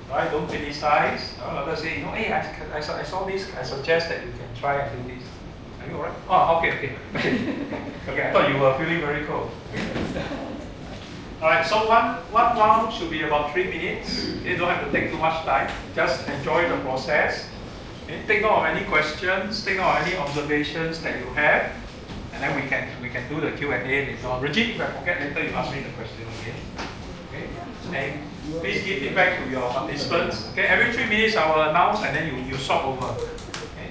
Right? Don't criticize. Others say, hey, I saw this. I suggest that you can try and do this. Are you alright? Oh, okay. Okay, I thought you were feeling very cold. Alright, so one round should be about 3 minutes. You don't have to take too much time. Just enjoy the process. Okay? Take note of any questions, take note of any observations that you have, and then we can do the Q&A later on. Regine, if I forget later, you ask me the question again. Okay? And please give feedback to your participants. Okay, every 3 minutes I will announce and then you swap over. Okay?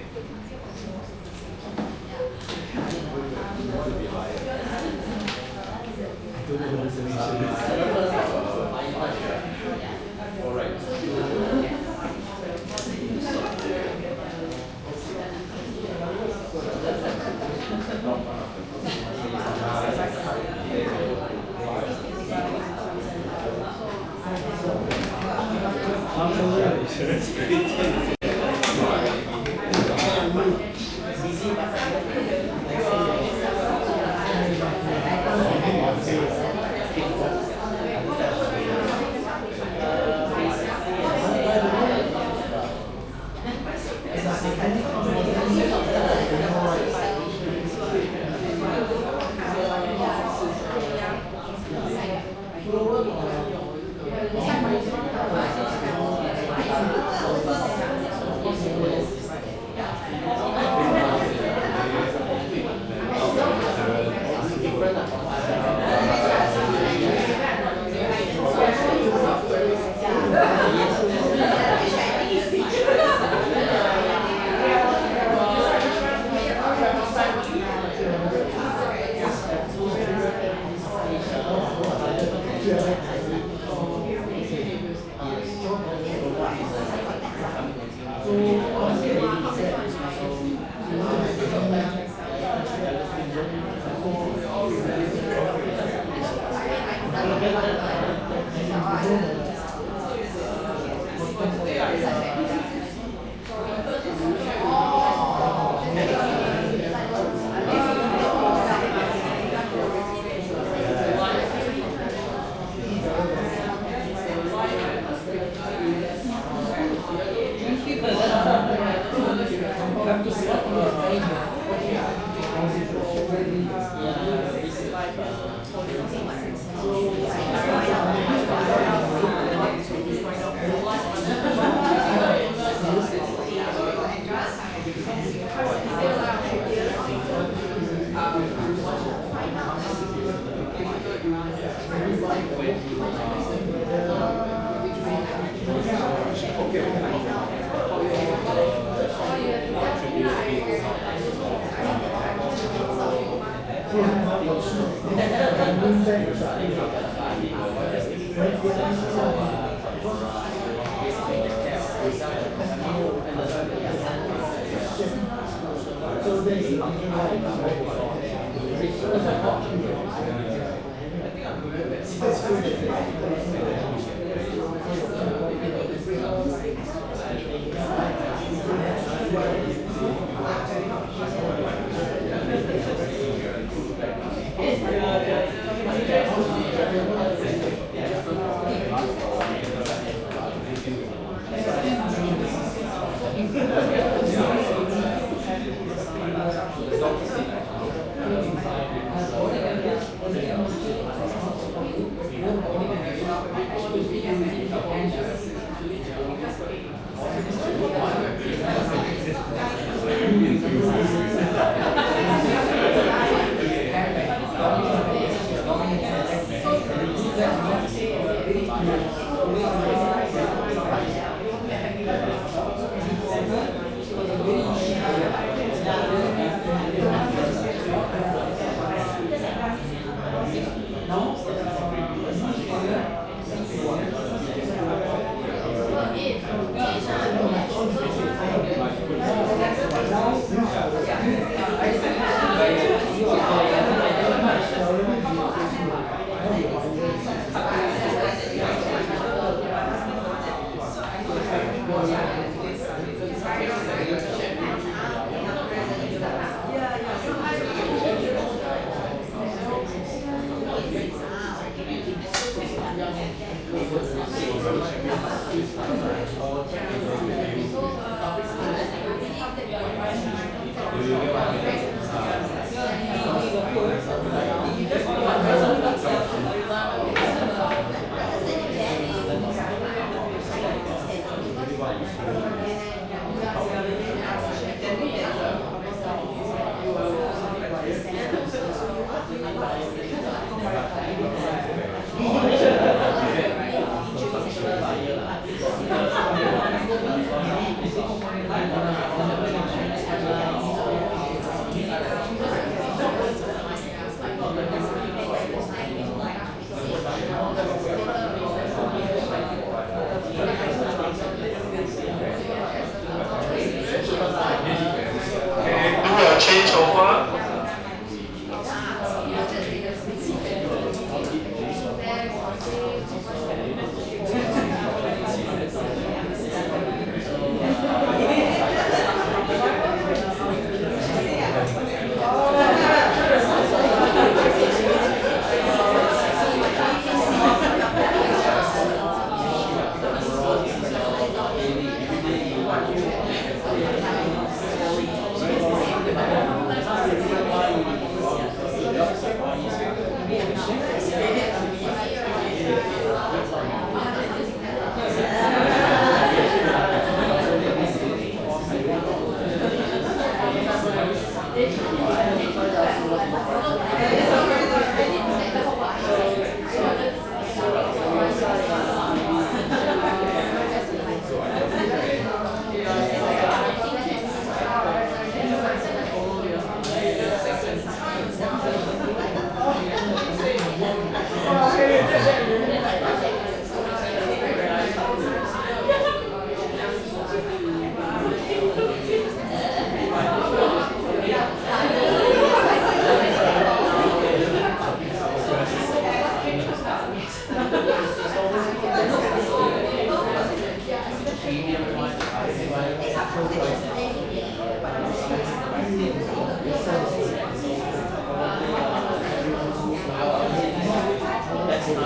Okay,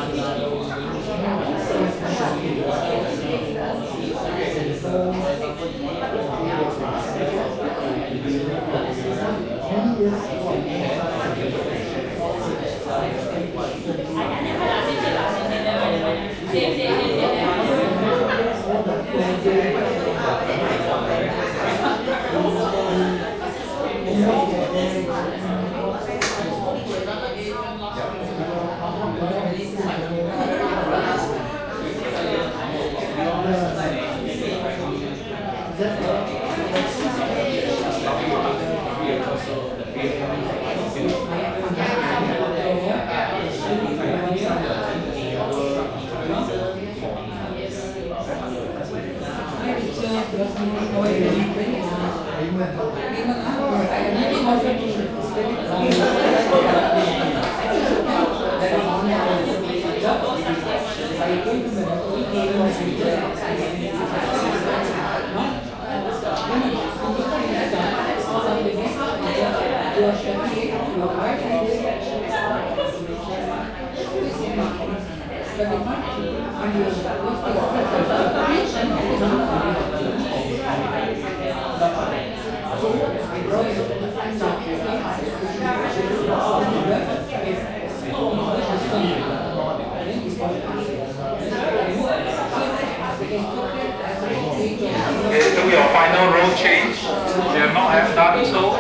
do your final role change. You have not have done so.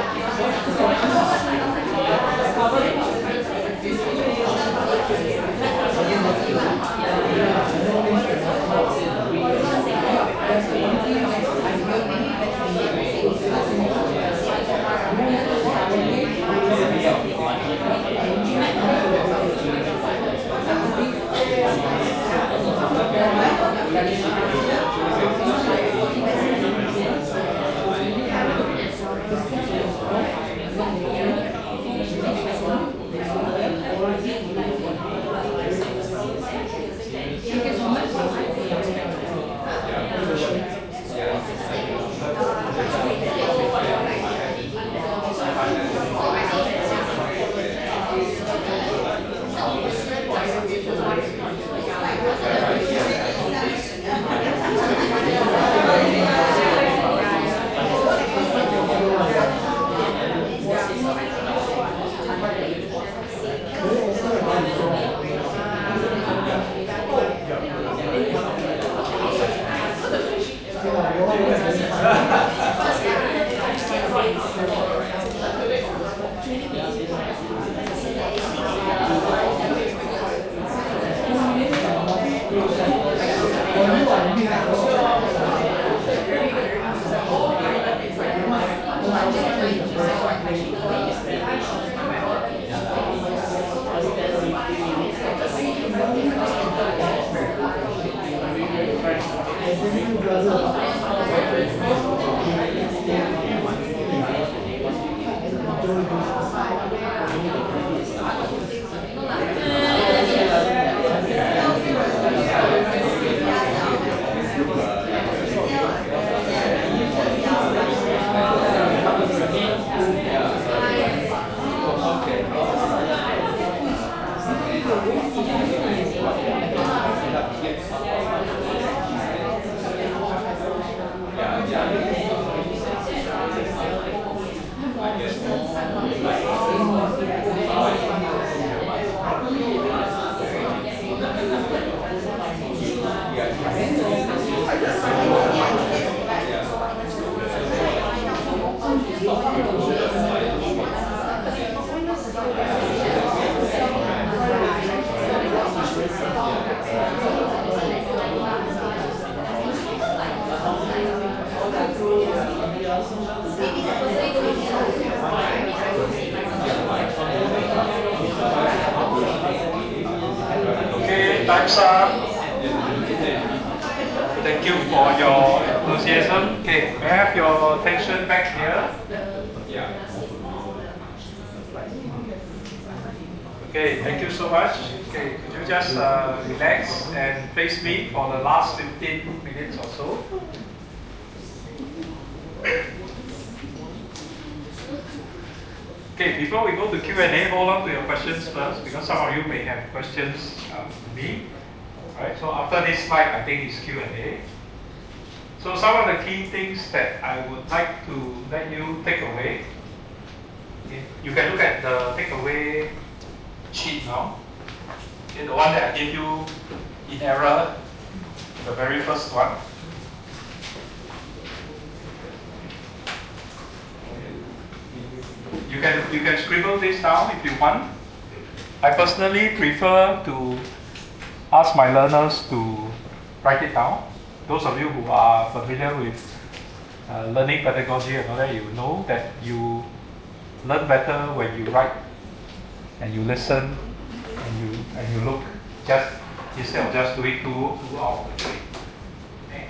Okay, time's up. Thank you for your enthusiasm. Okay, may I have your attention back here? Okay, thank you so much. Okay, could you just relax and face me for the last 15 minutes or so? Okay, before we go to Q&A, hold on to your questions first, because some of you may have questions to me. Right, so after this slide, I think it's Q&A. So some of the key things that I would like to let you take away. Okay, you can look at the takeaway sheet now. Okay, the one that I gave you in error, the very first one. You can scribble this down if you want. I personally prefer to ask my learners to write it down. Those of you who are familiar with learning pedagogy and all that, you know that you learn better when you write and you listen and you look, just instead of just doing two out of the three. Okay.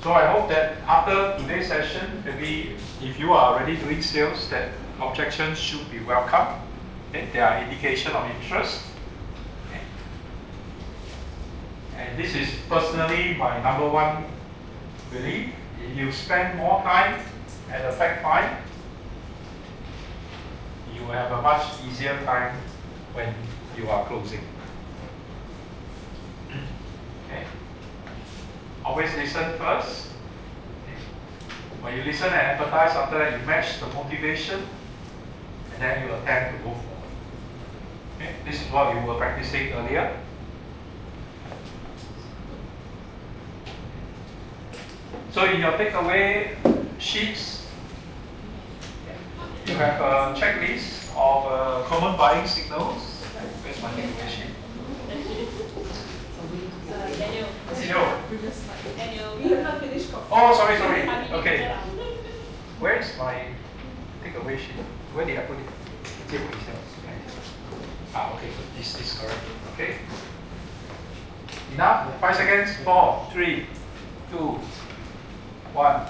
So I hope that after today's session, maybe if you are already doing sales, that objections should be welcome. Okay. They are indication of interest. Okay. And this is personally my number one belief. If you spend more time at the fact find, you will have a much easier time when you are closing. Okay. Always listen first. Okay. When you listen and empathize, after that you match the motivation, and then you attempt to go forward. Okay. This is what you were practicing earlier. So in your takeaway sheets, you have a checklist of common buying signals. Where's my takeaway sheet? Daniel. Oh, sorry. Okay. Where's my takeaway sheet? Where did I put it? Okay, so this is correct. Okay. Enough? 5 seconds. 4, 3, 2, 1.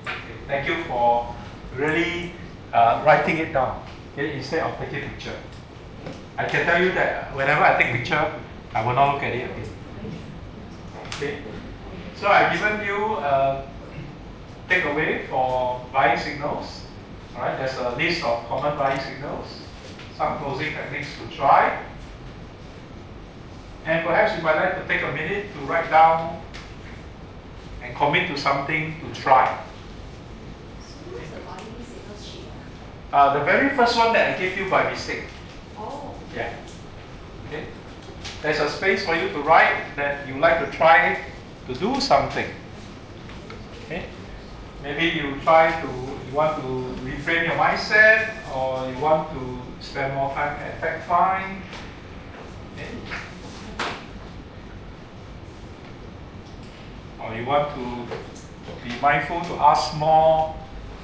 Okay. Thank you for really writing it down, okay, instead of taking a picture. I can tell you that whenever I take picture, I will not look at it again. Okay. So I've given you a takeaway for buying signals. All right. There's a list of common buying signals. Some closing techniques to try. And perhaps you might like to take a minute to write down and commit to something to try. The very first one that I gave you by mistake. Oh. Yeah. Okay. There's a space for you to write that you like to try to do something. Okay. Maybe you want to reframe your mindset, or you want to spend more time at fact find. Okay. Or you want to be mindful to ask more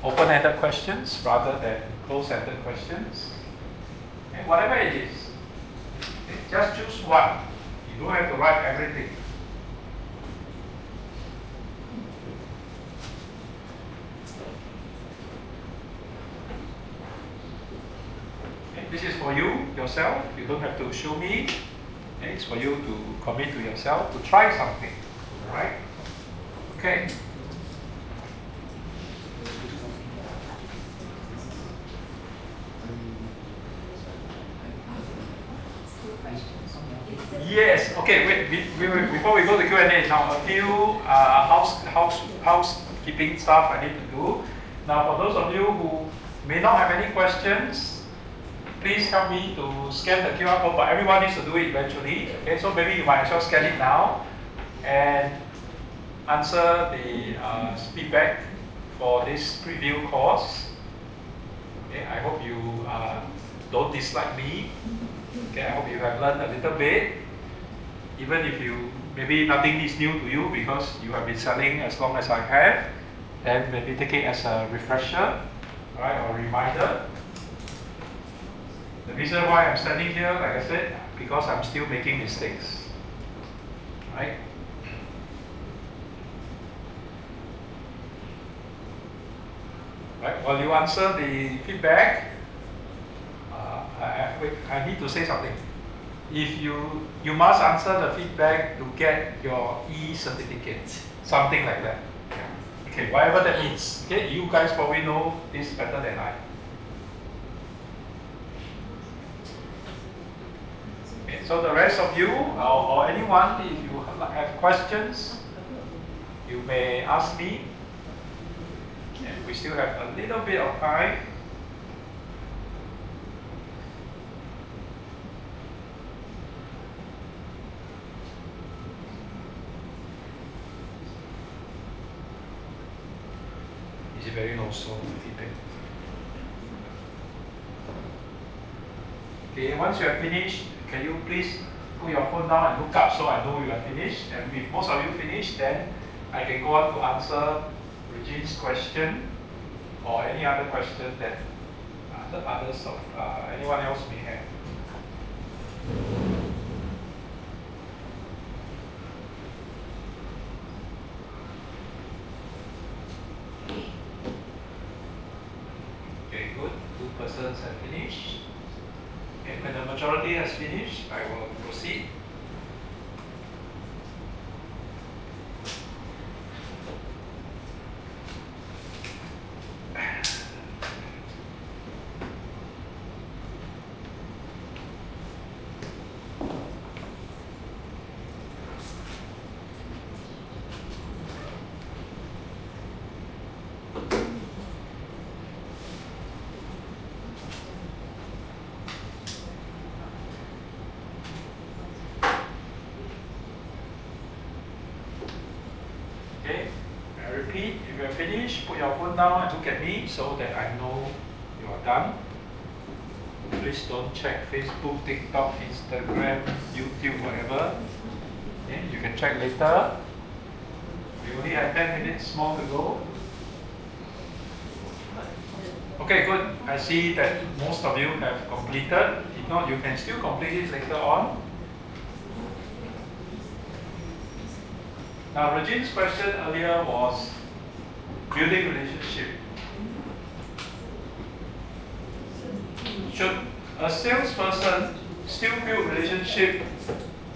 open-ended questions rather than closed-ended questions. Okay. Whatever it is, okay. Just choose one. You don't have to write everything. Okay. This is for you, yourself. You don't have to show me. Okay. It's for you to commit to yourself to try something. All right? Okay. Yes. Okay. Wait. Before we go to Q&A, now a few housekeeping stuff I need to do. Now, for those of you who may not have any questions, please help me to scan the QR code. But everyone needs to do it eventually. Okay. So maybe you might as well scan it now and answer the feedback for this preview course. Okay. I hope you don't dislike me. Okay. I hope you have learned a little bit. Even if maybe nothing is new to you because you have been selling as long as I have, then maybe take it as a refresher, right, or reminder. The reason why I'm standing here, like I said, because I'm still making mistakes, right? Right. While you answer the feedback, I need to say something. If you must answer the feedback to get your e-certificate, something like that. Yeah. Okay, whatever that means. Okay, you guys probably know this better than I. so the rest of you or anyone, if you have questions, you may ask me. And we still have a little bit of time. Is it very low so feedback? Okay, once you have finished, can you please put your phone down and look up so I know you are finished? And if most of you finished, then I can go on to answer Regine's question or any other question that others of anyone else may have. Okay, good. 2 persons have finished. Okay, when the majority has finished, I will proceed. Okay, I repeat, if you are finished, put your phone down and look at me so that I know you are done. Please don't check Facebook, TikTok, Instagram, YouTube, whatever. Okay, you can check later. We only have 10 minutes more to go. Okay, good. I see that most of you have completed. If not, you can still complete it later on. Now, Regine's question earlier was building relationship. Should a salesperson still build relationship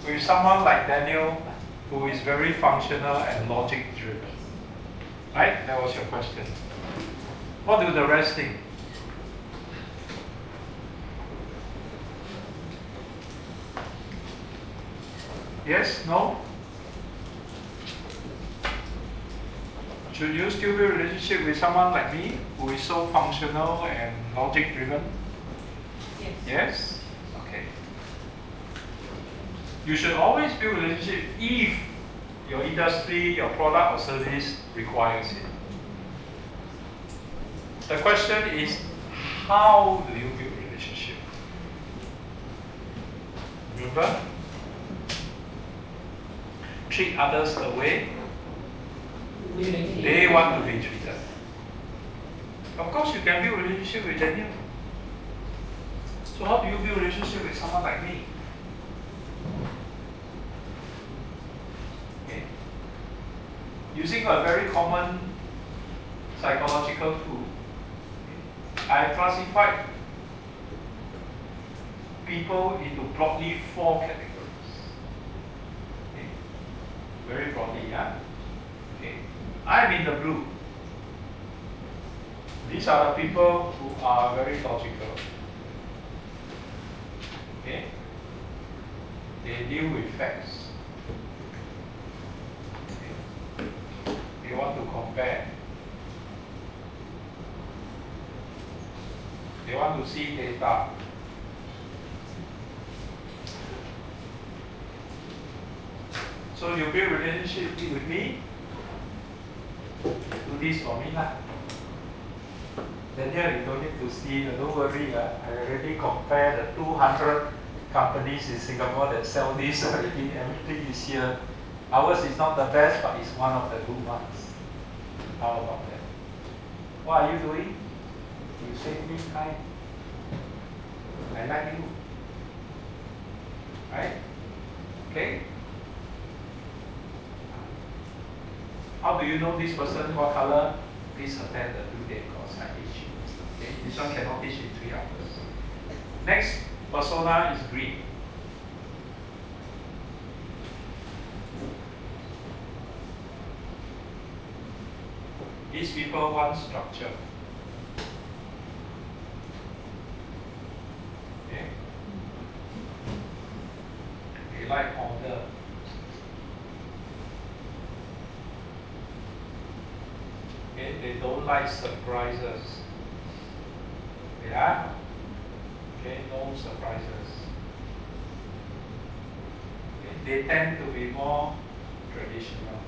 with someone like Daniel, who is very functional and logic driven? Right? That was your question. What do the rest think? Yes? No? Should you still build a relationship with someone like me, who is so functional and logic driven? Yes. Yes? Okay. You should always build a relationship if your industry, your product or service requires it. The question is, how do you build a relationship? Remember? Treat others the way they want to be treated. Of course, you can build a relationship with Daniel. So how do you build a relationship with someone like me? Okay. Using a very common psychological tool, I classified people into broadly 4 categories. Okay. Very broadly, yeah. Okay. I'm in the blue. These are the people who are very logical. Okay? They deal with facts. Okay. They want to compare. They want to see data. So you build a relationship with me, do this for me lah. Daniel, you don't need to see, don't worry. I already compared the 200 companies in Singapore that sell this already. Everything is here. Ours is not the best, but it's one of the good ones. How about that? What are you doing? You save me time. I like you. Right? Okay? How do you know this person? What color? Please attend the 2-day course I teach you. Okay? This one cannot teach in 3 hours. Next persona is green. These people want structure. Okay? they like order. Okay, they don't like surprises. Yeah? Okay, no surprises. Okay, they tend to be more traditional.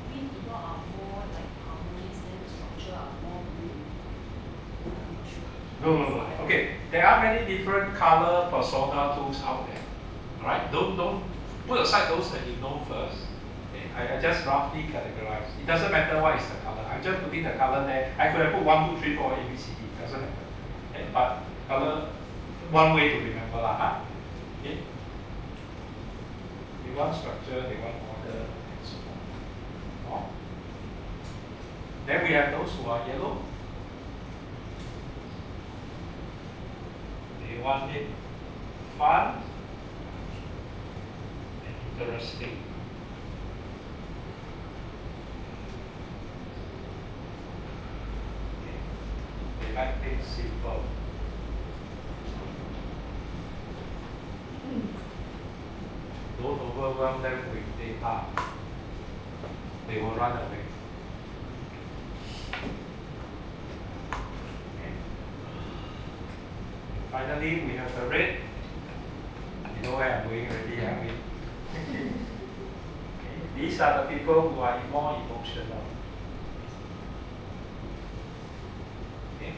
Green people are more like harmonious, then the structure are more blue. I'm not sure. No. Okay, there are many different color persona tools out there. Alright, don't put aside those that you know first. Okay, I just roughly categorize. It doesn't matter what is the color. I'm just putting the color there. I could have put 1, 2, 3, 4, A, B, C, D. Doesn't matter. Okay, but color, one way to remember lah. Huh? Okay. They want structure, they want order, and so on. Oh. Then we have those who are yellow. They want it fun and interesting. Okay. They like things simple. Don't overwhelm them with data. They will run away. Okay. Finally, we have the red. You know where I'm going already, are we? Okay. These are the people who are more emotional. Okay.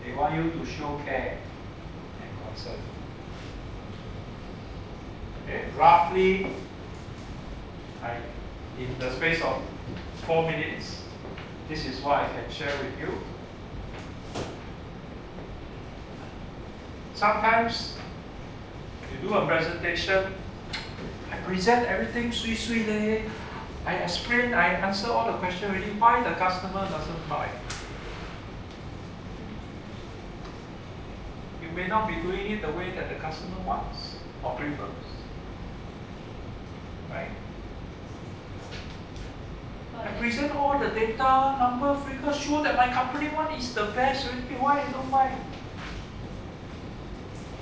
They want you to show care and concern. Okay. Roughly, in the space of 4 minutes, this is what I can share with you. Sometimes you do a presentation, I present everything sweet leh. I explain, I answer all the questions already. Why the customer doesn't buy? You may not be doing it the way that the customer wants or prefers. Right? I present all the data, number, figures, show that my company one is the best already. Why you don't buy?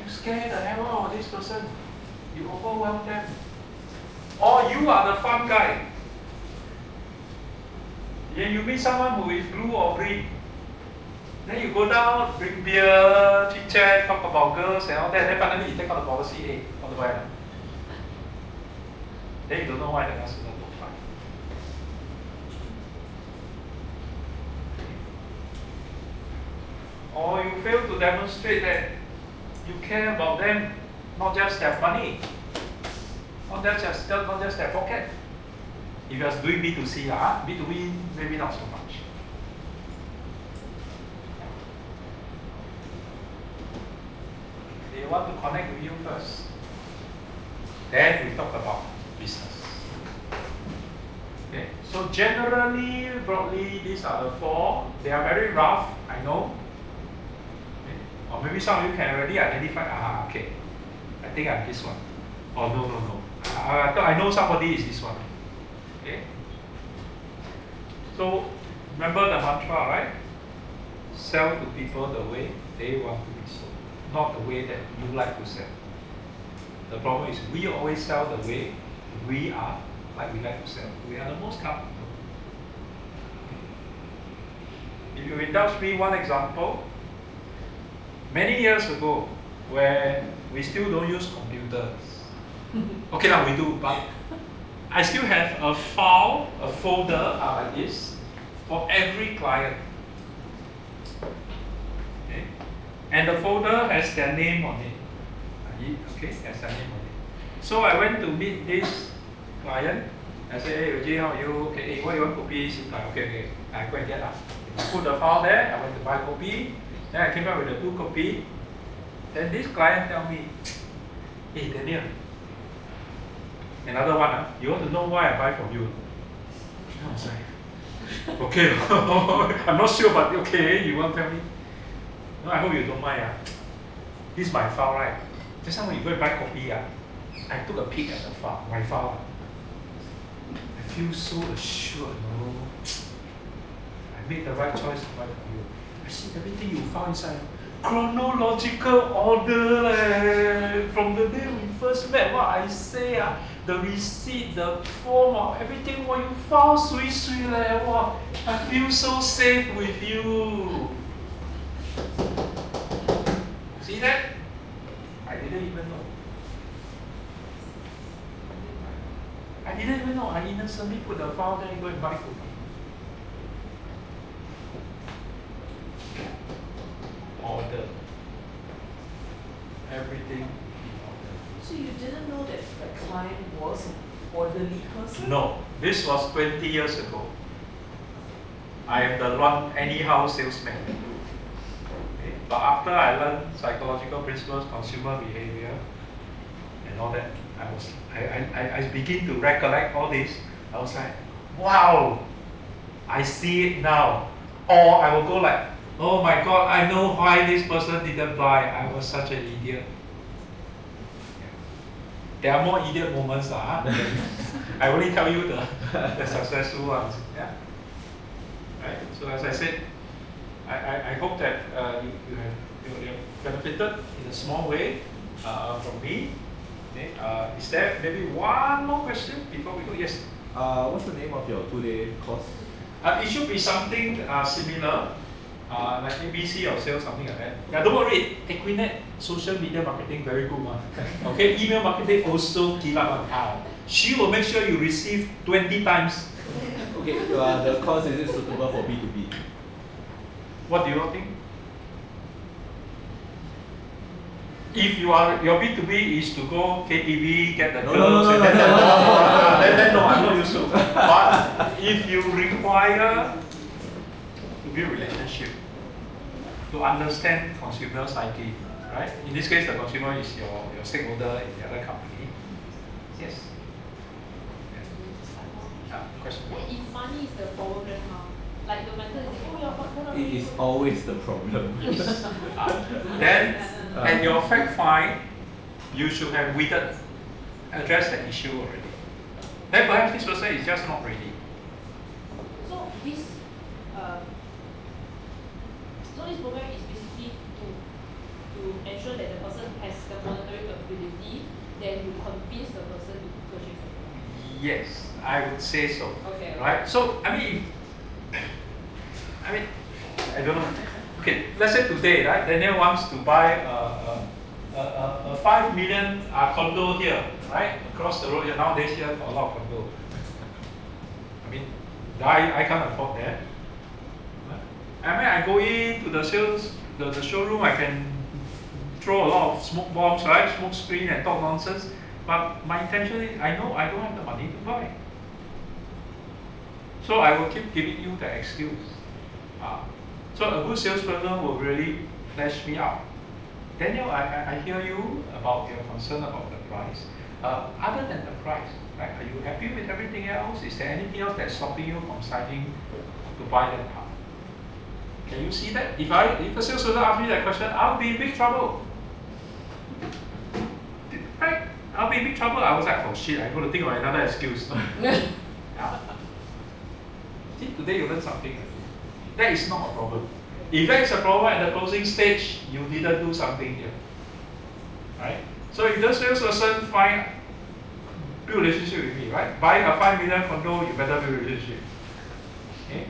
You scare the hell out of this person. You overwhelm them. Or you are the fun guy. Then you meet someone who is blue or green. Then you go down, drink beer, chit chat, talk about girls and all that. Then finally you take out the policy A on the buy. Then you don't know why the customer don't buy. Or you fail to demonstrate that you care about them, not just their money, not just their pocket. If you're doing B2C, B2B, maybe not so much. They want to connect with you first. Then we talk about business. Okay, so generally, broadly, these are the 4. They are very rough, I know. Or maybe some of you can already identify, okay, I think I'm this one. Or no. I know somebody is this one. Okay? So, remember the mantra, right? Sell to people the way they want to be sold, not the way that you like to sell. The problem is we always sell the way we are, like we like to sell. We are the most comfortable. If you indulge me one example, many years ago, where we still don't use computers. Okay, now we do, but I still have a file, a folder like this, for every client. Okay? And the folder has their name on it. Okay, has their name on it. So I went to meet this client. I said, hey, Eugene, how are you? Okay, hey, what you want copy? Okay, I go and get that. Put the file there, I went to buy copy. Then I came back with the 2 copy. Then this client tell me, hey Daniel, another one, you want to know why I buy from you? I was like, okay, I'm not sure, but okay, you want to tell me? No, I hope you don't mind. This is my file, right? Just now when you go and buy copy, I took a peek at the file, my file. I feel so assured, I made the right choice to buy from you. I see everything you found inside. Chronological order leh. From the day we first met, what I say, the receipt, the form, everything what you found, sweet leh. Wow, I feel so safe with you. See that? I didn't even know. I didn't even know. I innocently put the file there and go and buy for me. Order. Everything in order. So you didn't know that the client was an orderly person? No, this was 20 years ago. I am the run anyhow salesman. Okay. But after I learned psychological principles, consumer behavior, and all that, I begin to recollect all this. I was like, wow, I see it now. Or I will go like, oh my God, I know why this person didn't buy. I was such an idiot. There are more idiot moments. I only tell you the successful ones. Yeah. Right? So as I said, I hope that you have benefited in a small way from me. Okay. Is there maybe one more question before we go? Yes. What's the name of your 2-day course? It should be something similar, like ABC or sales, something like that. Yeah, don't worry, Equinet social media marketing, very good one. Okay, email marketing also kill up one. She will make sure you receive 20 times. Okay, the course is it suitable for B2B? What do you all think? If your B2B is to go KTV, get the girls, and then no, I'm not useful. But if you require to build relationship, to understand consumer psyche, right? In this case, the consumer is your stakeholder in the other company. Yes. Question. If money is the problem, then how? Like the matter is, oh, you're not It is always the problem. Then, at your fact find, you should have addressed the issue already. Then perhaps this person is just not ready. So this program is basically to ensure that the person has the monetary ability, then you convince the person to purchase the product. Yes, I would say so. Okay. Right? So I mean, I don't know. Okay, let's say today, right? Daniel wants to buy a 5 million condo here, right? Across the road here. Nowadays here, a lot of condo. I mean, I can't afford that. I mean, I go into the showroom, I can throw a lot of smoke bombs, right? Smoke screen and talk nonsense. But my intention is, I know I don't have the money to buy. So I will keep giving you the excuse. So a good salesperson will really flash me out. Daniel, I hear you about your concern about the price. Other than the price, right? Are you happy with everything else? Is there anything else that's stopping you from signing to buy that car? Can you see that? If a salesperson asks me that question, I'll be in big trouble. Right? I'll be in big trouble. I was like, oh shit, I'm going to think of another excuse. Yeah. See, today you learned something. That is not a problem. If that is a problem at the closing stage, you didn't do something here. Right? So if the salesperson build a relationship with me, right? Buy a 5 million condo, you better build a relationship. Okay?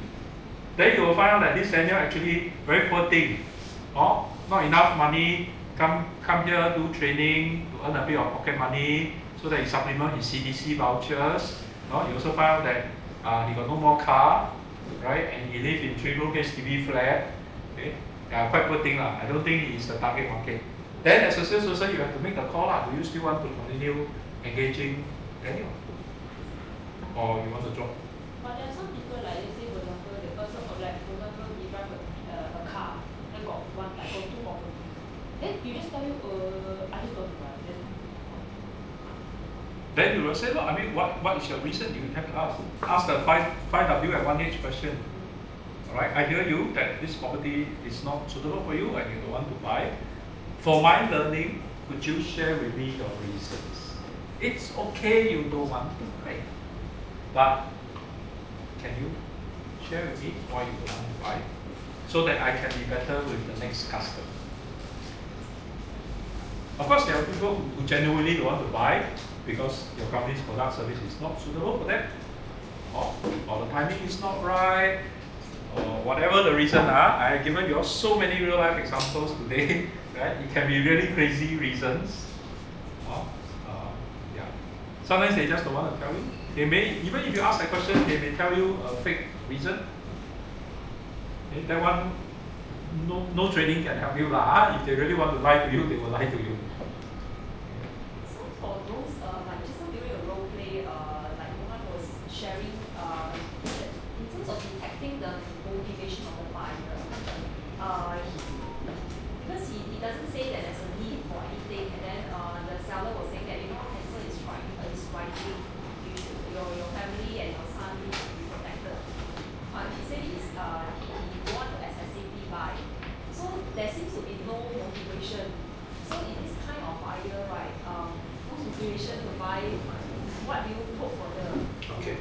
Then you will find out that this Daniel actually very poor thing. Oh, not enough money, come here, do training, to earn a bit of pocket money, so that he supplement his CDC vouchers. You also find out that he got no more car, right? And he lives in 3-room HDB flat. Okay? Quite poor thing. I don't think he is the target market. Then as a salesperson, you have to make the call. Do you still want to continue engaging Daniel? Or you want to drop? But there are some people, like let's say for example, the person he drive a car, then got two properties. Then you just tell you, I just don't buy. Then you will say, I mean, what is your reason? You have to ask the 5W at 1H question. Alright, I hear you that this property is not suitable for you and you don't want to buy. For my learning, could you share with me your reasons? It's okay you don't want to buy, but can you share with me why you don't want to buy? so that I can be better with the next customer. Of course, there are people who genuinely don't want to buy because your company's product service is not suitable for them, or the timing is not right, or whatever the reason are. I have given you all so many real life examples today, right? It can be really crazy reasons. Yeah. Sometimes they just don't want to tell you. They may, even if you ask a question, they may tell you a fake reason. Okay, that one, no training can help you lah. If they really want to lie to you, they will lie to you. So for those, like just now during a role play, like Mohan was sharing, in terms of detecting the motivation of the buyer, because he doesn't say that there's a need for anything, and then the seller was saying that cancer is striking, your family and your son need to be protected. He said he don't want to excessively buy, so there seems to be no motivation. So in this kind of buyer, right, no motivation to buy, what do you hope for the? Okay.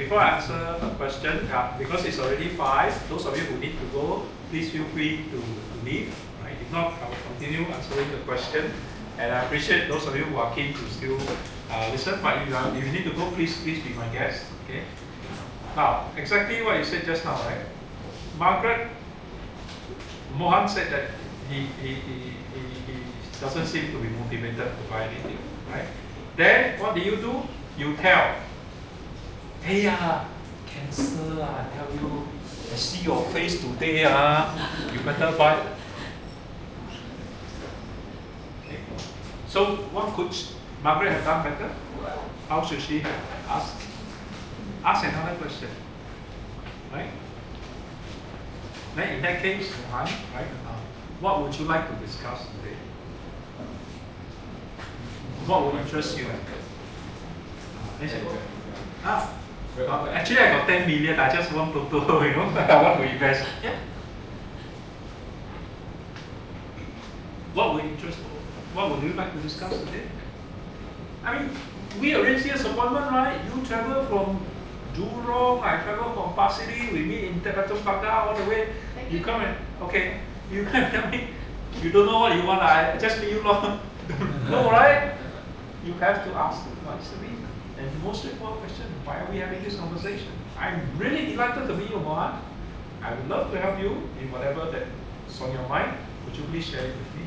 Before I answer the question, because it's already 5, those of you who need to go, please feel free to leave. Right? If not, I will continue answering the question. And I appreciate those of you who are keen to still listen. But if you need to go, please be my guest. Okay. Now, exactly what you said just now, right? Mohan said that he doesn't seem to be motivated to buy anything, right? Then what do? You tell, hey, cancer, I tell you, I see your face today, you better buy. Okay. So what could Margaret have done better? How should she have asked? Ask another question, right? Then in that case, Mohan, right? What would you like to discuss today? What would interest you? Actually, I got 10 million. I just want to, I want to invest. Yeah. What would interest? What would you like to discuss today? I mean, we arrange this appointment, right? You travel from Jurong, I travel from Pasiri, we meet in Tebatung Pagar all the way. You come and, okay, you come and tell me, you don't know what you want, I just leave you long. No, right? You have to ask what is the reason. And the most straightforward question, why are we having this conversation? I'm really delighted to meet you, Mohan. I would love to help you in whatever that's on your mind. Would you please share it with me?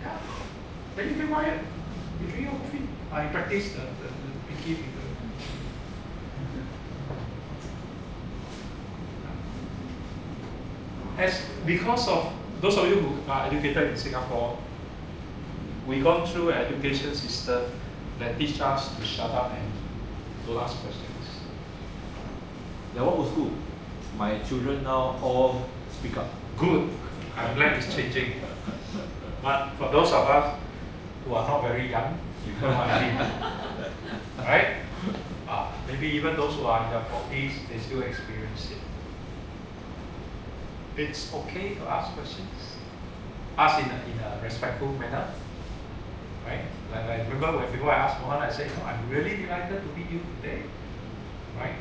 Yeah. Then you be quiet. You drink your coffee. I practice the picky finger. Because of those of you who are educated in Singapore, we've gone through an education system that teaches us to shut up and don't ask questions. Yeah, what was school? My children now all speak up. Good. I'm glad it's changing. But for those of us who are not very young, you know what I mean. Right? Maybe even those who are in their 40s, they still experience it. It's okay to ask questions. Ask in a respectful manner. Right? Like I remember when before I asked Mohan, I said, I'm really delighted to meet you today. Right? I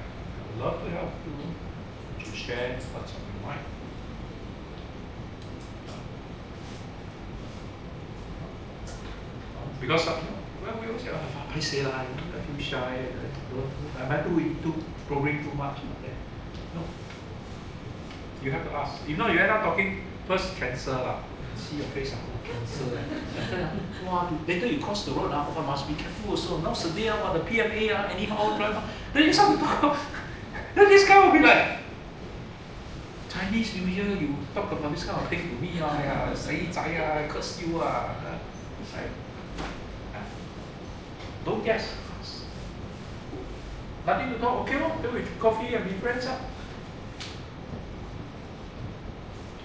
would love to help you to share what's on your mind. Because we always say, I say I feel shy, I might do probing too much. No. You have to ask. If not, you end up talking first cancer. See your face, cancer. Wow, later you cross the road, must be careful also. Nowadays, the PMA, anyhow drive. Then you start to talk. Then this guy will be like, Chinese New Year, you talk about this kind of thing to me, curse you. Right? Don't guess. Nothing to talk, okay, then we drink coffee and be friends.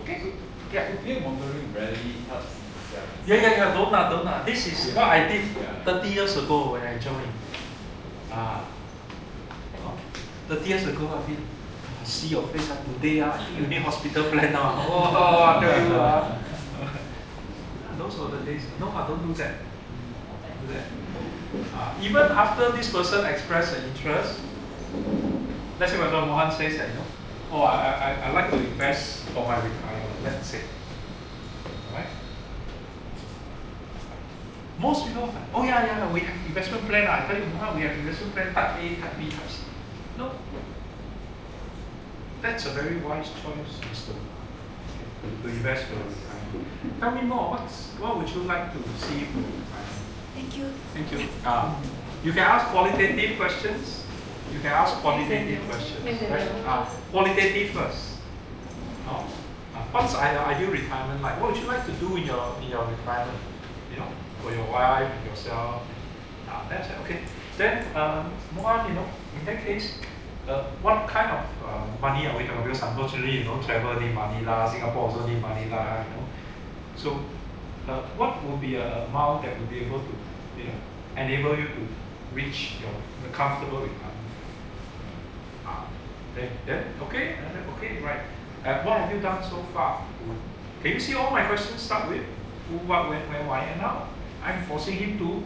Okay? Yeah. Fear mongering rarely helps. Yeah, don't. This is what I did 30 years ago when I joined. 30 years ago, I see your face today, I think you need hospital plan now. I tell you. Those were the days. No, I don't do that. Even after this person expressed an interest, let's say when Mohan says that, oh, I like to invest for my retirement, let's say. Alright? Most people are like, oh yeah, we have investment plan. I tell you, we have investment plan type A, type B, type C. No. That's a very wise choice, Mr. To invest for retirement. Tell me more, what would you like to see for retirement? Thank you. Thank you. You can ask qualitative questions. You can ask quantitative questions. Right? Qualitative first. What's ideal retirement like? What would you like to do in your retirement? You know, for your wife, yourself. That's it. Okay. Then move on. You know, in that case, what kind of money are we talking about? Because unfortunately, travel need money lah. Singapore also need money lah. You know, so what would be an amount that would be able to, enable you to reach your comfortable retirement? Okay, right. What have you done so far? Can you see all my questions start with who, what, when, where, why, and now? I'm forcing him to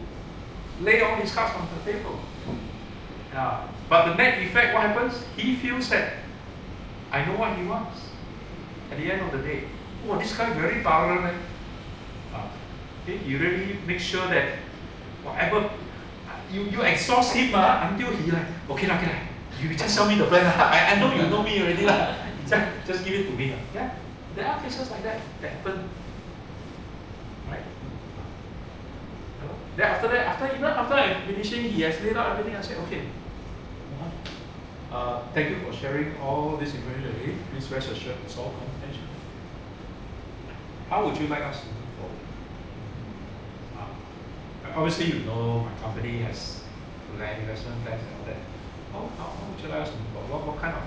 lay all his cards on the table. But the net effect, what happens? He feels that I know what he wants. At the end of the day, oh, this guy very thorough, man. Okay, you really make sure that whatever you exhaust him until he like, okay lah. You just tell me the plan. I know you know me already lah. Just give it to me. Yeah, there are cases like that happen. Right? Then after I'm finishing, he has laid out everything. I said, okay. Thank you for sharing all this information. Please rest assured it's all confidential. How would you like us to move forward? Obviously, you know my company has investment plans and all that. How would you like us to move forward? What kind of